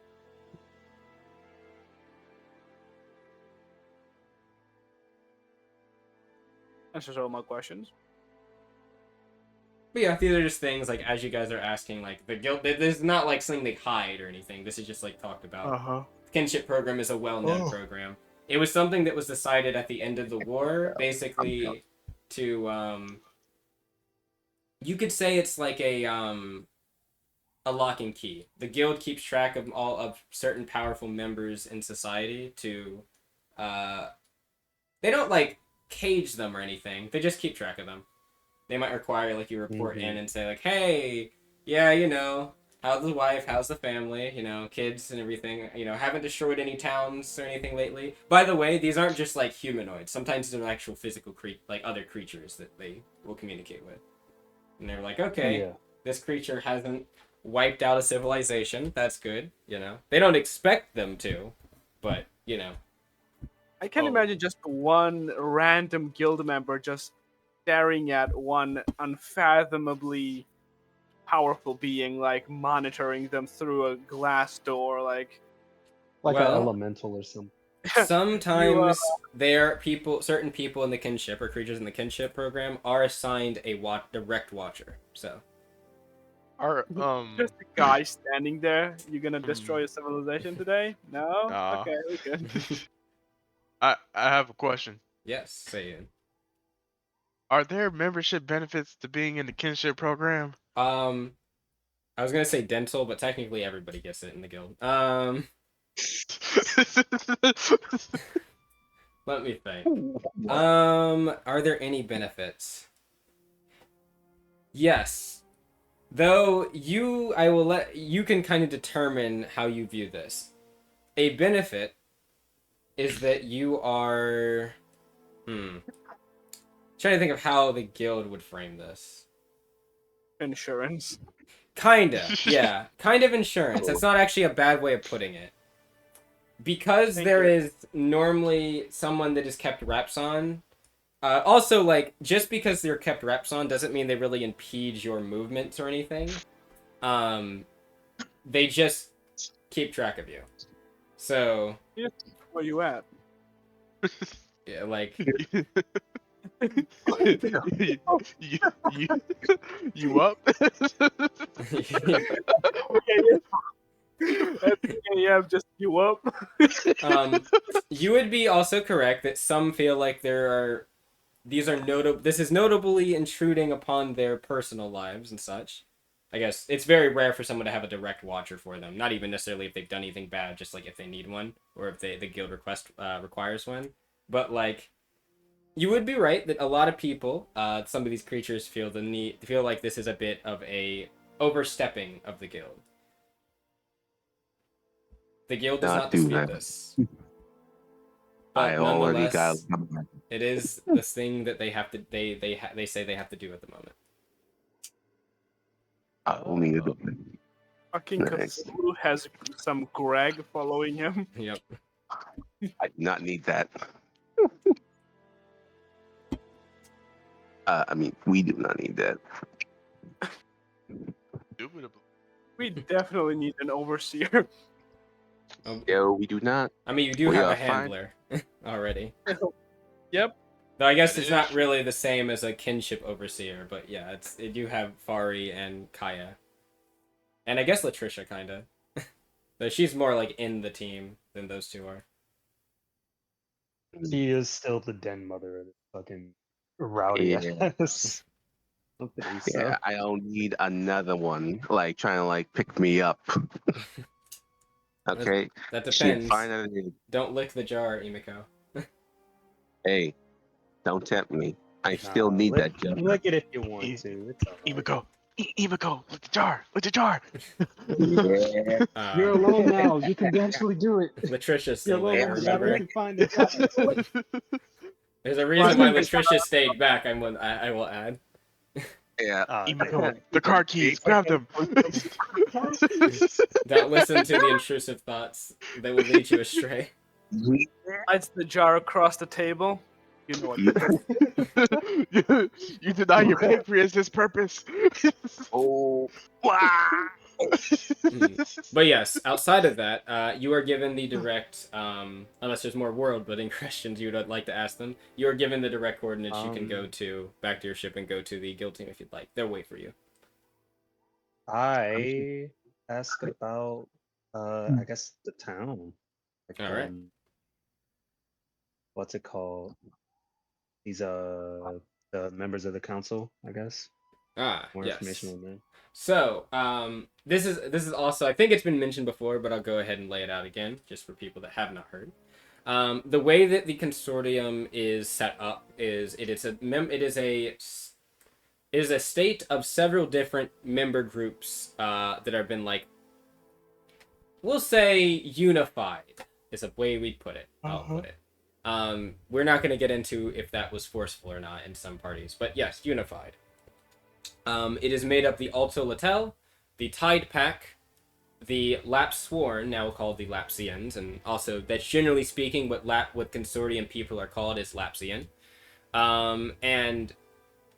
Answers all my questions. But yeah, these are just things, like, as you guys are asking, like, the guild, this is not, like, something they hide or anything. This is just, like, talked about. Uh-huh. Kinship program is a well-known program. It was something that was decided at the end of the war, basically, to, you could say it's like a lock and key. The guild keeps track of all of certain powerful members in society to, they don't, like, cage them or anything. They just keep track of them. They might require, like, you report in and say, like, hey, yeah, how's the wife, how's the family, kids and everything, haven't destroyed any towns or anything lately. By the way, these aren't just, like, humanoids. Sometimes they're actual physical, other creatures that they will communicate with. And they're like, okay, this creature hasn't wiped out a civilization. That's good, They don't expect them to, but, I can imagine just one random guild member just staring at one unfathomably powerful being, like monitoring them through a glass door, like an Well- elemental or something. Sometimes certain people in the kinship or creatures in the kinship program are assigned a direct watcher. So Our just a guy standing there. You gonna destroy a civilization today? No. Nah. Okay, we good. I have a question. yes, say it. Are there membership benefits to being in the kinship program? I was gonna say dental, but technically everybody gets it in the guild. Let me think. Are there any benefits? Yes. Though I will let you can kind of determine how you view this. A benefit is that you are trying to think of how the guild would frame this. Insurance. Kinda, yeah. Kind of insurance. That's not actually a bad way of putting it. Because Thank there you. is normally someone that is kept reps on. Also, like, just because they're kept reps on doesn't mean they really impede your movements or anything. They just keep track of you. So, Where you at? yeah, like, you up? Yeah, just you up. You would be also correct that some feel like this is notably intruding upon their personal lives and such. I guess it's very rare for someone to have a direct watcher for them. Not even necessarily if they've done anything bad, just like if they need one or if the guild requires one. But like, you would be right that a lot of people, some of these creatures feel like this is a bit of a overstepping of the guild. The guild does not do dispute that. this. I But already got. nonetheless, it is this thing that they have to they say they have to do at the moment. I only need to. Fucking Nice. Cthulhu has some Greg following him. Yep. I do not need that. I mean, we do not need that. We definitely need an overseer. No, we do not. I mean, you do We have are a fine. handler already. Yep. Though I guess That it's not is really the same as a kinship overseer, but yeah, you have Fari and Kaya. And I guess Latricia, kinda. Though she's more like in the team than those two are. She is still the den mother of the fucking rowdy Yeah. ass. I don't think so. Yeah, I don't need another one like trying to like pick me up. Okay, That She'd depends. find out it- Don't lick the jar, Imiko. Hey, don't tempt me. I still Nah, need lick, that job. lick it if you want to. It's alright. Emiko, Emiko, look the jar, look the jar. Yeah. You're alone now. You can actually do it. Latricia's You're still alone there, now. remember? You can find the job. There's a reason why Latricia stayed back, I will add. Yeah. Emiko, the car keys, grab them. Don't listen to the intrusive thoughts. They will lead you astray. Slides the jar across the table. You know what to do. You deny your pancreas this purpose. Oh. Wow. But yes, outside of that, you are given the direct, unless there's more world-building questions you would like to ask them, you are given the direct coordinates you can go to, back to your ship and go to the guild team if you'd like. They'll wait for you. I ask about, I guess the town. Like, All right. What's it called? These the members of the council, I guess. More Yes. information on that. So, this is also, I think it's been mentioned before, but I'll go ahead and lay it out again, just for people that have not heard. The way that the consortium is set up is it is a state of several different member groups that have been, like, we'll say unified is a way we'd put it. I'll put it. We're not going to get into if that was forceful or not in some parties, but yes, unified. It is made up the Alto Latel, the Tide Pack, the Laps Sworn, now called the Lapsians, and also that's generally speaking what Consortium people are called is Lapsian, and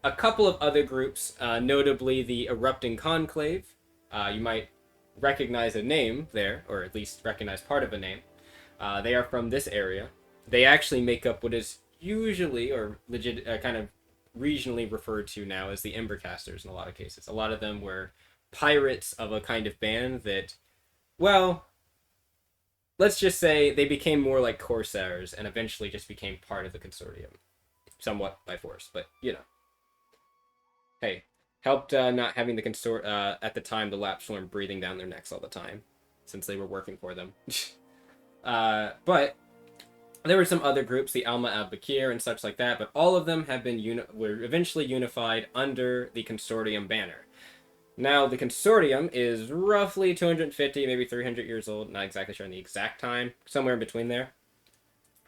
a couple of other groups, notably the Erupting Conclave. You might recognize a name there, or at least recognize part of a name. They are from this area. They actually make up what is usually, or legit, kind of regionally referred to now as the Embercasters in a lot of cases. A lot of them were pirates of a kind of band that, well, let's just say they became more like corsairs and eventually just became part of the consortium. Somewhat by force, but, you know. Hey, helped not having the at the time the Lapsus swarm breathing down their necks all the time, since they were working for them. But there were some other groups, the Alma al-Bakir and such like that, but all of them have been were eventually unified under the Consortium banner. Now, the Consortium is roughly 250, maybe 300 years old. Not exactly sure on the exact time. Somewhere in between there.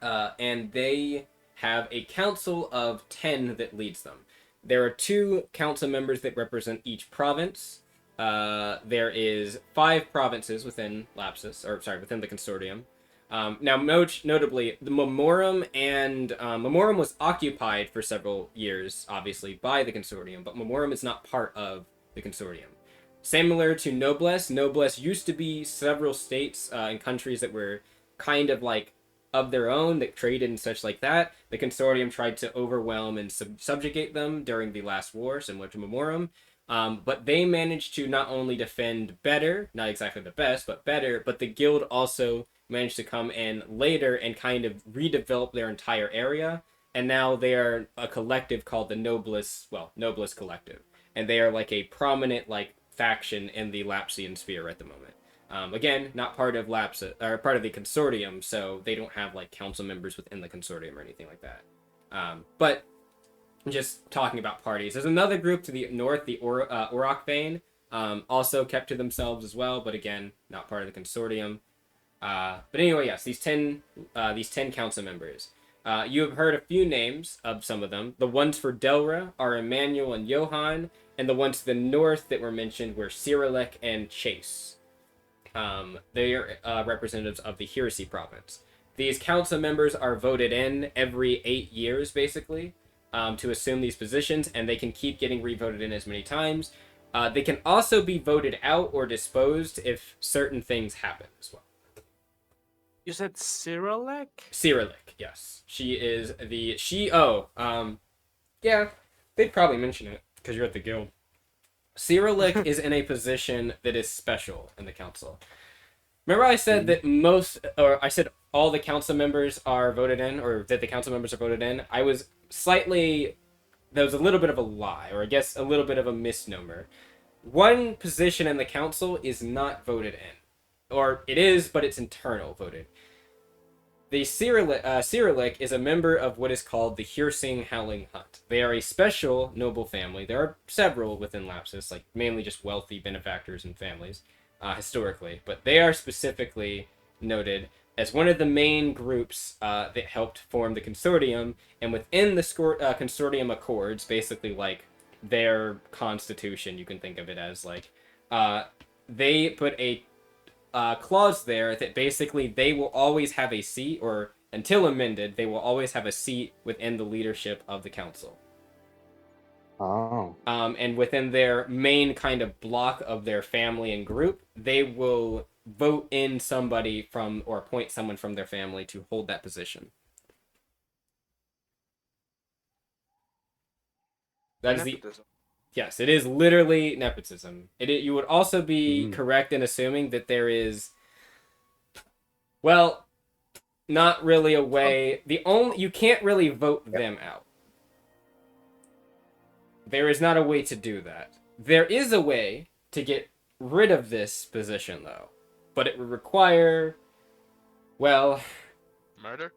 And they have a council of 10 that leads them. There are 2 council members that represent each province. There is 5 provinces within Lapsus, within the Consortium. Now, most notably, the Memorem Memorem was occupied for several years, obviously, by the Consortium, but Memorem is not part of the Consortium. Similar to Noblesse, Noblesse used to be several states and countries that were kind of like of their own that traded and such like that. The Consortium tried to overwhelm and subjugate them during the last war, similar to Memorem. But they managed to not only defend better, not exactly the best, but better, but the guild also managed to come in later and kind of redevelop their entire area. And now they are a collective called the Noblesse Collective. And they are like a prominent like faction in the Lapsian sphere at the moment. Again, not part of Lapsus, or part of the Consortium, so they don't have like council members within the Consortium or anything like that. But just talking about parties, there's another group to the north, the Auroch Bane, also kept to themselves as well, but again, not part of the Consortium. But anyway, yes, these 10 council members. You have heard a few names of some of them. The ones for Delra are Emmanuel and Johann, and the ones to the north that were mentioned were Cyrillic and Chase. They are representatives of the Hirsi province. These council members are voted in every 8 years, basically, to assume these positions, and they can keep getting re-voted in as many times. They can also be voted out or disposed if certain things happen as well. You said Cyrillic? Cyrillic, yes. She is the... yeah, they'd probably mention it, because you're at the guild. Cyrillic is in a position that is special in the council. Remember I said that I said all the council members are voted in, or that the council members are voted in? There was a little bit of a lie, or I guess a little bit of a misnomer. One position in the council is not voted in. Or it is, but it's internal voted. The Cyrillic is a member of what is called the Hirsing Howling Hunt. They are a special noble family. There are several within Lapsus, like mainly just wealthy benefactors and families, historically. But they are specifically noted as one of the main groups that helped form the Consortium. And within the Consortium Accords, basically like their constitution, you can think of it as like, they put a clause there that basically they will always have a seat, or until amended, they will always have a seat within the leadership of the council. Oh. And within their main kind of block of their family and group, they will vote in somebody from, or appoint someone from their family to hold that position. That is Nepotism. Yes, it is literally nepotism. You would also be correct in assuming that there is, well, not really a way. You can't really vote them out. There is not a way to do that. There is a way to get rid of this position, though, but it would require, well, murder.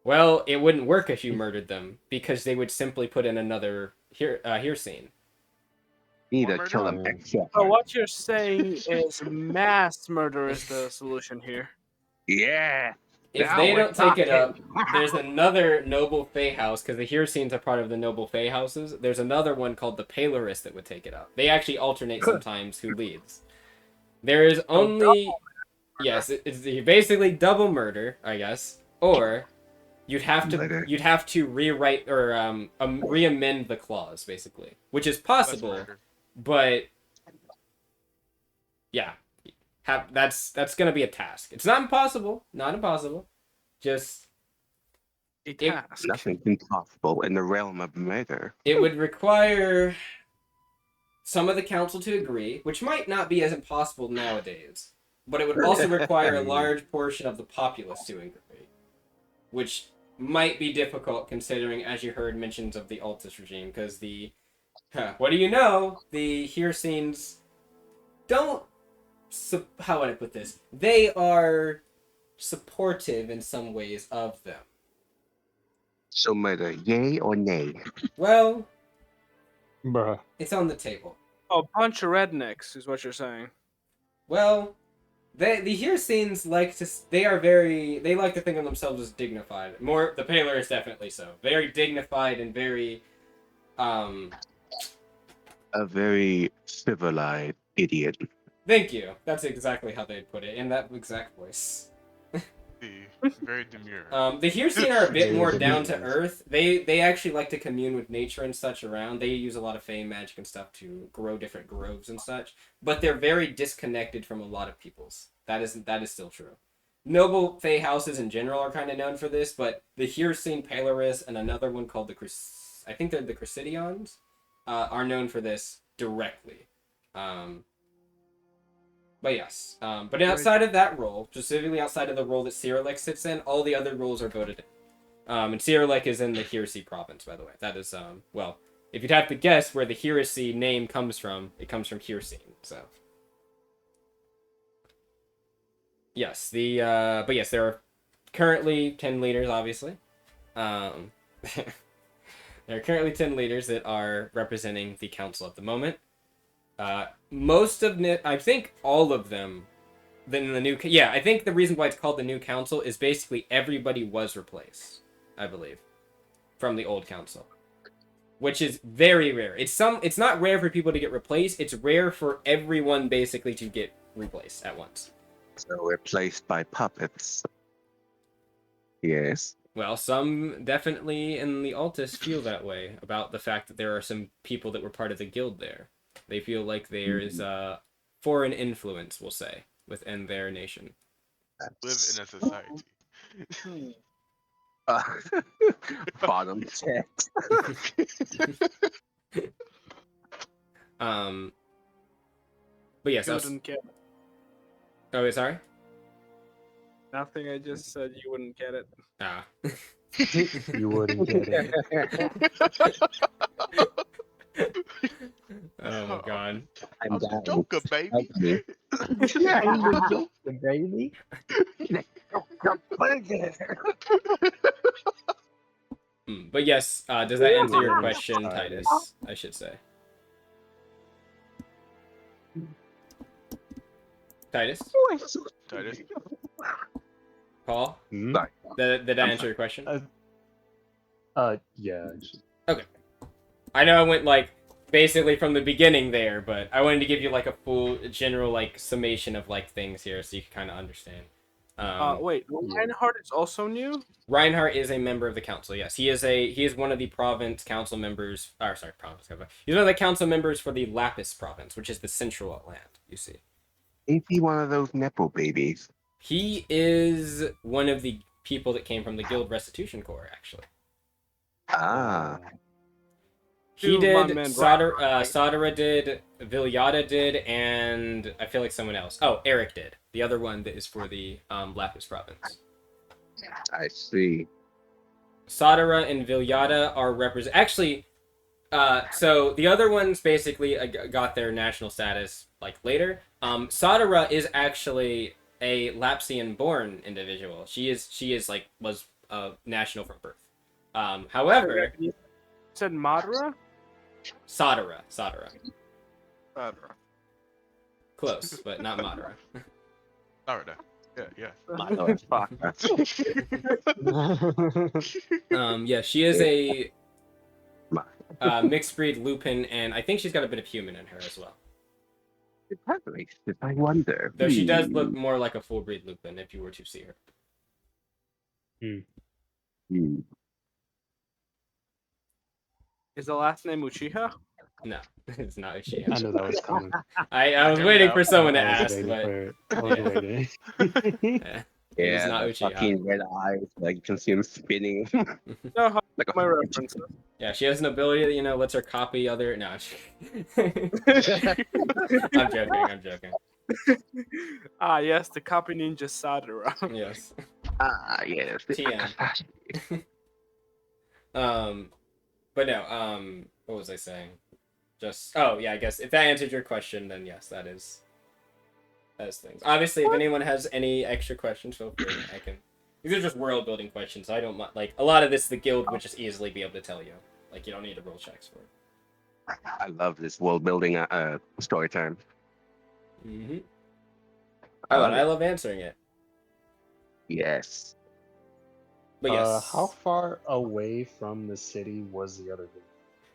Well, it wouldn't work if you murdered them, because they would simply put in another Hirsine. Need to kill them extra. So what you're saying is mass murder is the solution here. Yeah. If Now they we're don't take it up, talking. there's another noble Fey house, because the Hirsines are part of the noble Fey houses. There's another one called the Palaris that would take it up. They actually alternate sometimes who leads. There is only... Yes, it's basically double murder, I guess. Or you'd have to rewrite or re-amend the clause, basically. Which is possible, but... Yeah. That's going to be a task. It's not impossible. Not impossible. Just... A task. Nothing's impossible in the realm of murder. It would require some of the council to agree, which might not be as impossible nowadays. But it would also require a large portion of the populace to agree. Which might be difficult considering, as you heard, mentions of the Altus regime, because the What do you know? The Hircines don't. How would I put this? They are supportive in some ways of them. So, mother, yay or nay? Well, Bruh. it's on the table. A bunch of rednecks is what you're saying. Well, the Hircines like to. They like to think of themselves as dignified. More, the Paler is definitely so. Very dignified and very. A very civilized idiot. Thank you. That's exactly how they'd put it in that exact voice. Very demure. The Hircine are a bit Very more demure. down to earth. They actually like to commune with nature and such around. They use a lot of fey magic and stuff to grow different groves and such. But they're very disconnected from a lot of peoples. That is still true. Noble fey houses in general are kind of known for this, but the Hircine Paleris and another one called I think they're the Crucidions, are known for this directly. But yes, but outside of that role, specifically outside of the role that Cyrilek sits in, all the other roles are voted in. And Cyrilek is in the Hirci province, by the way. That is, well, if you'd have to guess where the Hirci name comes from, it comes from Hircine, so. Yes, but yes, there are currently 10 leaders, obviously. There are currently 10 leaders that are representing the council at the moment. Most of I think all of them, then the new, I think the reason why it's called the new council is basically everybody was replaced, I believe, from the old council, which is very rare. It's not rare for people to get replaced. It's rare for everyone basically to get replaced at once. So replaced by puppets. Yes. Well, some definitely in the Altus feel that way about the fact that there are some people that were part of the guild there. They feel like there is a foreign influence, we'll say, within their nation. Live in a society. Bottom text. But yes, You wouldn't get it. Oh, sorry? Nothing. I just said you wouldn't get it. Ah. You wouldn't get it. Oh my god. I'm a joker, baby. Help me. Yeah, I'm the joker, baby. But yes, does that answer your question, Sorry. Titus? I should say. Titus? Titus. Paul? Hmm? Sorry. Did I answer your question? Yeah. actually. I know I went like basically from the beginning there, but I wanted to give you like a full general like summation of like things here so you can kind of understand. Wait, Reinhardt is also new? Reinhardt is a member of the council. Yes, he is one of the province council members. Province. He's one of the council members for the Lapsus province, which is the central land. You see, Is he one of those Nepo babies? he is one of the people that came from the Guild Restitution Corps. Actually, Ah. he Two, my did. man, Sadara did. Vilyata did, and I feel like someone else. Oh, Eric did. The other one that is for the Lapsus province. I see. Sadara and Vilyata are actually, so the other ones basically got their national status like later. Sadara is actually a Lapsian-born individual. She is like was national from birth. However, You said Madara? Sadara, Madara. close, but not Madara. All right. Yeah. Yeah, she is a mixed breed Lupin, and I think she's got a bit of human in her as well. I wonder. Though she does look more like a full breed Lupin if you were to see her. Hmm. Is the last name Uchiha? No, it's not I Uchiha. knew that was coming. I was never waiting know. for someone to I was ask, waiting but for it. I was waiting. it is Yeah, not the Uchiha. fucking red eyes, like you can see him spinning. No, how like a my references. Yeah, she has an ability that lets her copy other. No, I'm joking. Ah, yes, the copy ninja Sadara. Yes. Yes. TM. But no. What was I saying? Just I guess if that answered your question, then yes, that is things. Obviously, if anyone has any extra questions, feel free. I can. These are just world building questions. I don't like a lot of this. The guild would just easily be able to tell you. Like you don't need to roll checks for it. I love this world building story time. Mm-hmm. I Oh, love and it. I love answering it. Yes. But yes, How far away from the city was the other group?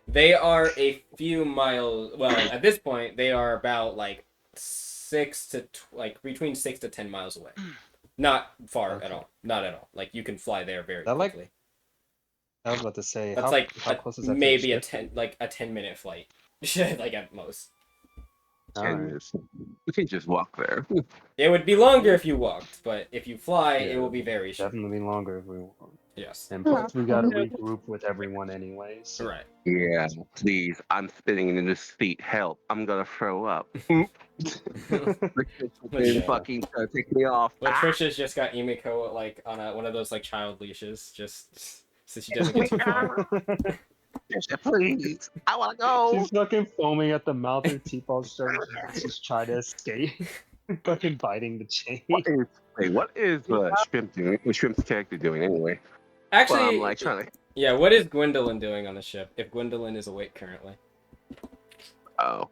they are a few miles. Well, at this point, they are about like between 6 to 10 miles away. Not far at Okay. all. Not at all. Like you can fly there very That, like, quickly. I was about to say, That's how close is that maybe to a the ship? 10-minute flight, like at most. Alright. You can just walk there. It would be longer if you walked, but if you fly, it Yeah, will be very short. Definitely longer if we want. Yes. And plus, we gotta Yeah. regroup with everyone anyway. So. Right. Yeah, please. I'm spinning in this seat. Help. I'm gonna throw up. Yeah. Fucking take me off. Latricia's just got Emiko like on one of those like child leashes, just so she doesn't get too far. Please. I wanna go. She's fucking foaming at the mouth. Her teeth all starting. She's trying to escape. Fucking biting the chain. What is Shrimp doing? What's Shrimp's character doing anyway? Actually, Well, I'm like trying to. yeah. What is Gwendolyn doing on the ship? If Gwendolyn is awake currently. Oh.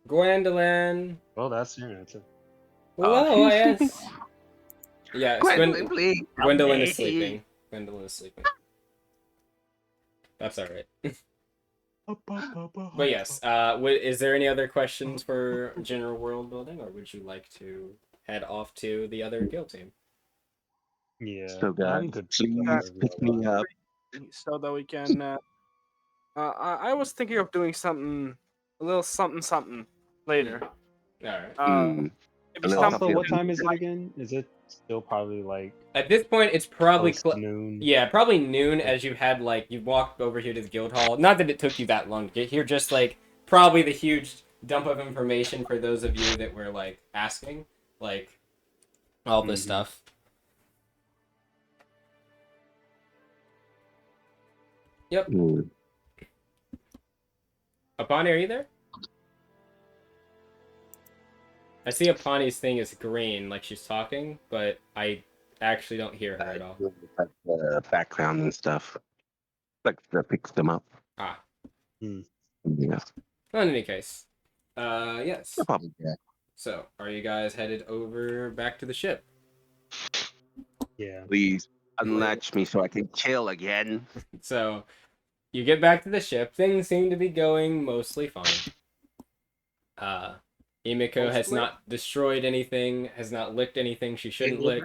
Gwendolyn. Well, that's your answer. Hello, yes. Yes, Gwendolyn, please. Gwendolyn is sleeping. Gwendolyn is sleeping. That's all right. But yes, is there any other questions for general world building, or would you like to head off to the other guild team? Yeah, So, guys, I'm good. please pick me up. So that we can. I was thinking of doing a little something later. All right. Maybe And then Also, something. what time is it again? Is it still probably like At this point, it's probably noon? yeah, probably noon. As you had you walked over here to the guild hall. Not that it took you that long to get here, just like probably the huge dump of information for those of you that were like asking, like all this stuff. Yep. Apani, are you there? I see Apani's thing is green, like she's talking, but I actually don't hear her at all. The background and stuff. Like that picks them up. Ah. Yeah. Well, in any case, yes. No problem, yeah. So, are you guys headed over back to the ship? Yeah. Please unlatch me so I can chill again. So, you get back to the ship. Things seem to be going mostly fine. Emiko has not destroyed anything, has not licked anything she shouldn't lick.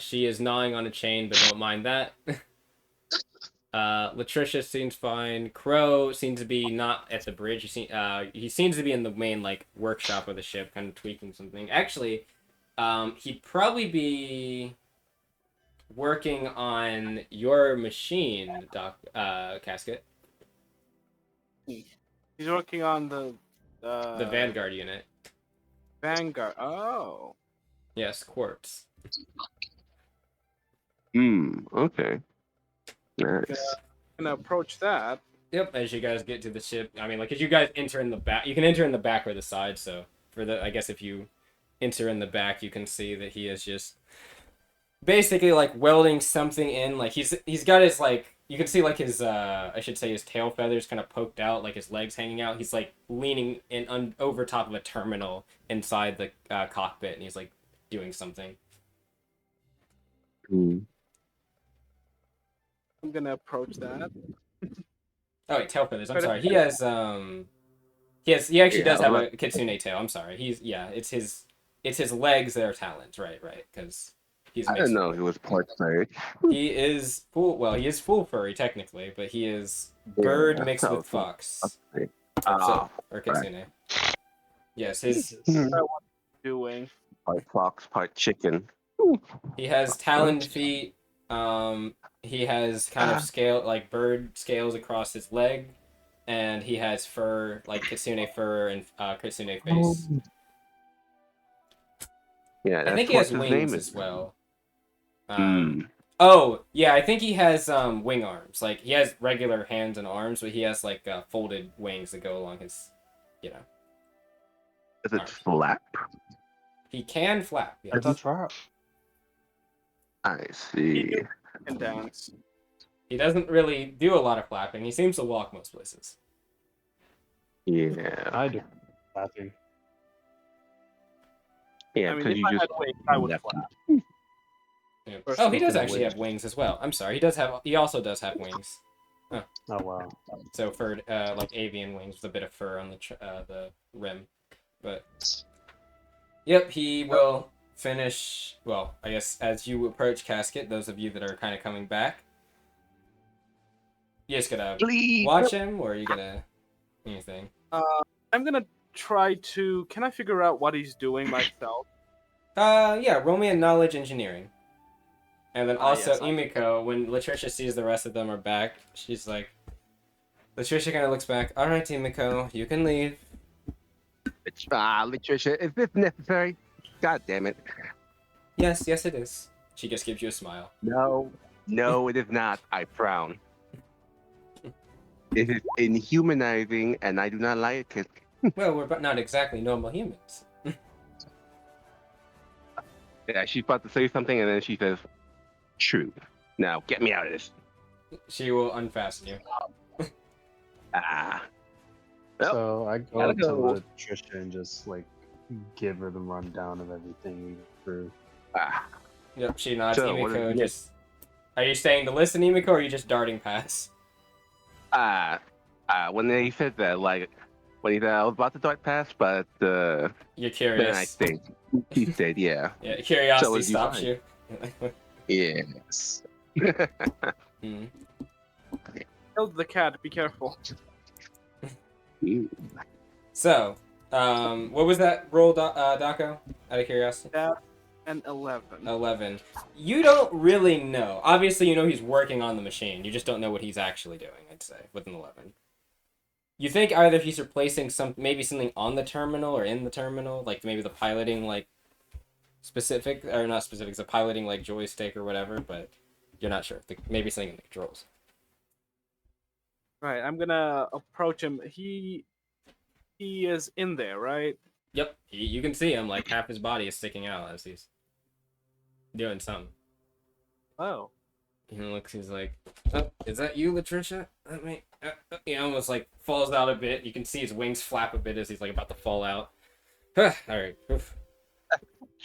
She is gnawing on a chain, but don't mind that. Latricia seems fine. Crow seems to be not at the bridge. He seems to be in the main like workshop of the ship, kind of tweaking something. Actually, he'd probably be working on your machine, Casket. He's working on the Vanguard unit. Vanguard. Oh. Yes, quartz. Okay. Nice. Gonna approach that. Yep, as you guys get to the ship, I mean, like, as you guys enter in the back, you can enter in the back or the side, so, I guess if you enter in the back, you can see that he is just basically, like, welding something in, like, he's got his, like, you can see, like, his, I should say his tail feathers kind of poked out, like, his legs hanging out, he's, like, leaning in over top of a terminal inside the cockpit, and he's, like, doing something. I'm gonna approach that. Oh wait, tail feathers. I'm sorry. He has he actually does have a kitsune tail. I'm sorry. It's his legs that are talons. Right. Because he's I didn't know he was part furry. He is full furry technically, but he is bird mixed with fox. Or kitsune. Yes, his doing part fox, part chicken. He has taloned feet. He has kind of bird scales across his leg, and he has fur, like kitsune fur and kitsune face. Yeah, I think he has wings as well. Oh, yeah, I think he has wing arms. Like, he has regular hands and arms, but he has, like, folded wings that go along his, you know, Is it arms. flap? He can flap, I yes. can try. I see. And dance. He doesn't really do a lot of flapping. He seems to walk most places. Yeah. I do. Laughing. Yeah, I mean, because if you I just had wings, I would left flap. Yeah. Or Oh, he does speaking of actually which- have wings as well. I'm sorry, he also does have wings. Oh wow. So for like avian wings with a bit of fur on the rim, but yep, he will finish. Well, I guess as you approach Casket, those of you that are kind of coming back, you just gonna Please. watch him, or are you gonna anything? I'm gonna try to. Can I figure out what he's doing myself? Yeah, roll me a knowledge engineering. And then also Yes, Imiko, when Latricia sees the rest of them are back, she's like, Latricia kind of looks back. All right, Imiko, you can leave. Latricia, is this necessary? God damn it. Yes, yes, it is. She just gives you a smile. No, it is not. I frown. It is inhumanizing, and I do not like it. Well, we're not exactly normal humans. Yeah, she's about to say something, and then she says, "True. Now get me out of this." She will unfasten you. Ah. Well, So I go gotta up to go. Latricia and just like give her the rundown of everything we went through. ah. Yep, she nods. So, what Imiko is- just... Are you staying to listen, Imiko, or are you just darting past? When they said that, like, when he said I was about to dart past, but You're then I curious. think he said, yeah. Yeah, curiosity So it'd be stops fine. you. Yes. Hmm. Killed the cat. Be careful. So, what was that roll, Daco? Out of curiosity? And 11. 11. You don't really know. Obviously, you know he's working on the machine. You just don't know what he's actually doing, I'd say, with an 11. You think either he's replacing maybe something on the terminal or in the terminal, like maybe the piloting, like, specific, or not specific, it's a piloting, like, joystick or whatever, but you're not sure. Maybe something in the controls. Right, I'm gonna approach him. He is in there, right? Yep, you can see him, like, half his body is sticking out as he's doing something. Oh. He looks, he's like, oh, is that you, Latricia? Let me... he almost, like, falls out a bit. You can see his wings flap a bit as he's, like, about to fall out. Alright.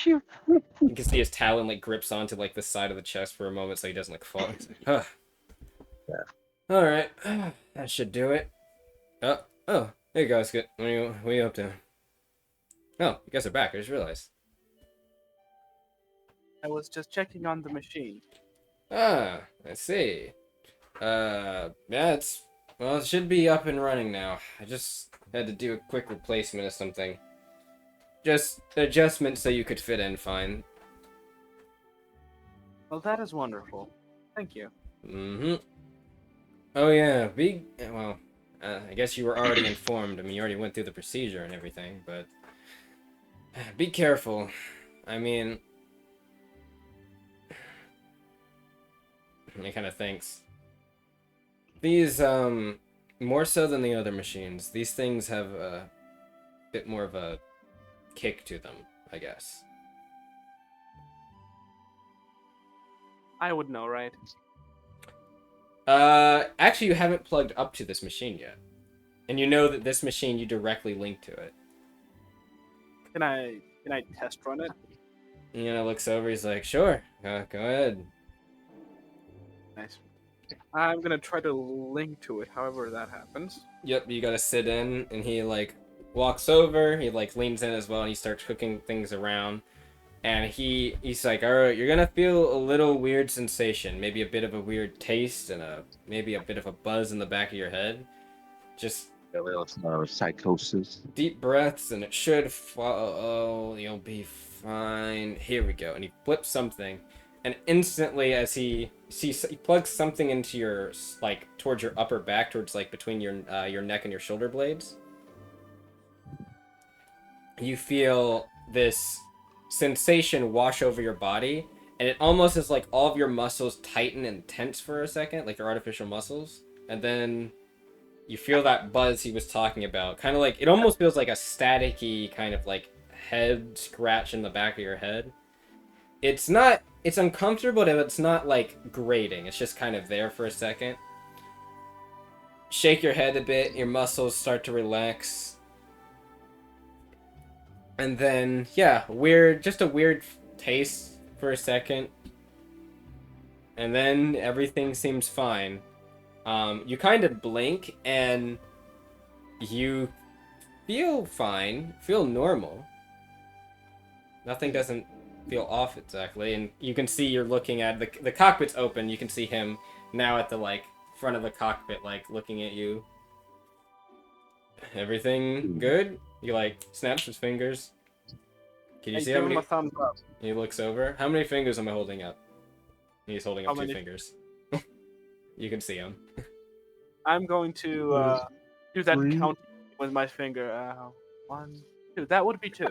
You can see his talon, like, grips onto, like, the side of the chest for a moment so he doesn't, like, fall. He's like, Alright. That should do it. Oh. Hey, guys. Good. What are you up to? Oh, you guys are back. I just realized. I was just checking on the machine. Ah, I see. Yeah, well, it should be up and running now. I just had to do a quick replacement of something. Just adjustment so you could fit in fine. Well, that is wonderful. Thank you. Mm-hmm. Oh, yeah, well, I guess you were already informed. I mean, you already went through the procedure and everything, but... Be careful. I mean... He kind of thinks. These, more so than the other machines, these things have a bit more of a kick to them, I guess. I would know, right? Actually, you haven't plugged up to this machine yet. And you know that this machine, you directly link to it. Can I test run it? You know, looks over, he's like, sure, go ahead. Nice. I'm gonna try to link to it, however that happens. Yep, you gotta sit in, and he, like, walks over, he, like, leans in as well, and he starts hooking things around. And he's like, alright, you're gonna feel a little weird sensation, maybe a bit of a weird taste, and maybe a bit of a buzz in the back of your head. Just A little psychosis. deep breaths, and it should follow, you'll be fine. Here we go. And he flips something, and instantly as he plugs something into your, like, towards your upper back, towards, like, between your neck and your shoulder blades, you feel this sensation wash over your body, and it almost is like all of your muscles tighten and tense for a second, like your artificial muscles, and then you feel that buzz he was talking about. Kind of like, it almost feels like a staticky kind of like head scratch in the back of your head. It's uncomfortable, but it's not like grating. It's just kind of there for a second. Shake your head a bit, your muscles start to relax. And then, yeah, just a weird taste for a second. And then everything seems fine. You kind of blink and you feel fine, feel normal. Nothing doesn't feel off exactly, and you can see you're looking at the cockpit's open. You can see him now at the like front of the cockpit, like looking at you. Everything good? He like snaps his fingers. Can you see how give him many? a thumbs up. He looks over. How many fingers am I holding up? He's holding up How 2 many? fingers. You can see him. I'm going to do that 3. count with my finger. 1, 2. That would be 2.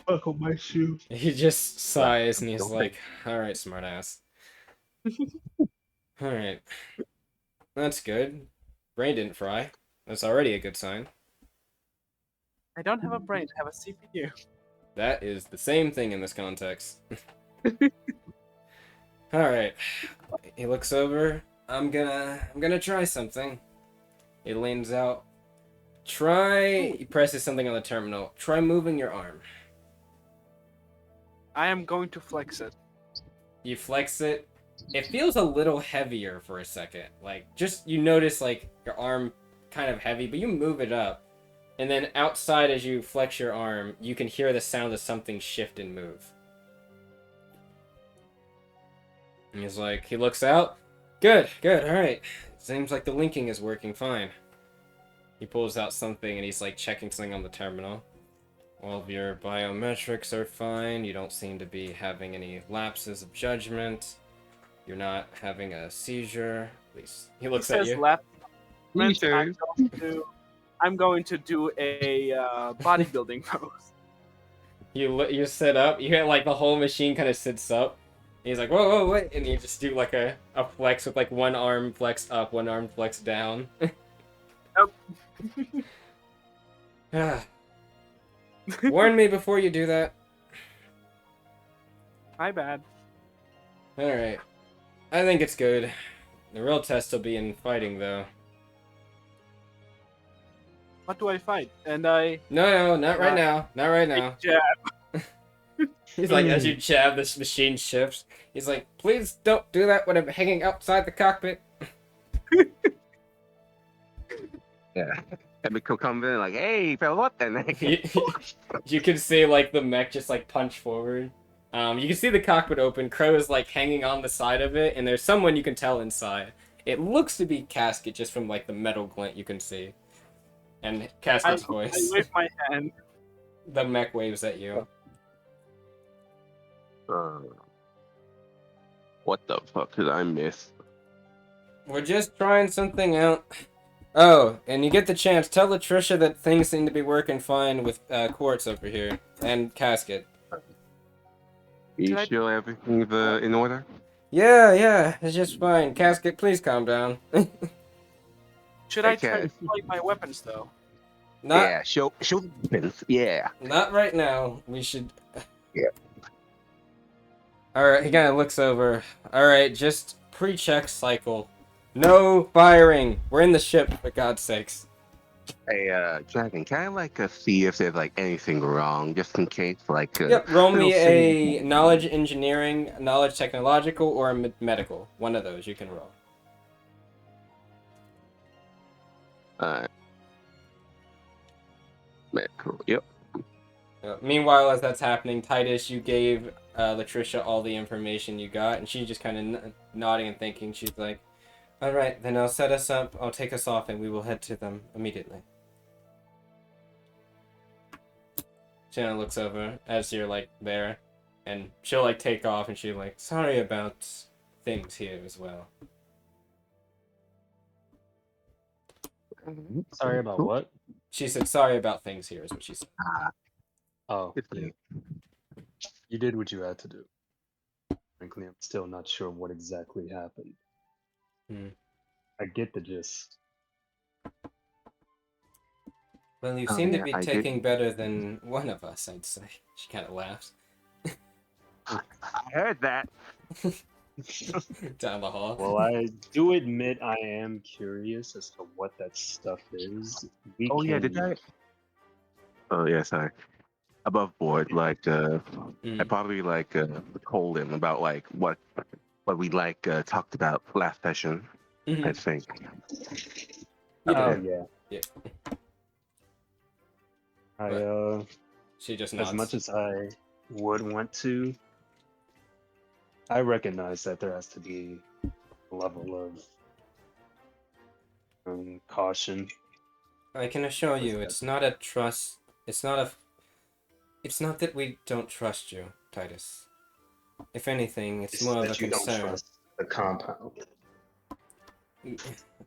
Buckle my shoe. He just sighs and he's Don't like, "Alright, smartass. Alright. That's good. Brain didn't fry. That's already a good sign. I don't have a brain. I have a CPU. That is the same thing in this context." Alright. He looks over. I'm gonna try something. He leans out. He presses something on the terminal. Try moving your arm. I am going to flex it. You flex it. It feels a little heavier for a second. Like, just, you notice, like, your arm kind of heavy, but you move it up. And then outside, as you flex your arm, you can hear the sound of something shift and move. And he's like, he looks out. Good, alright. Seems like the linking is working fine. He pulls out something and he's like checking something on the terminal. All of your biometrics are fine. You don't seem to be having any lapses of judgment. You're not having a seizure. At least he looks at you. I'm going to do a bodybuilding pose. You sit up. You get like the whole machine kind of sits up. And he's like, whoa, wait, and you just do like a flex with like one arm flexed up, one arm flexed down. Nope. Warn me before you do that. My bad. Alright. I think it's good. The real test will be in fighting, though. What do I fight? And I... No, not right now. Not right now. jab. He's like, as you jab, this machine shifts. He's like, please don't do that when I'm hanging outside the cockpit. Yeah. And come in like, hey, fella, what? And then you can see like the mech just like punch forward. You can see the cockpit open. Crow is like hanging on the side of it, and there's someone you can tell inside. It looks to be Casket just from like the metal glint you can see. And Casket's voice. I wave my hand. The mech waves at you. What the fuck did I miss? We're just trying something out. Oh, and you get the chance. Tell Latricia that things seem to be working fine with Quartz over here. And Casket. You sure everything's in order? Yeah, it's just fine. Casket, please calm down. Should I try to fight my weapons, though? Yeah, show weapons. Yeah. Not right now. We should... Yeah. Alright, he kind of looks over. Alright, just pre-check cycle. No firing! We're in the ship, for God's sakes. Hey, Dragon, can I, like, see if there's, like, anything wrong, just in case, like... Yep, roll me a knowledge engineering, knowledge technological, or a medical. One of those you can roll. Medical, yep. Meanwhile, as that's happening, Titus, you gave Latricia all the information you got, and she's just kind of nodding and thinking. She's like, alright, then I'll set us up, I'll take us off, and we will head to them immediately. Shanna looks over as you're, like, there, and she'll, like, take off, and she's like, sorry about things here as well. Sorry about what? She said, sorry about things here, is what she said. Oh, yeah. You did what you had to do. Frankly, I'm still not sure what exactly happened. Hmm. I get the gist. Well, you Oh, seem to yeah, be I did. taking better than one of us, I'd say. She kind of laughs. I heard that. Down the hall. Well, I do admit I am curious as to what that stuff is. We Oh yeah, did can. I? Oh yeah, sorry. Above board, like I Mm. probably like told him about like what we like talked about last session. Mm-hmm. I think. You Oh did. yeah. Yeah. I But she just as nods. much as I would want to, I recognize that there has to be a level of caution. I can assure with you, that. it's not a trust. It's not a. It's not that we don't trust you, Titus. If anything, it's more of a That you don't concern. trust the compound.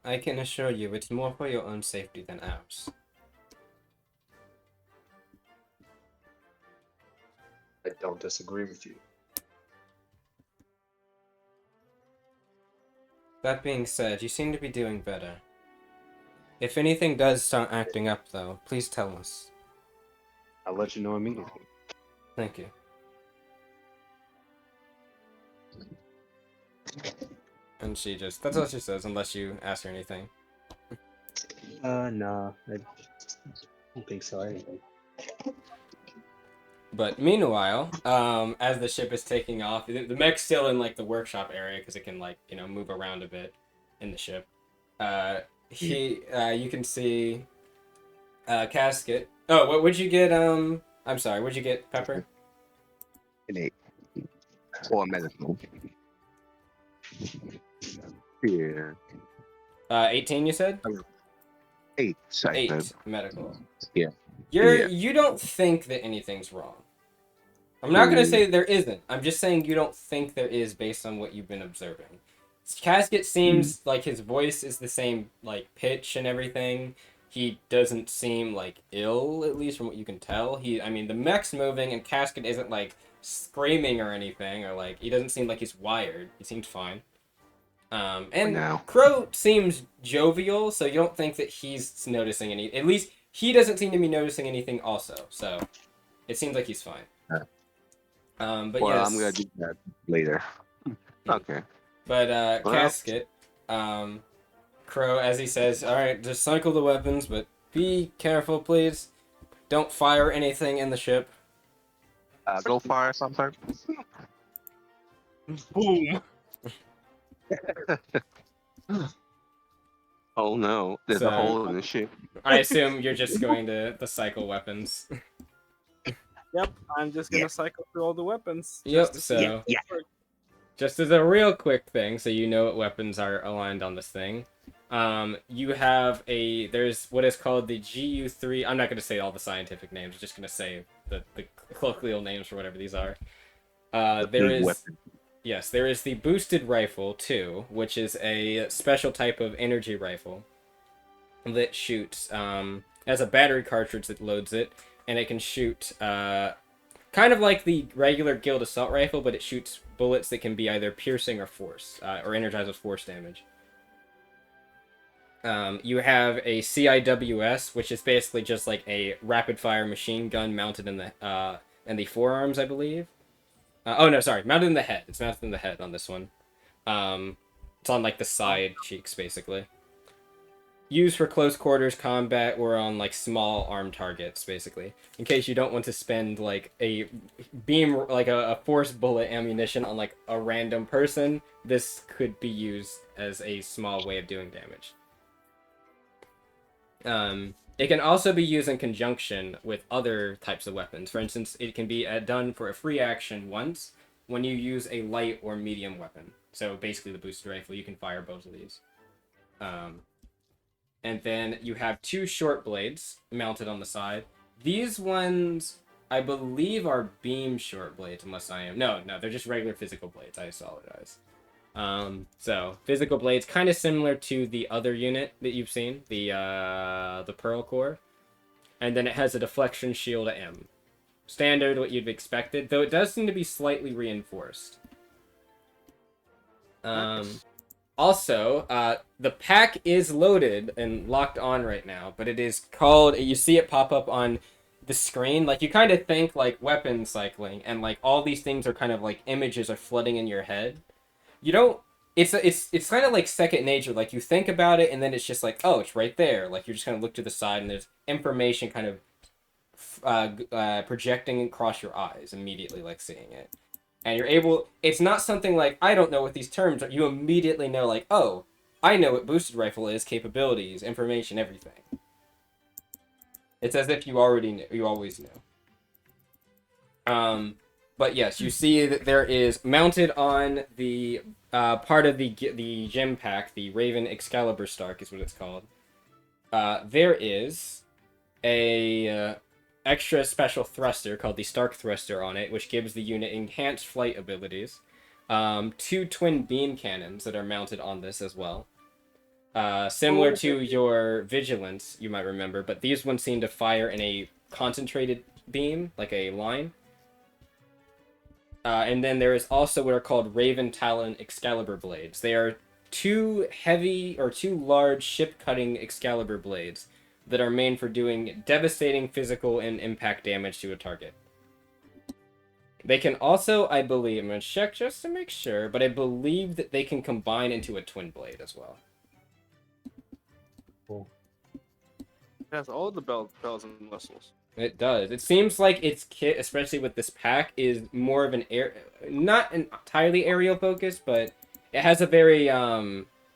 I can assure you, it's more for your own safety than ours. I don't disagree with you. That being said, you seem to be doing better. If anything does start acting up, though, please tell us. I'll let you know immediately. Thank you. And she just, that's all she says, unless you ask her anything. No, I don't think so. Anyway. But meanwhile, as the ship is taking off, the mech's still in like the workshop area because it can like move around a bit in the ship. You can see Casket. Oh, what would you get? I'm sorry. What'd you get, Pepper? An 8 or medical. Yeah. 18. You said 8. I 8 said. medical. Yeah. You don't think that anything's wrong. I'm not gonna say there isn't. I'm just saying you don't think there is based on what you've been observing. Casket seems like his voice is the same like pitch and everything. He doesn't seem like ill, at least from what you can tell. I mean, the mech's moving and Casket isn't like screaming or anything, or like he doesn't seem like he's wired. He seems fine. And now. Crow seems jovial, so you don't think that he's noticing any. At least he doesn't seem to be noticing anything, also. So it seems like he's fine. But Well, yes. I'm gonna do that later. Okay. But Well. Casket, Crow, as he says, all right, just cycle the weapons, but be careful, please. Don't fire anything in the ship. Go fire something. Boom. Oh no, there's So- a hole in the ship. I assume you're just going to the cycle weapons. Yep, I'm just gonna cycle through all the weapons. Yep, just to so- see if they Yeah. work. Just as a real quick thing, so you know what weapons are aligned on this thing. You have there's what is called the GU3. I'm not going to say all the scientific names. I'm just going to say the colloquial names for whatever these are. There Big is weapon. Yes, there is the boosted rifle too, which is a special type of energy rifle that shoots has a battery cartridge that loads it, and it can shoot kind of like the regular Guild assault rifle, but it shoots bullets that can be either piercing or force or energized with force damage. You have a CIWS, which is basically just like a rapid fire machine gun mounted in the forearms, I believe. Oh no, sorry, mounted in the head. It's mounted in the head on this one. It's on like the side cheeks, basically. Used for close quarters combat or on like small armed targets, basically. In case you don't want to spend like a beam, like a force bullet ammunition on like a random person, this could be used as a small way of doing damage. It can also be used in conjunction with other types of weapons. For instance, it can be done for a free action once when you use a light or medium weapon. So basically the boosted rifle, you can fire both of these. And then you have two short blades mounted on the side. These ones, I believe, are beam short blades, unless I am... No, they're just regular physical blades. I apologize. So physical blades, kind of similar to the other unit that you've seen, the Pearl Core, and then it has a deflection shield M. Standard, what you'd expected, though it does seem to be slightly reinforced. Nice. Also, the pack is loaded and locked on right now, but it is called. You see it pop up on the screen. Like you kind of think like weapon cycling, and like all these things are kind of like images are flooding in your head. You don't. It's kind of like second nature. Like you think about it, and then it's just like, oh, it's right there. Like you're just gonna look to the side, and there's information kind of projecting across your eyes immediately, like seeing it. And you're able. It's not something like I don't know what these terms are. You immediately know, like, oh, I know what boosted rifle is, capabilities, information, everything. It's as if you already knew. You always knew. But yes, you see that there is mounted on the part of the gem pack, the Raven Excalibur Stark is what it's called. There is a extra special thruster called the Stark Thruster on it, which gives the unit enhanced flight abilities. 2 twin beam cannons that are mounted on this as well. Similar to your Vigilance, you might remember, but these ones seem to fire in a concentrated beam, like a line. And then there is also what are called Raven Talon Excalibur Blades. They are 2 large ship-cutting Excalibur blades that are made for doing devastating physical and impact damage to a target. They can also, I believe, I'm going to check just to make sure, but I believe that they can combine into a twin blade as well. It has all the bells and whistles. It does. It seems like its kit, especially with this pack, is more of an not entirely aerial focus, but it has a very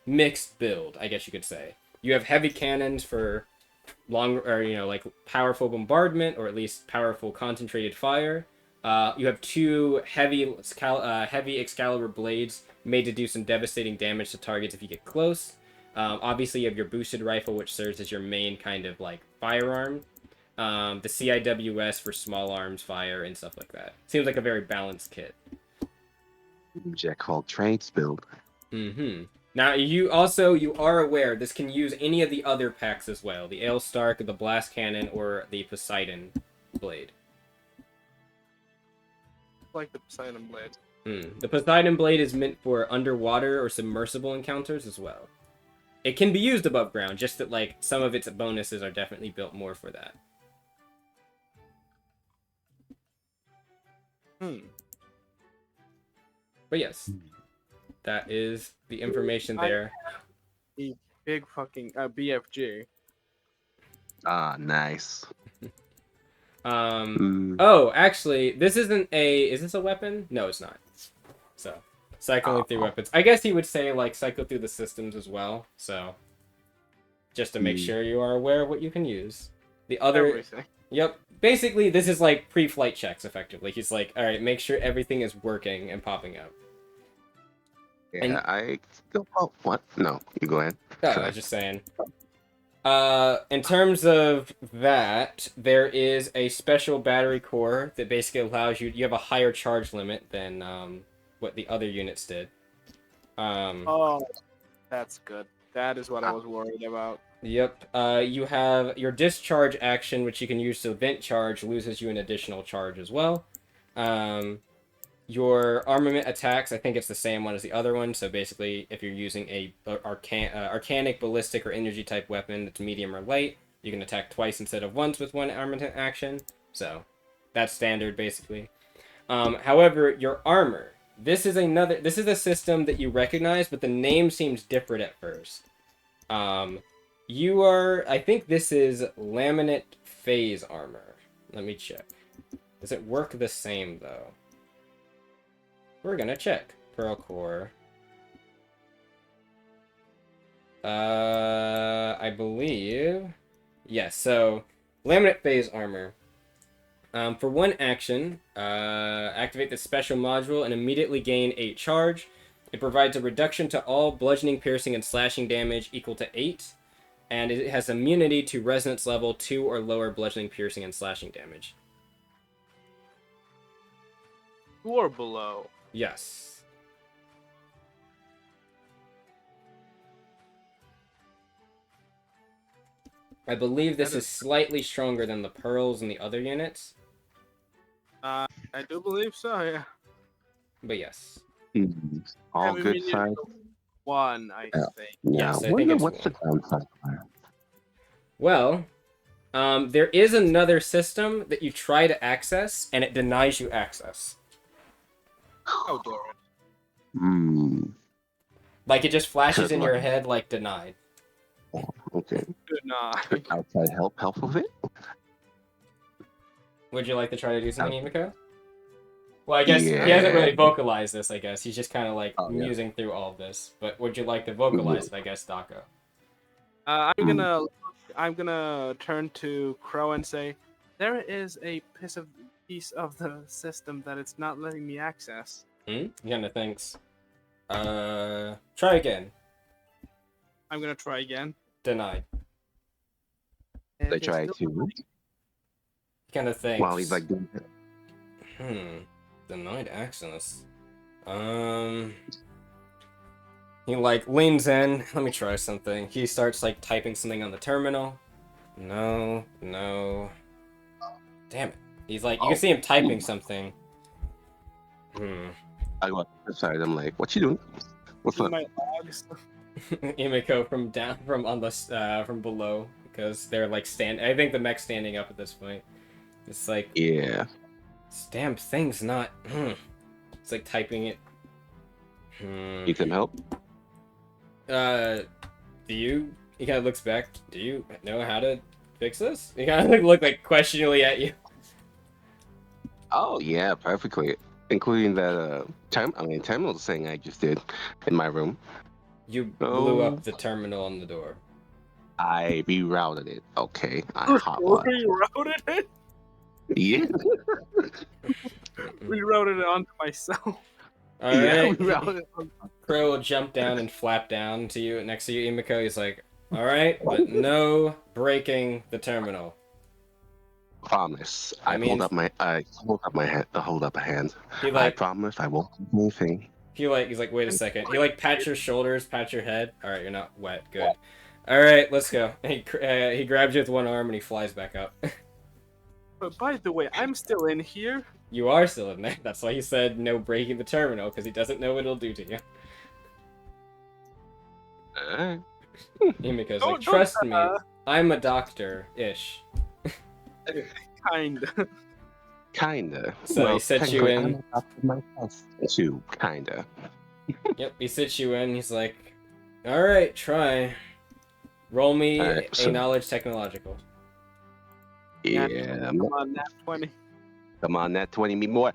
mixed build, I guess you could say. You have heavy cannons for like powerful bombardment, or at least powerful concentrated fire. You have 2 heavy Excalibur blades made to do some devastating damage to targets if you get close. Obviously, you have your boosted rifle, which serves as your main kind of like firearm. The CIWS for small arms fire and stuff like that. Seems like a very balanced kit. Jack called trades build. Mm-hmm. Now, you are aware this can use any of the other packs as well. The Ale Stark, the Blast Cannon, or the Poseidon Blade. Like the Poseidon Blade. The Poseidon Blade is meant for underwater or submersible encounters as well. It can be used above ground, just that like some of its bonuses are definitely built more for that. But yes, that is the information there. A big fucking BFG. Ah, nice. Oh, actually, this isn't a... Is this a weapon? No, it's not. So, cycling through weapons. I guess he would say, like, cycle through the systems as well. So, just to make sure you are aware of what you can use. The other... Everything. Yep. Basically, this is, like, pre-flight checks, effectively. He's like, alright, make sure everything is working and popping up. Yeah, And... I still... Oh, what? No, you go ahead. Oh, I was just saying. In terms of that, there is a special battery core that basically allows you have a higher charge limit than what the other units did. Oh, that's good. That is what I was worried about. Yep. You have your discharge action, which you can use to vent charge, loses you an additional charge as well. Your armament attacks, I think it's the same one as the other one. So basically, if you're using a arcanic, ballistic, or energy type weapon that's medium or light, you can attack twice instead of once with one armament action. So that's standard, basically. However, your armor. This is a system that you recognize, but the name seems different at first. I think this is laminate phase armor. Let me check. Does it work the same, though? We're gonna check. Pearl core. I believe... Yes, so... Laminate phase armor. For one action, activate the special module and immediately gain 8 charge. It provides a reduction to all bludgeoning, piercing, and slashing damage equal to 8. And it has immunity to resonance level 2 or lower bludgeoning, piercing, and slashing damage. 2 or below. Yes. I believe this is slightly stronger than the pearls and the other units. I do believe so, yeah. But yes. All Having good been side. one, I Yeah. think. Now, Yes, I think it's what's the one. downside? Well, there is another system that you try to access, and it denies you access. How dare it? Hmm. Like, it just flashes Could in your like, head like denied. okay. Good night. Could outside help with it? Would you like to try to do something, Okay. Emiko? Well, I guess he hasn't Yeah. really vocalized this, I guess. He's just kind of like Oh, yeah. musing through all of this. But would you like to vocalize it, I guess, Dako? I'm gonna turn to Crow and say, there is a piece of the system that it's not letting me access. He kind of thinks. Try again. I'm gonna try again. Denied. They It is try still to. He kind of thinks. While he's like doing it. Denied access. He like leans in. Let me try something. He starts like typing something on the terminal. No. Damn it. He's like, you can see him typing something. I go outside. I'm like, what you doing? What's in up? my logs. Emiko from below, because they're like I think the mech's standing up at this point. It's like, Yeah. this damn thing's not. It's like typing it. Need some help? Do you? He kind of looks back. Do you know how to fix this? He kind of like look like questioningly at you. Oh yeah, perfectly. Including that terminal thing I just did in my room. You blew Oh. up the terminal on the door. I rerouted it. Okay, I hotwired. Rerouted it? Yeah. Rerouted it onto myself. All Yeah, right. rerouted it. Crow will jump down and flap down to you next to you, Emiko. He's like, "All right, but no breaking the terminal." Promise. I mean- I hold up my hand. Hold up a hand. He I like, promise I won't do anything. he's like, wait a second. He like pats your shoulders, pats your head. All right, you're not wet. Good. All right, let's go. He grabs you with one arm and he flies back up. But by the way, I'm still in here. You are still in there. That's why he said no breaking the terminal, because he doesn't know what it'll do to you. Alright. Emiko's Don't- like, trust me, don't, I'm a doctor-ish. Kind. Kinda. So he sets you technically, in. I'm up to my test too. Kinda. Yep, he sits you in. He's like, all right, try. Roll me Alright, a so- knowledge technological. Yeah. Come on, nat 20. Come on, that 20 me more.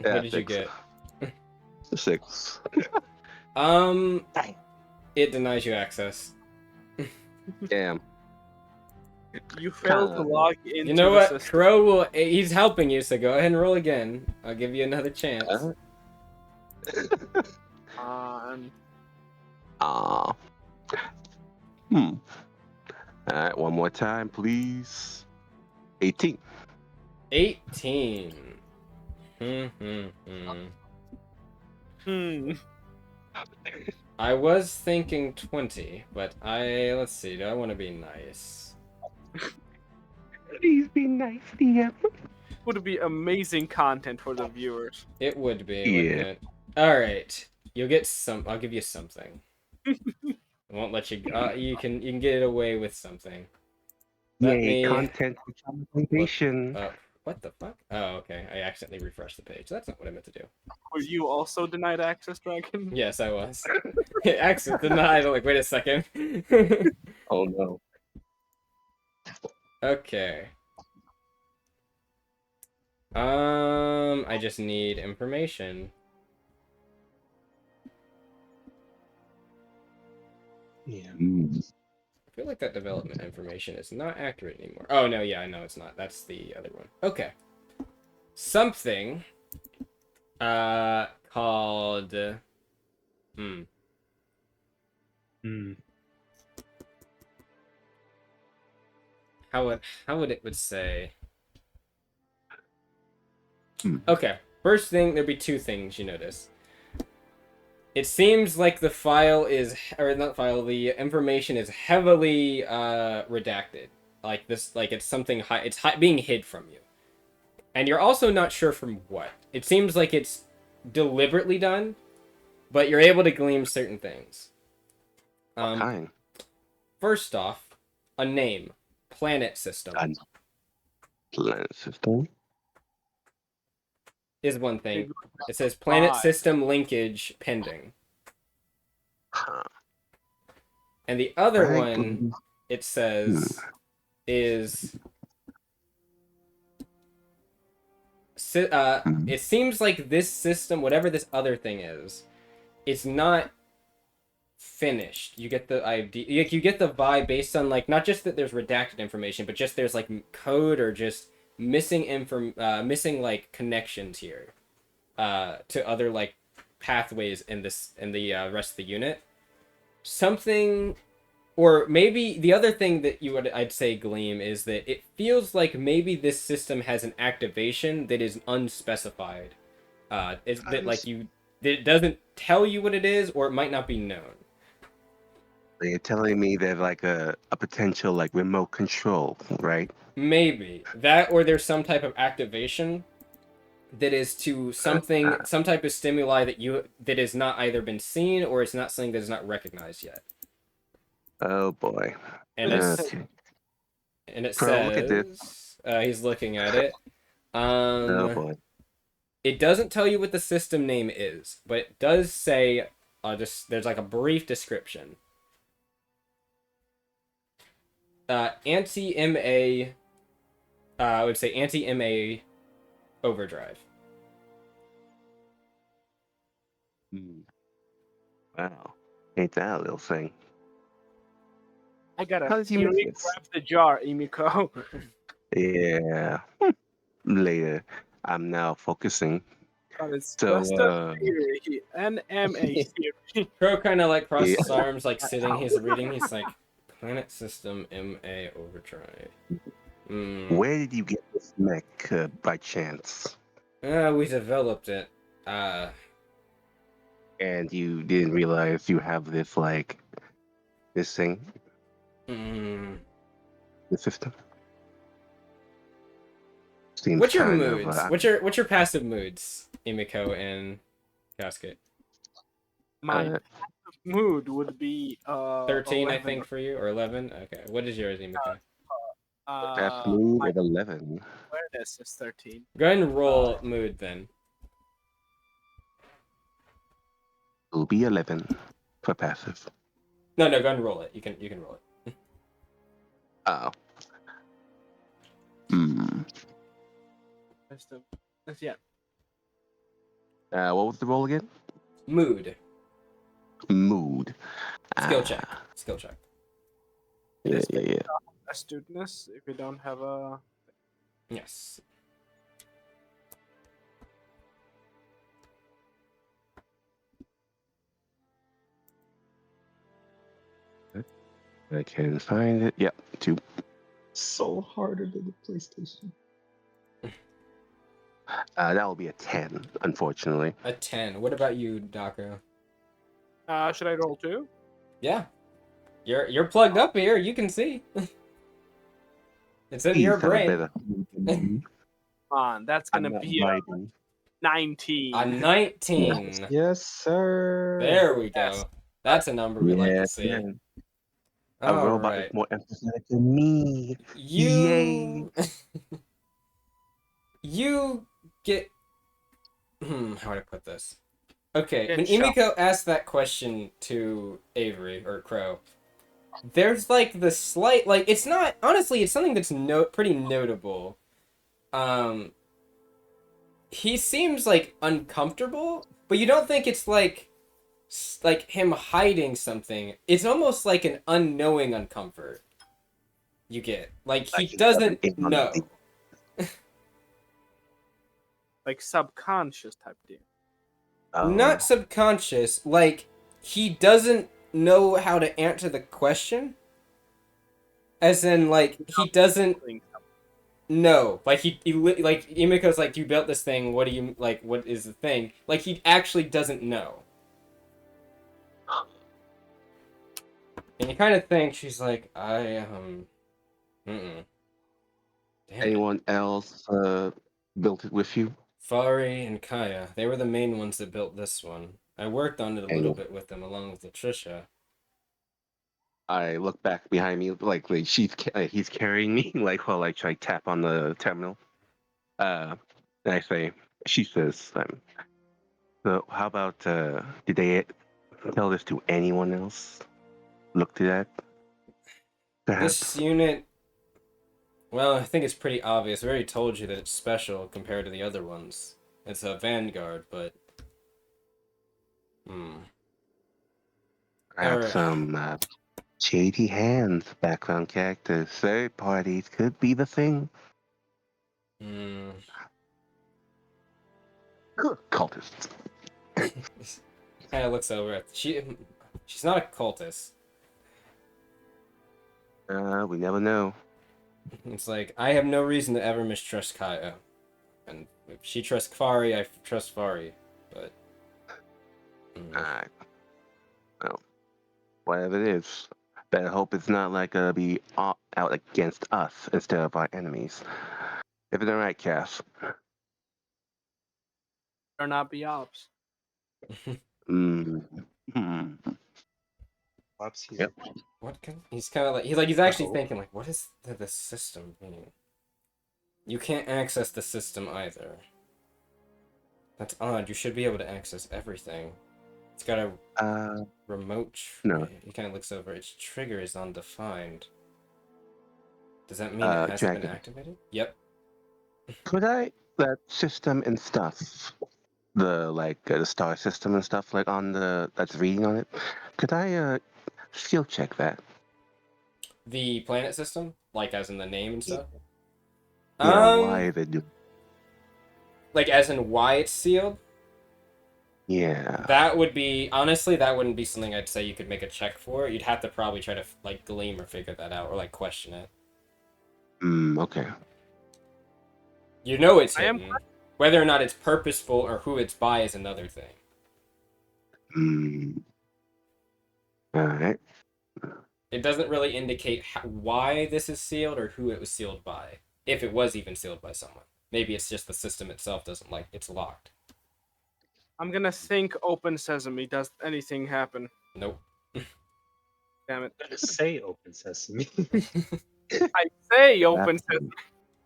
What did you get? 6. It denies you access. Damn. You failed to log into You know the what? system. Crow will. He's helping you, so go ahead and roll again. I'll give you another chance. Um, Aw. Alright, one more time, please. 18. 18. I was thinking 20, but let's see. Do I want to be nice? Please be nice, DM. would be amazing content for the viewers. It would be, Yeah. wouldn't it? All right, you'll get some. I'll give you something. I won't let you. You can get it away with something. Let Yay, me content recommendation. What the fuck? Oh, okay. I accidentally refreshed the page. That's not what I meant to do. Were you also denied access, Dragon? Yes, I was. Access denied. I'm like, wait a second. Oh no. Okay. I just need information. Yeah. I feel like that development information is not accurate anymore. Oh, no, yeah, I know it's not. That's the other one. Okay. Something, called, How would it would say? Okay. First thing, there'd be two things you notice. It seems like the file is, or not file, the information is heavily redacted. Like this, like it's something it's being hid from you. And you're also not sure from what. It seems like it's deliberately done, but you're able to glean certain things. What kind? First off, a name. Planet system. Planet system. Is one thing. Maybe It says planet 5. system linkage pending. Huh. And the other Right. one, it says, is... it seems like this system, whatever this other thing is, it's not finished. You get the idea, you get the vibe based on like not just that there's redacted information, but just there's like code or just missing missing like connections here to other like pathways in the rest of the unit. Something, or maybe the other thing that I'd say gleam is that it feels like maybe this system has an activation that is unspecified. It doesn't tell you what it is, or it might not be known. You're telling me there's like a potential like remote control, right? Maybe that, or there's some type of activation that is to something, some type of stimuli that has not either been seen or it's not something that is not recognized yet. Oh boy. And it Bro, says, look at this. He's looking at it. Oh boy. It doesn't tell you what the system name is, but it does say, there's like a brief description. Anti-MA, I would say anti-MA overdrive. Wow. Ain't that a little thing? I gotta How does he make this? grab the jar, Emiko. Yeah. Later. I'm now focusing. It's So, just a theory, an MA theory. Crow kind of like crosses his arms, like sitting. He's reading. He's like, Planet System MA Overdrive. Where did you get this mech by chance? We developed it. And you didn't realize you have this like this thing, the system. Seems What's your kind moods? of, What's your passive moods, Emiko and Casket? My mood would be 13, 11. I think, for you, or 11. Okay, what is yours, Emiko? Passive mood my at 11. awareness is 13. Go ahead and roll mood then. It'll be 11 for passive. No, go ahead and roll it. You can roll it. Oh. Yeah. What was the roll again? Mood. Mood. Skill check. Skill check. Yeah. Astuteness, if you don't have a... Yes. I can find it. Yep, 2. So harder than the PlayStation. That will be a 10, unfortunately. A 10. What about you, Dako? should I roll 2? Yeah. You're plugged up here. You can see. It's in your brain. Come on, that's gonna be a 19. A 19. Yes, sir. There we go. Yes. That's a number we like to see. Yeah. A robot is more empathetic than me. Yay. You get... how would I put this? Okay, Get when shot. Emiko asked that question to Avery, or Crow, there's like the slight... Like, it's not... Honestly, it's something that's pretty notable. He seems, like, uncomfortable, but you don't think it's, like him hiding something. It's almost like an unknowing uncomfort you get. Like, he doesn't know. Like subconscious type deal. Not subconscious. Like, he doesn't know how to answer the question. As in, like, he doesn't know. Like, he like, Emiko's like, you built this thing, what do you, like, what is the thing? Like, he actually doesn't know. And you kind of think, she's like, Damn Anyone else built it with you? Fari and Kaya, they were the main ones that built this one. I worked on it a little And bit with them, along with Latricia. I look back behind me, like he's carrying me, like while I try tap on the terminal. And I say, she says, so how about did they tell this to anyone else? Looked at that, This perhaps. unit, well, I think it's pretty obvious. I already told you that it's special compared to the other ones. It's a vanguard, but Perhaps some shady hands, background characters, third parties could be the thing. Cultists. Kind of looks over at she's not a cultist. We never know. It's like I have no reason to ever mistrust Kaya, and if she trusts Fari, I trust Fari. But Well, whatever it is, better hope it's not like be out against us instead of our enemies. If it's alright, Cass. Or not be ops. Pops, Yep. what can he's kind of like he's actually thinking like, what is the system mean? You can't access the system either. That's odd. You should be able to access everything. It's got a remote. No. He kind of looks over. Its trigger is undefined. Does that mean it hasn't Dragon. been activated? Yep. Could I that system and stuff, the star system and stuff like on that's reading on it? Could I skill check that? The planet system, like as in the name and stuff. Yeah, why they do? Like as in why it's sealed. Yeah. That would be honestly, that wouldn't be something I'd say you could make a check for. You'd have to probably try to like gleam or figure that out or like question it. Okay. You know it's hidden. Whether or not it's purposeful or who it's by is another thing. All right. It doesn't really indicate why this is sealed or who it was sealed by. If it was even sealed by someone. Maybe it's just the system itself doesn't like it's locked. I'm gonna think open sesame. Does anything happen? Nope. Damn it. Say open sesame. I say open sesame.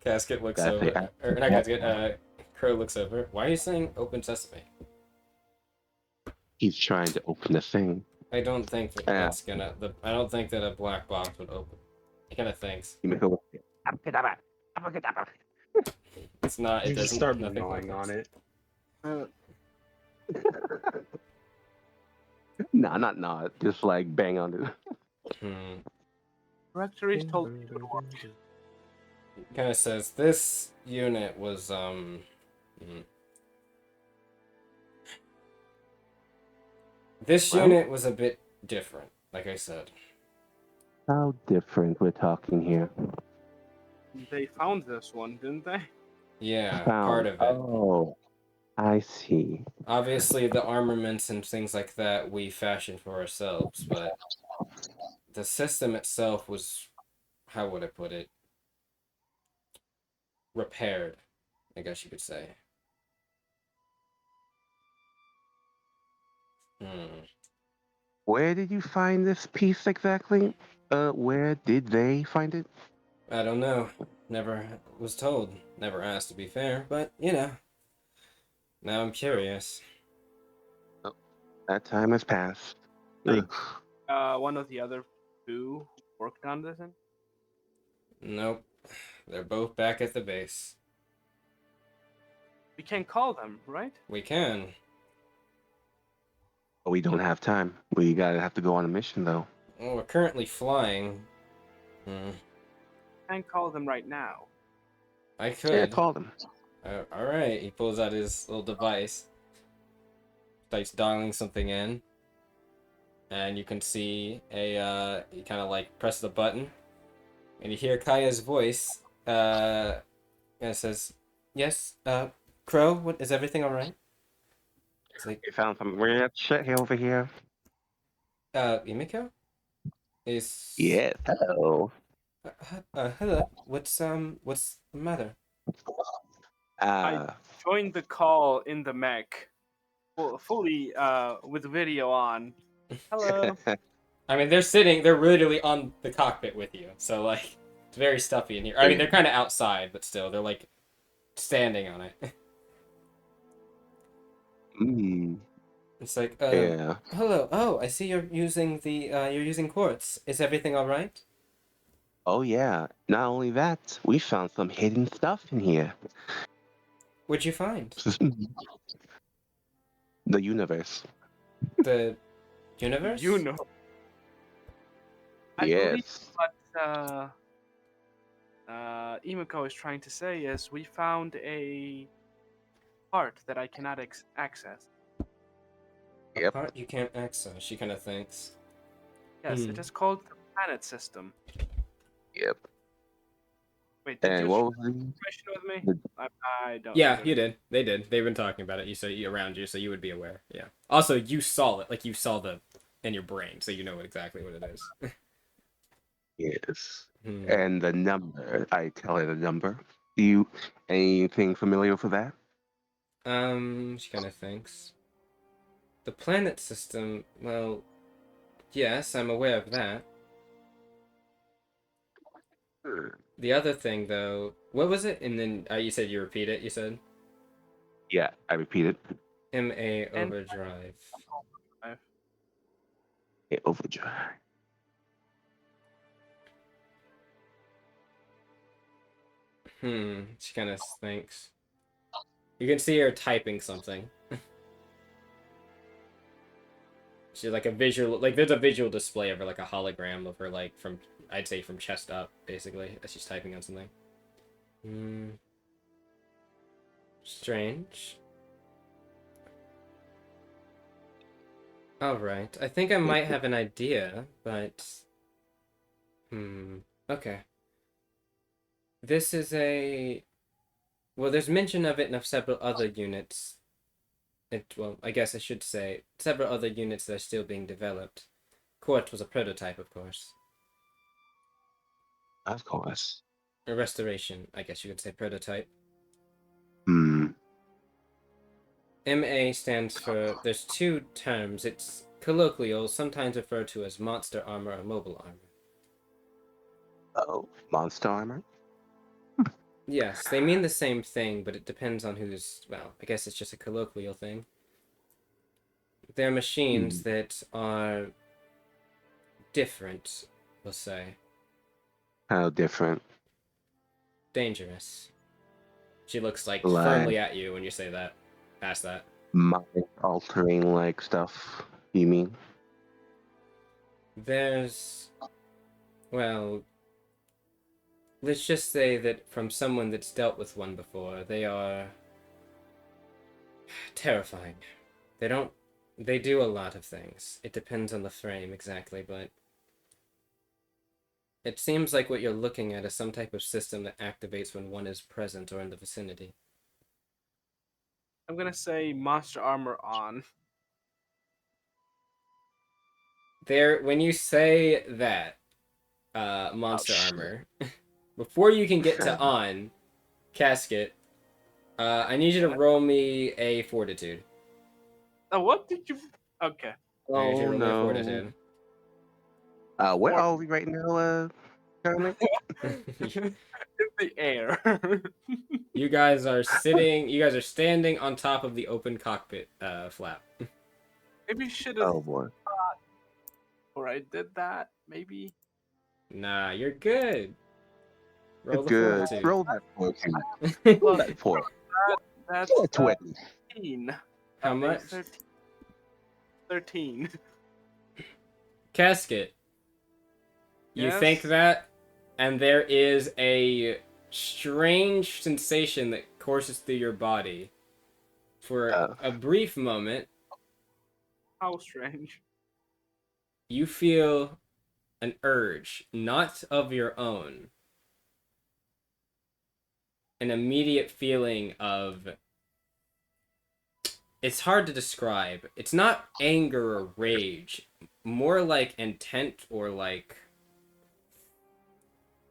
Casket looks over. Or not Casket, Crow looks over. Why are you saying open sesame? He's trying to open the thing. I don't think that that's gonna. I don't think that a black box would open. He kind of thinks. It's not. It You just doesn't. start Nothing gnawing on it. Nah, not nod. Just like bang on it. Directories told me to watch. Kind of says this unit was This unit was a bit different, like I said. How different we're talking here? They found this one, didn't they? Yeah, part of it. Oh, I see. Obviously, the armaments and things like that we fashioned for ourselves, but the system itself was, how would I put it? Repaired, I guess you could say. Where did you find this piece exactly? Where did they find it? I don't know. Never was told. Never asked, to be fair, but, you know. Now I'm curious. Oh, that time has passed. One of the other two worked on this. Nope. They're both back at the base. We can call them, right? We can. But we don't have time. We have to go on a mission, though. Well, we're currently flying. Can call them right now. I could. Yeah, call them. Alright, he pulls out his little device. Starts dialing something in. And you can see he kind of like presses the button. And you hear Kaya's voice. And it says, yes, Crow, what, is everything alright? It's like, We found some weird shit here over here. Imiko? Is... Yes, hello. hello. What's the matter? Join the call in the mech, fully with video on. Hello. I mean, they're literally on the cockpit with you, so like, it's very stuffy in here. I mean, they're kind of outside, but still, they're like standing on it. It's like, Yeah. hello. Oh, I see you're using you're using quartz. Is everything all right? Oh yeah. Not only that, we found some hidden stuff in here. What'd you find? The universe. The universe? You know. I believe Yes. what Imiko is trying to say is we found a part that I cannot access. A part you can't access. She kind of thinks. Yes, it is called the planet system. Yep. Wait, did And you what share was the information with me? I don't. Yeah, you did. They did. They've been talking about it. You said around you, so you would be aware. Yeah. Also, you saw it. Like you saw the in your brain, so you know exactly what it is. Yes. And the number, I tell her the number. Do you anything familiar for that? She kind of thinks. The planet system. Well, yes, I'm aware of that. The other thing, though, what was it? And then you said you repeat it. You said. Yeah, I repeat it. MA overdrive. Yeah, overdrive. She kind of thinks. You can see her typing something. She's like a visual, like there's a visual display of her, like a hologram of her, like from, I'd say from chest up, basically, as she's typing on something. Strange. Alright, I think I might have an idea, but... Okay. This is a... Well, there's mention of it in several other units. Well, I guess I should say, several other units that are still being developed. Court was a prototype, of course. Of course. A restoration, I guess you could say prototype. MA stands for, there's two terms. It's colloquial, sometimes referred to as monster armor or mobile armor. Oh, monster armor? Yes, they mean the same thing, but it depends on who's, well, I guess it's just a colloquial thing. They're machines that are different, we'll say. How different? Dangerous. She looks like firmly at you when you say that. Past that. Mind-altering like stuff, you mean? There's... Well... Let's just say that from someone that's dealt with one before, they are... terrifying. They do a lot of things. It depends on the frame, exactly, but... It seems like what you're looking at is some type of system that activates when one is present or in the vicinity. I'm gonna say monster armor on. When you say that, monster armor, before you can get to on, casket, I need you to roll me a fortitude. Oh, what did you... Okay. I need you to Oh roll me a no. fortitude. Where are we right now, Charlie? In the air. You guys are standing on top of the open cockpit flap. Maybe you should have Oh boy. before I did that, maybe. Nah, you're good. Roll the Good. fortitude. Roll that fortitude. Roll that for That's 20. 13. How much? 13. Casket. You Yes? think that, and there is a strange sensation that courses through your body. For a brief moment, How strange. you feel an urge, not of your own. An immediate feeling of... It's hard to describe. It's not anger or rage. More like intent or like...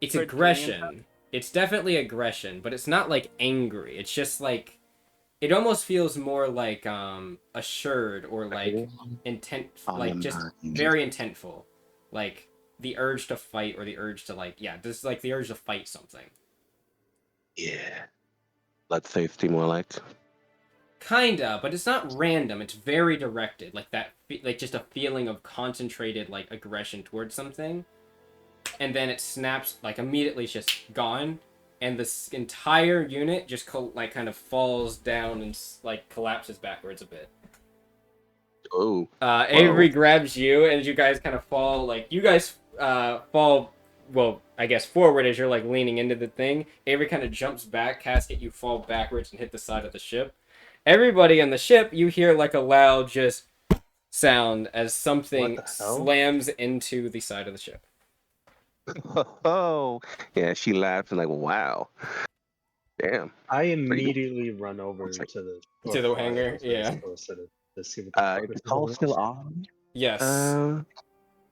It's aggression. it's definitely aggression, but it's not like angry. It's just like it almost feels more like assured or like intent, On like your just mind. very intentful, like the urge to fight or the urge to just like the urge to fight something. Yeah. Bloodthirsty, more like. Kinda, but it's not random. It's very directed, like that, like just a feeling of concentrated like aggression towards something, and then it snaps like immediately. It's just gone, and this entire unit just like kind of falls down and like collapses backwards a bit. Oh. Avery grabs you, and you guys kind of fall. Like you guys fall. Well, I guess forward as you're like leaning into the thing. Avery kind of jumps back. Casket, you fall backwards and hit the side of the ship. Everybody on the ship, you hear like a loud just sound as something slams into the side of the ship. Oh, yeah. She laughed and like, wow. Damn. I immediately run over It's like- to the hangar. Yeah. To see what the fuck Is was the call going on. still on? Yes.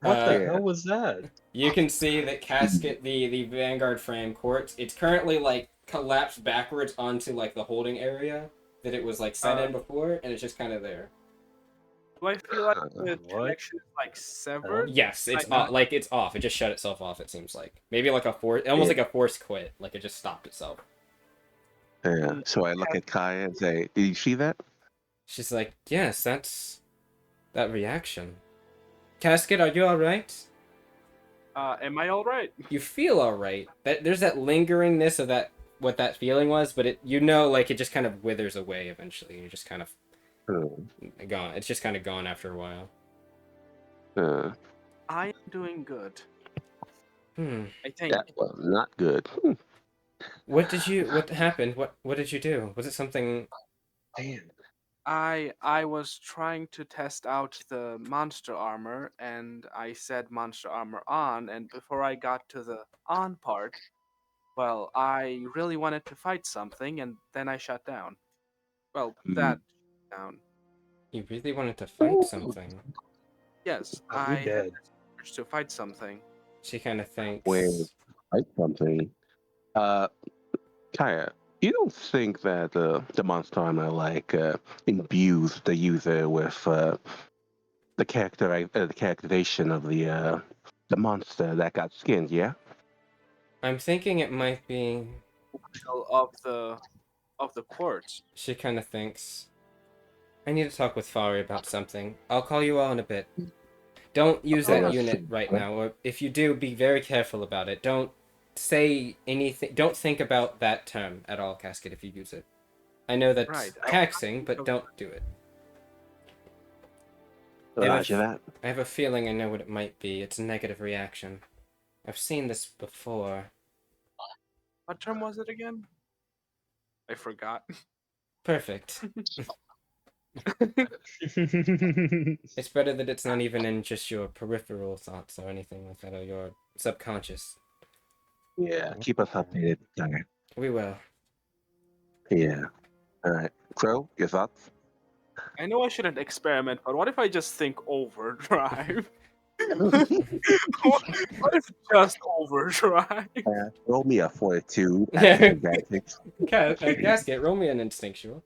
What the yeah. hell was that? You can see that Casket, the Vanguard frame quartz, it's currently like collapsed backwards onto like the holding area that it was like set in before, and it's just kind of there. Do I feel like the What? connection is like severed? Yes, it's Like, like it's off. It just shut itself off. It seems like maybe like almost like a forced quit. Like it just stopped itself. Yeah. So I look at Kaya and say, "Did you see that?" She's like, yes, that's that reaction. Casket, are you all right? Am I all right? You feel all right. There's that lingeringness of that what that feeling was, but it like it just kind of withers away eventually. You're just kind of gone. It's just kind of gone after a while. I am doing good. Hmm. I think. That was not good. What happened? What did you do? Was it something? Damn. I was trying to test out the monster armor, and I said monster armor on, and before I got to the on part, well, I really wanted to fight something, and then I shut down. Well, that down. You really wanted to fight something. Yes, Oh, I you're dead. had this urge to fight something. She kind of thinks. Wait, fight something. Kaya, you don't think that the monster armor like imbues the user with the characterization of the monster that got skinned? Yeah. I'm thinking it might be. Of the quartz. She kind of thinks. I need to talk with Fari about something. I'll call you all in a bit. Don't use that unit right now, or if you do, be very careful about it. Don't say anything. Don't think about that term at all, Casket, if you use it. I know that's taxing, but don't do it. Roger that. I have a feeling I know what it might be. It's a negative reaction. I've seen this before. What term was it again? I forgot. Perfect. It's better that it's not even in just your peripheral thoughts or anything like that, or your subconscious. Yeah, keep us updated. Kaya. We will. Yeah. All right. Crow, your thoughts? I know I shouldn't experiment, but what if I just think overdrive? what if just overdrive? Roll me a 42. Yeah. Advantage. Gasket, roll me an instinctual.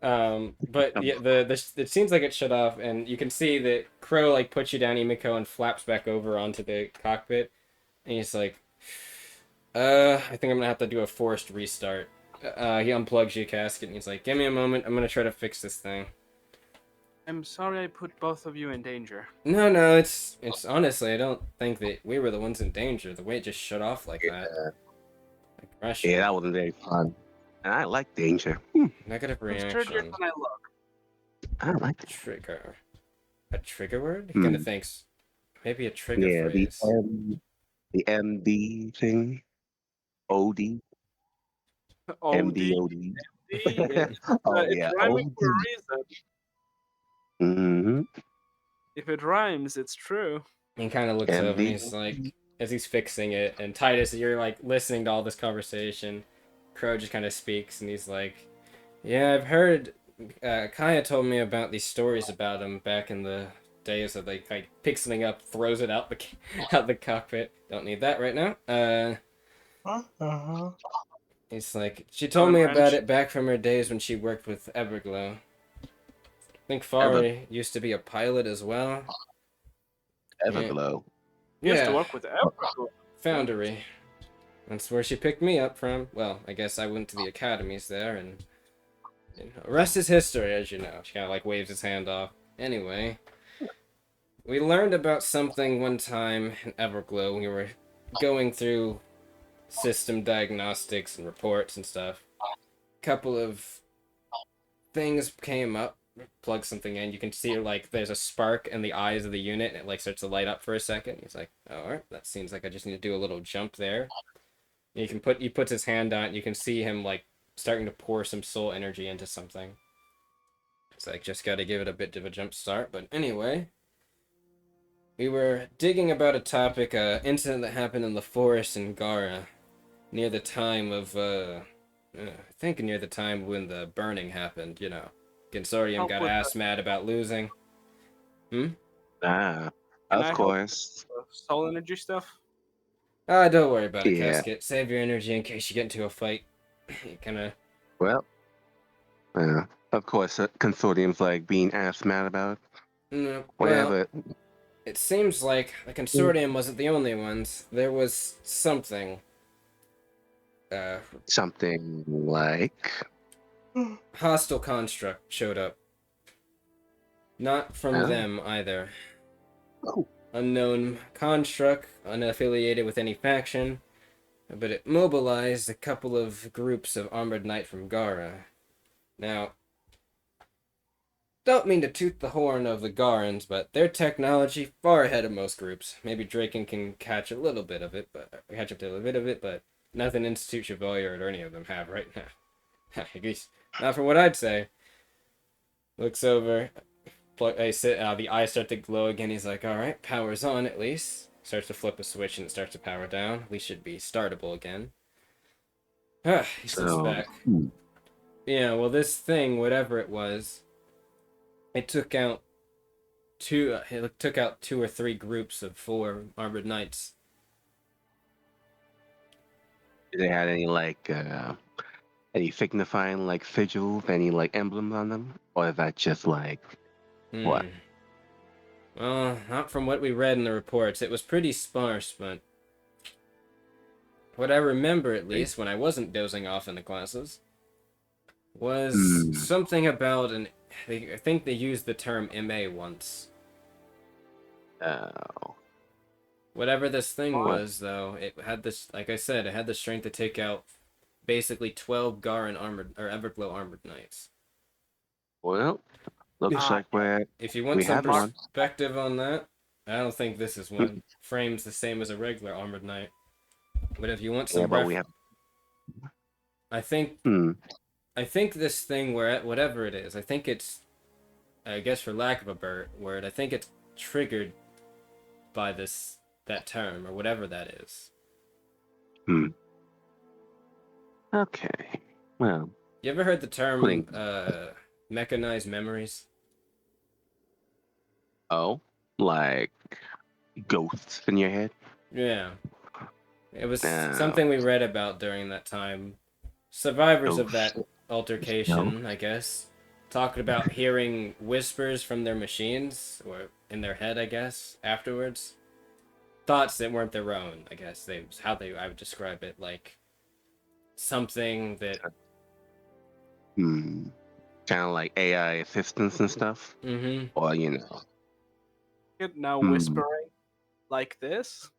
But yeah, it seems like it shut off, and you can see that Crow like puts you down, Emiko, and flaps back over onto the cockpit, and he's like, I think I'm gonna have to do a forced restart. He unplugs you, Casket, and he's like, give me a moment, I'm gonna try to fix this thing. I'm sorry I put both of you in danger. No, it's honestly, I don't think that we were the ones in danger. The way it just shut off like that. Aggression. Yeah, that wasn't very fun. And I like danger. Negative It's reaction. triggered when I look. I don't like it. Trigger. A trigger word? He kind of thinks maybe a trigger Yeah, phrase. the MD thing. OD. MD, OD. It's rhyming for a reason. Mm-hmm. If it rhymes, it's true. He kind of looks over and he's like, as he's fixing it, and Titus, you're like listening to all this conversation. Crow just kind of speaks, and he's like, yeah, I've heard, Kaya told me about these stories about him back in the days, so they like picks something up, throws it out the cockpit. Don't need that right now. He's like, she told me about it back from her days when she worked with Everglow. I think Fari used to be a pilot as well. Everglow. You used to Yeah, work with Everglow. Foundry. That's where she picked me up from. Well, I guess I went to the academies there, and rest is history, as you know. She kind of like waves his hand off. Anyway, we learned about something one time in Everglow when we were going through system diagnostics and reports and stuff. A couple of things came up. Plug something in. You can see like there's a spark in the eyes of the unit, and it like starts to light up for a second. He's like, oh, "All right, that seems like I just need to do a little jump there." And he puts his hand on it. And you can see him like starting to pour some soul energy into something. It's like just got to give it a bit of a jump start. But anyway, we were digging about a topic, incident that happened in the forest in Gara, near the time of, I think near the time when the burning happened, you know. Consortium got ass mad about losing. Ah, of course. Soul energy stuff? Don't worry about it, Yeah. Casket. Save your energy in case you get into a fight. Kinda... Well, of course, Consortium's like being ass mad about it. No, Whatever. well, it seems like the Consortium wasn't the only ones. There was something. Something like... Hostile construct showed up. Not from Oh. them either. Oh. Unknown construct, unaffiliated with any faction, but it mobilized a couple of groups of armored knight from Gara. Now, don't mean to toot the horn of the Garans, but their technology far ahead of most groups. Maybe Draken can catch a little bit of it, but nothing Institute Chevalier or any of them have right now. At least not from what I'd say. Looks over. The eyes start to glow again. He's like, all right, power's on at least. Starts to flip a switch and it starts to power down. At least should be startable again. He sits back. Yeah, well, this thing, whatever it was, it took out two or three groups of 4 armored knights. Did they have any like any signifying like sigils, any like emblems on them, or is that just like what? Well, not from what we read in the reports. It was pretty sparse, but what I remember, at least, when I wasn't dozing off in the classes, was something about I think they used the term MA once. Oh. Whatever this thing was, though, it had this, like I said, it had the strength to take out basically 12 Garan armored, or Everglow armored knights. Well, looks like if you want some perspective on that, I don't think this is one. Frame's the same as a regular armored knight. But if you want some I think this thing, whatever it is, I think it's, I guess for lack of a word, I think it's triggered by that term, or whatever that is. Okay. Well. You ever heard the term, mechanized memories? Oh? Like ghosts in your head? Yeah. It was something we read about during that time. Survivors of that altercation, I guess, talked about hearing whispers from their machines, or in their head, I guess, afterwards. Thoughts that weren't their own, I guess. I would describe it, like something that... Kind of like AI assistants and stuff? Mm-hmm. Or, you know... Now whispering like this?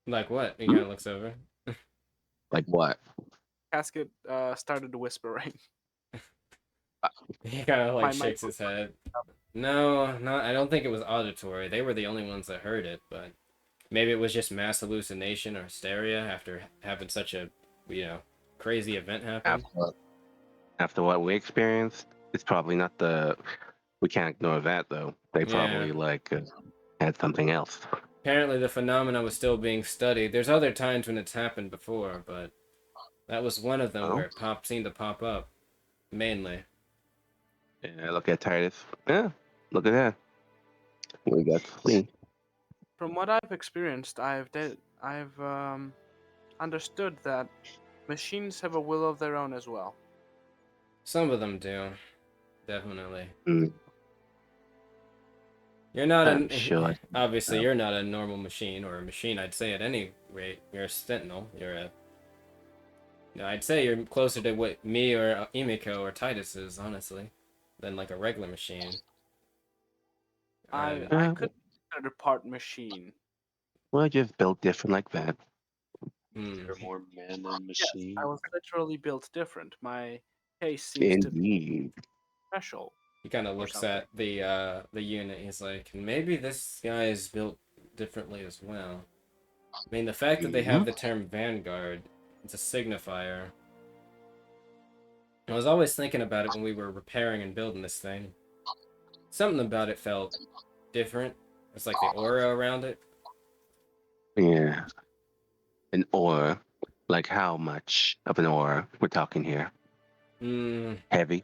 Like what? He kind of looks over. Like what? Casket started whispering. He kind of like shakes his head. No, I don't think it was auditory. They were the only ones that heard it, but maybe it was just mass hallucination or hysteria after having such a, crazy event happen. After what we experienced, it's probably not we can't ignore that though. They probably had something else. Apparently the phenomena was still being studied. There's other times when it's happened before, but that was one of them where it seemed to pop up, mainly. And I look at Titus. Yeah, look at that. We got clean. From what I've experienced, I've understood that machines have a will of their own as well. Some of them do, definitely. Mm, You're not I'm sure. obviously you're not a normal machine, or a machine. I'd say at any rate, you're a sentinel. You're a. No, I'd say you're closer to what me or Emiko or Titus is, honestly, than like a regular machine. I Yeah, could consider part machine. we're just built different like that. They're more man than Yes, machine. I was literally built different. My case seems to be Indeed. special. He kind of or looks something. at the unit. He's like, maybe this guy is built differently as well. I mean, the fact that they have the term Vanguard, it's a signifier. I was always thinking about it when we were repairing and building this thing. Something about it felt different. It's like the aura around it. Yeah. An aura. Like how much of an aura we're talking here? Heavy.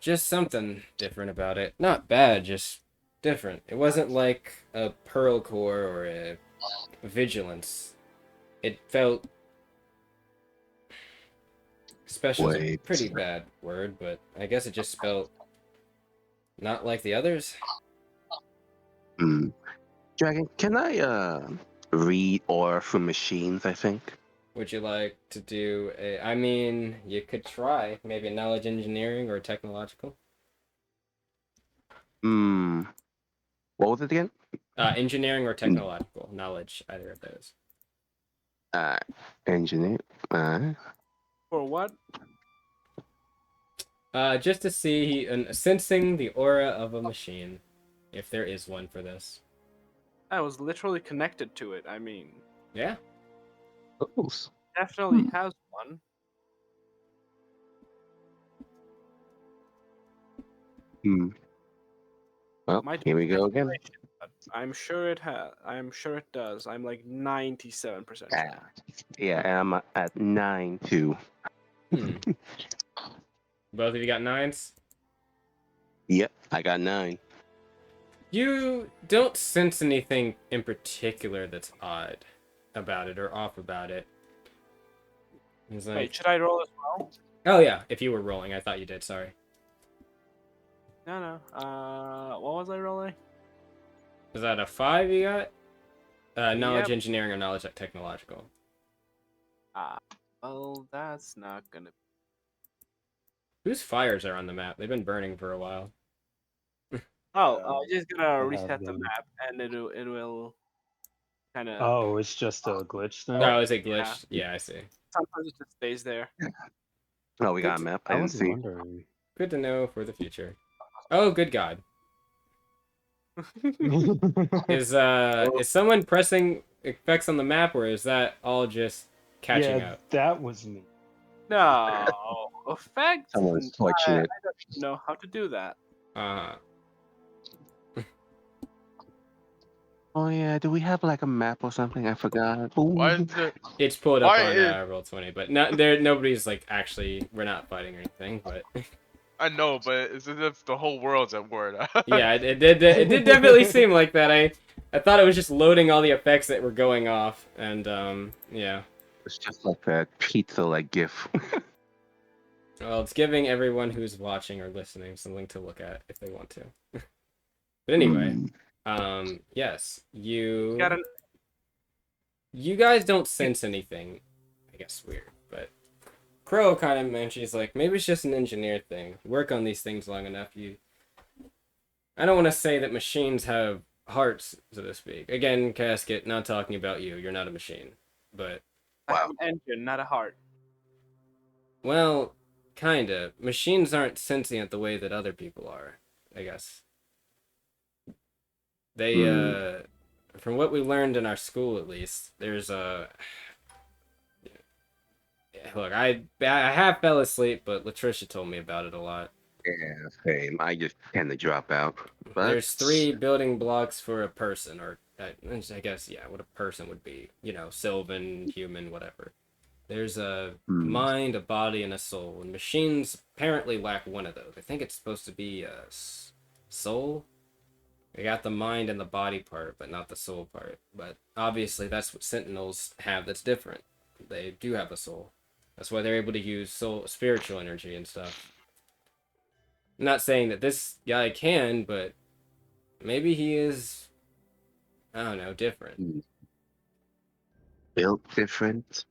Just something different about it. Not bad, just different. It wasn't like a Pearl Core or a Vigilance. It felt special is a Wait. pretty bad word, but I guess it just felt not like the others. Dragon, can I read aura from machines, I think? Would you like to do a... I mean, you could try. Maybe a knowledge engineering or technological. What was it again? Engineering or technological. Knowledge, either of those. Engineer. For what? Just to see sensing the aura of a machine, if there is one for this. I was literally connected to it. I mean, Yeah. Close. definitely has one. Well, Might here we be go again. speculation, but I'm sure it has. I'm sure it does. I'm like 97% sure. Yeah, I'm at 9 too. Both of you got 9s? Yep, I got 9. You don't sense anything in particular that's odd about it or off about it. He's like, Wait, should I roll as well? oh yeah, if you were rolling, I thought you did, sorry. No. What was I rolling? Was that a 5 you got? Knowledge Yep. engineering or knowledge technological? Well, that's not gonna. Whose fires are on the map? They've been burning for a while. Just gonna I have reset the them. map, and it will kind of. Oh, it's just a glitch then? Oh, is it glitched? Yeah, I see. Sometimes it just stays there. Oh, we got a map. I I didn't was see. wondering. Good to know for the future. Oh, good God. Is someone pressing effects on the map, or is that all just catching yeah, up? that was me. No effect. Someone's torching it. I don't know how to do that. Oh yeah, do we have like a map or something? I forgot. Why Ooh. is it? It's pulled up Why on is- Roll20, but nobody's like actually. We're not fighting or anything, but I know, but it's as if the whole world's at war. yeah, it did definitely seem like that. I thought it was just loading all the effects that were going off, and yeah. It's just like that pizza like GIF. Well, it's giving everyone who's watching or listening something to look at if they want to. But anyway, yes, you guys don't sense anything. I guess weird, but Crow kind of mentioned, she's like, maybe it's just an engineer thing. Work on these things long enough, I don't want to say that machines have hearts, so to speak. Again, Casket, not talking about you. You're not a machine, but I have an engine, not a heart. well, kinda. Machines aren't sentient the way that other people are, I guess. They, from what we learned in our school at least, there's a... Look, I half fell asleep, but Latricia told me about it a lot. Yeah, same. I just tend to drop out. But There's 3 building blocks for a person, or I guess, yeah, what a person would be. You know, Sylvan, human, whatever. There's a Hmm. mind, a body, and a soul, and machines apparently lack one of those. I think it's supposed to be a soul. We got the mind and the body part, but not the soul part. But obviously, that's what Sentinels have that's different. They do have a soul. That's why they're able to use spiritual energy and stuff. I'm not saying that this guy can, but maybe he is, I don't know, different. Hmm. Built different.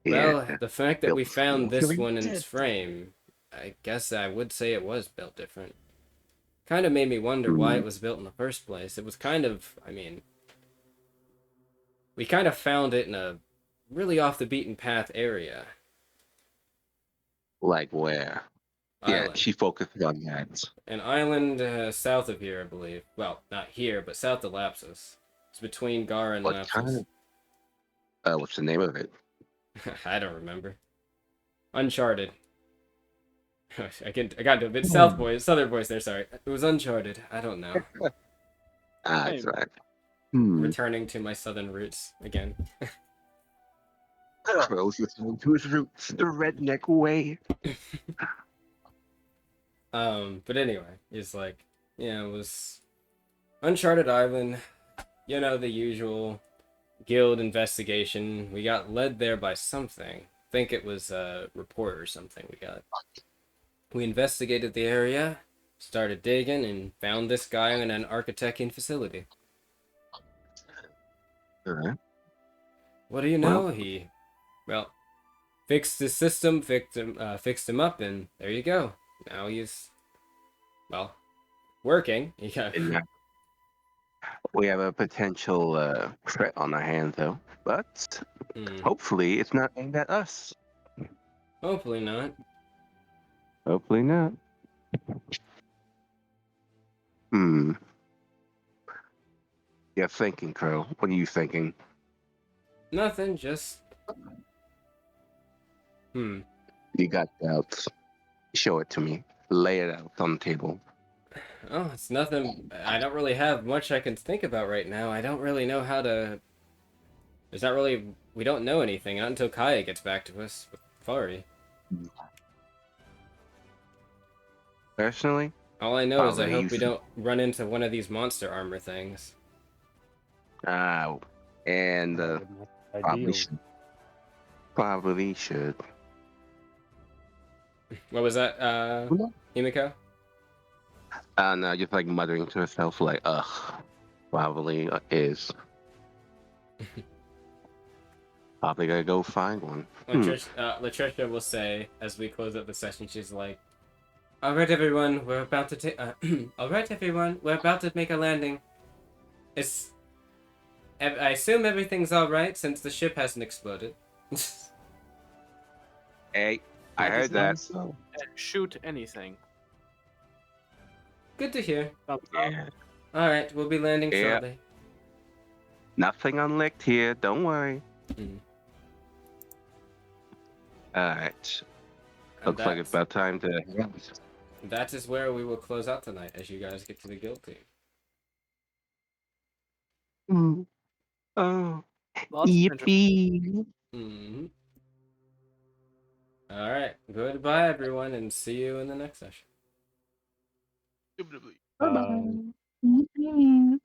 Well, Yeah. the fact that we Built found this one in its different. frame, I guess I would say it was built different. Kind of made me wonder why Hmm. it was built in the first place. It was kind of, I mean, we kind of found it in a really off the beaten path area. Like where? Yeah, Island. she focused on that. An island south of here, I believe. Well, not here, but south of Lapsus. It's between Gara and What Lapsus. what's the name of it? I don't remember. Uncharted. I got a bit southern voice there. Sorry, it was Uncharted. I don't know. That's right. Hmm. Returning to my southern roots again. Rose returning to his roots, the redneck way. But anyway, it's like, yeah, it was Uncharted Island. You know, the usual guild investigation. We got led there by something. I think it was a report or something we got. We investigated the area, started digging, and found this guy in an architecting facility. Alright. What do you know? He, well, fixed his system, fixed him up, and there you go. Now he's, well, working. Yeah. And now we have a potential threat on our hands, though. But hopefully, it's not aimed at us. Hopefully not. Hopefully not. Hmm. Yeah, thinking, Crow. What are you thinking? Nothing. Just. You got doubts. Show it to me. Lay it out on the table. Oh, it's nothing. I don't really have much I can think about right now. I don't really know how to. There's not really. We don't know anything. Not until Kaya gets back to us with Fari. Personally, All I know is I Probably hope you we should- don't run into one of these monster armor things. and That would not be probably ideal. should. Probably should. What was that, Himiko? No, just like muttering to herself, like, ugh. Probably is. Probably gotta go find one. Latricia will say as we close up the session, she's like, "All right, everyone, we're about to take. All right, everyone, we're about to make a landing. I assume everything's all right since the ship hasn't exploded." Hey, I heard that. So. Shoot anything. Good to hear. Yeah. All right, we'll be landing Yeah. shortly. Nothing unlicked here. Don't worry. Alright. And Looks like it's about time to. that is where we will close out tonight as you guys get to the guild team. Oh. Lots of Yippee. All right, goodbye, everyone, and see you in the next session. Indubitably. Bye-bye.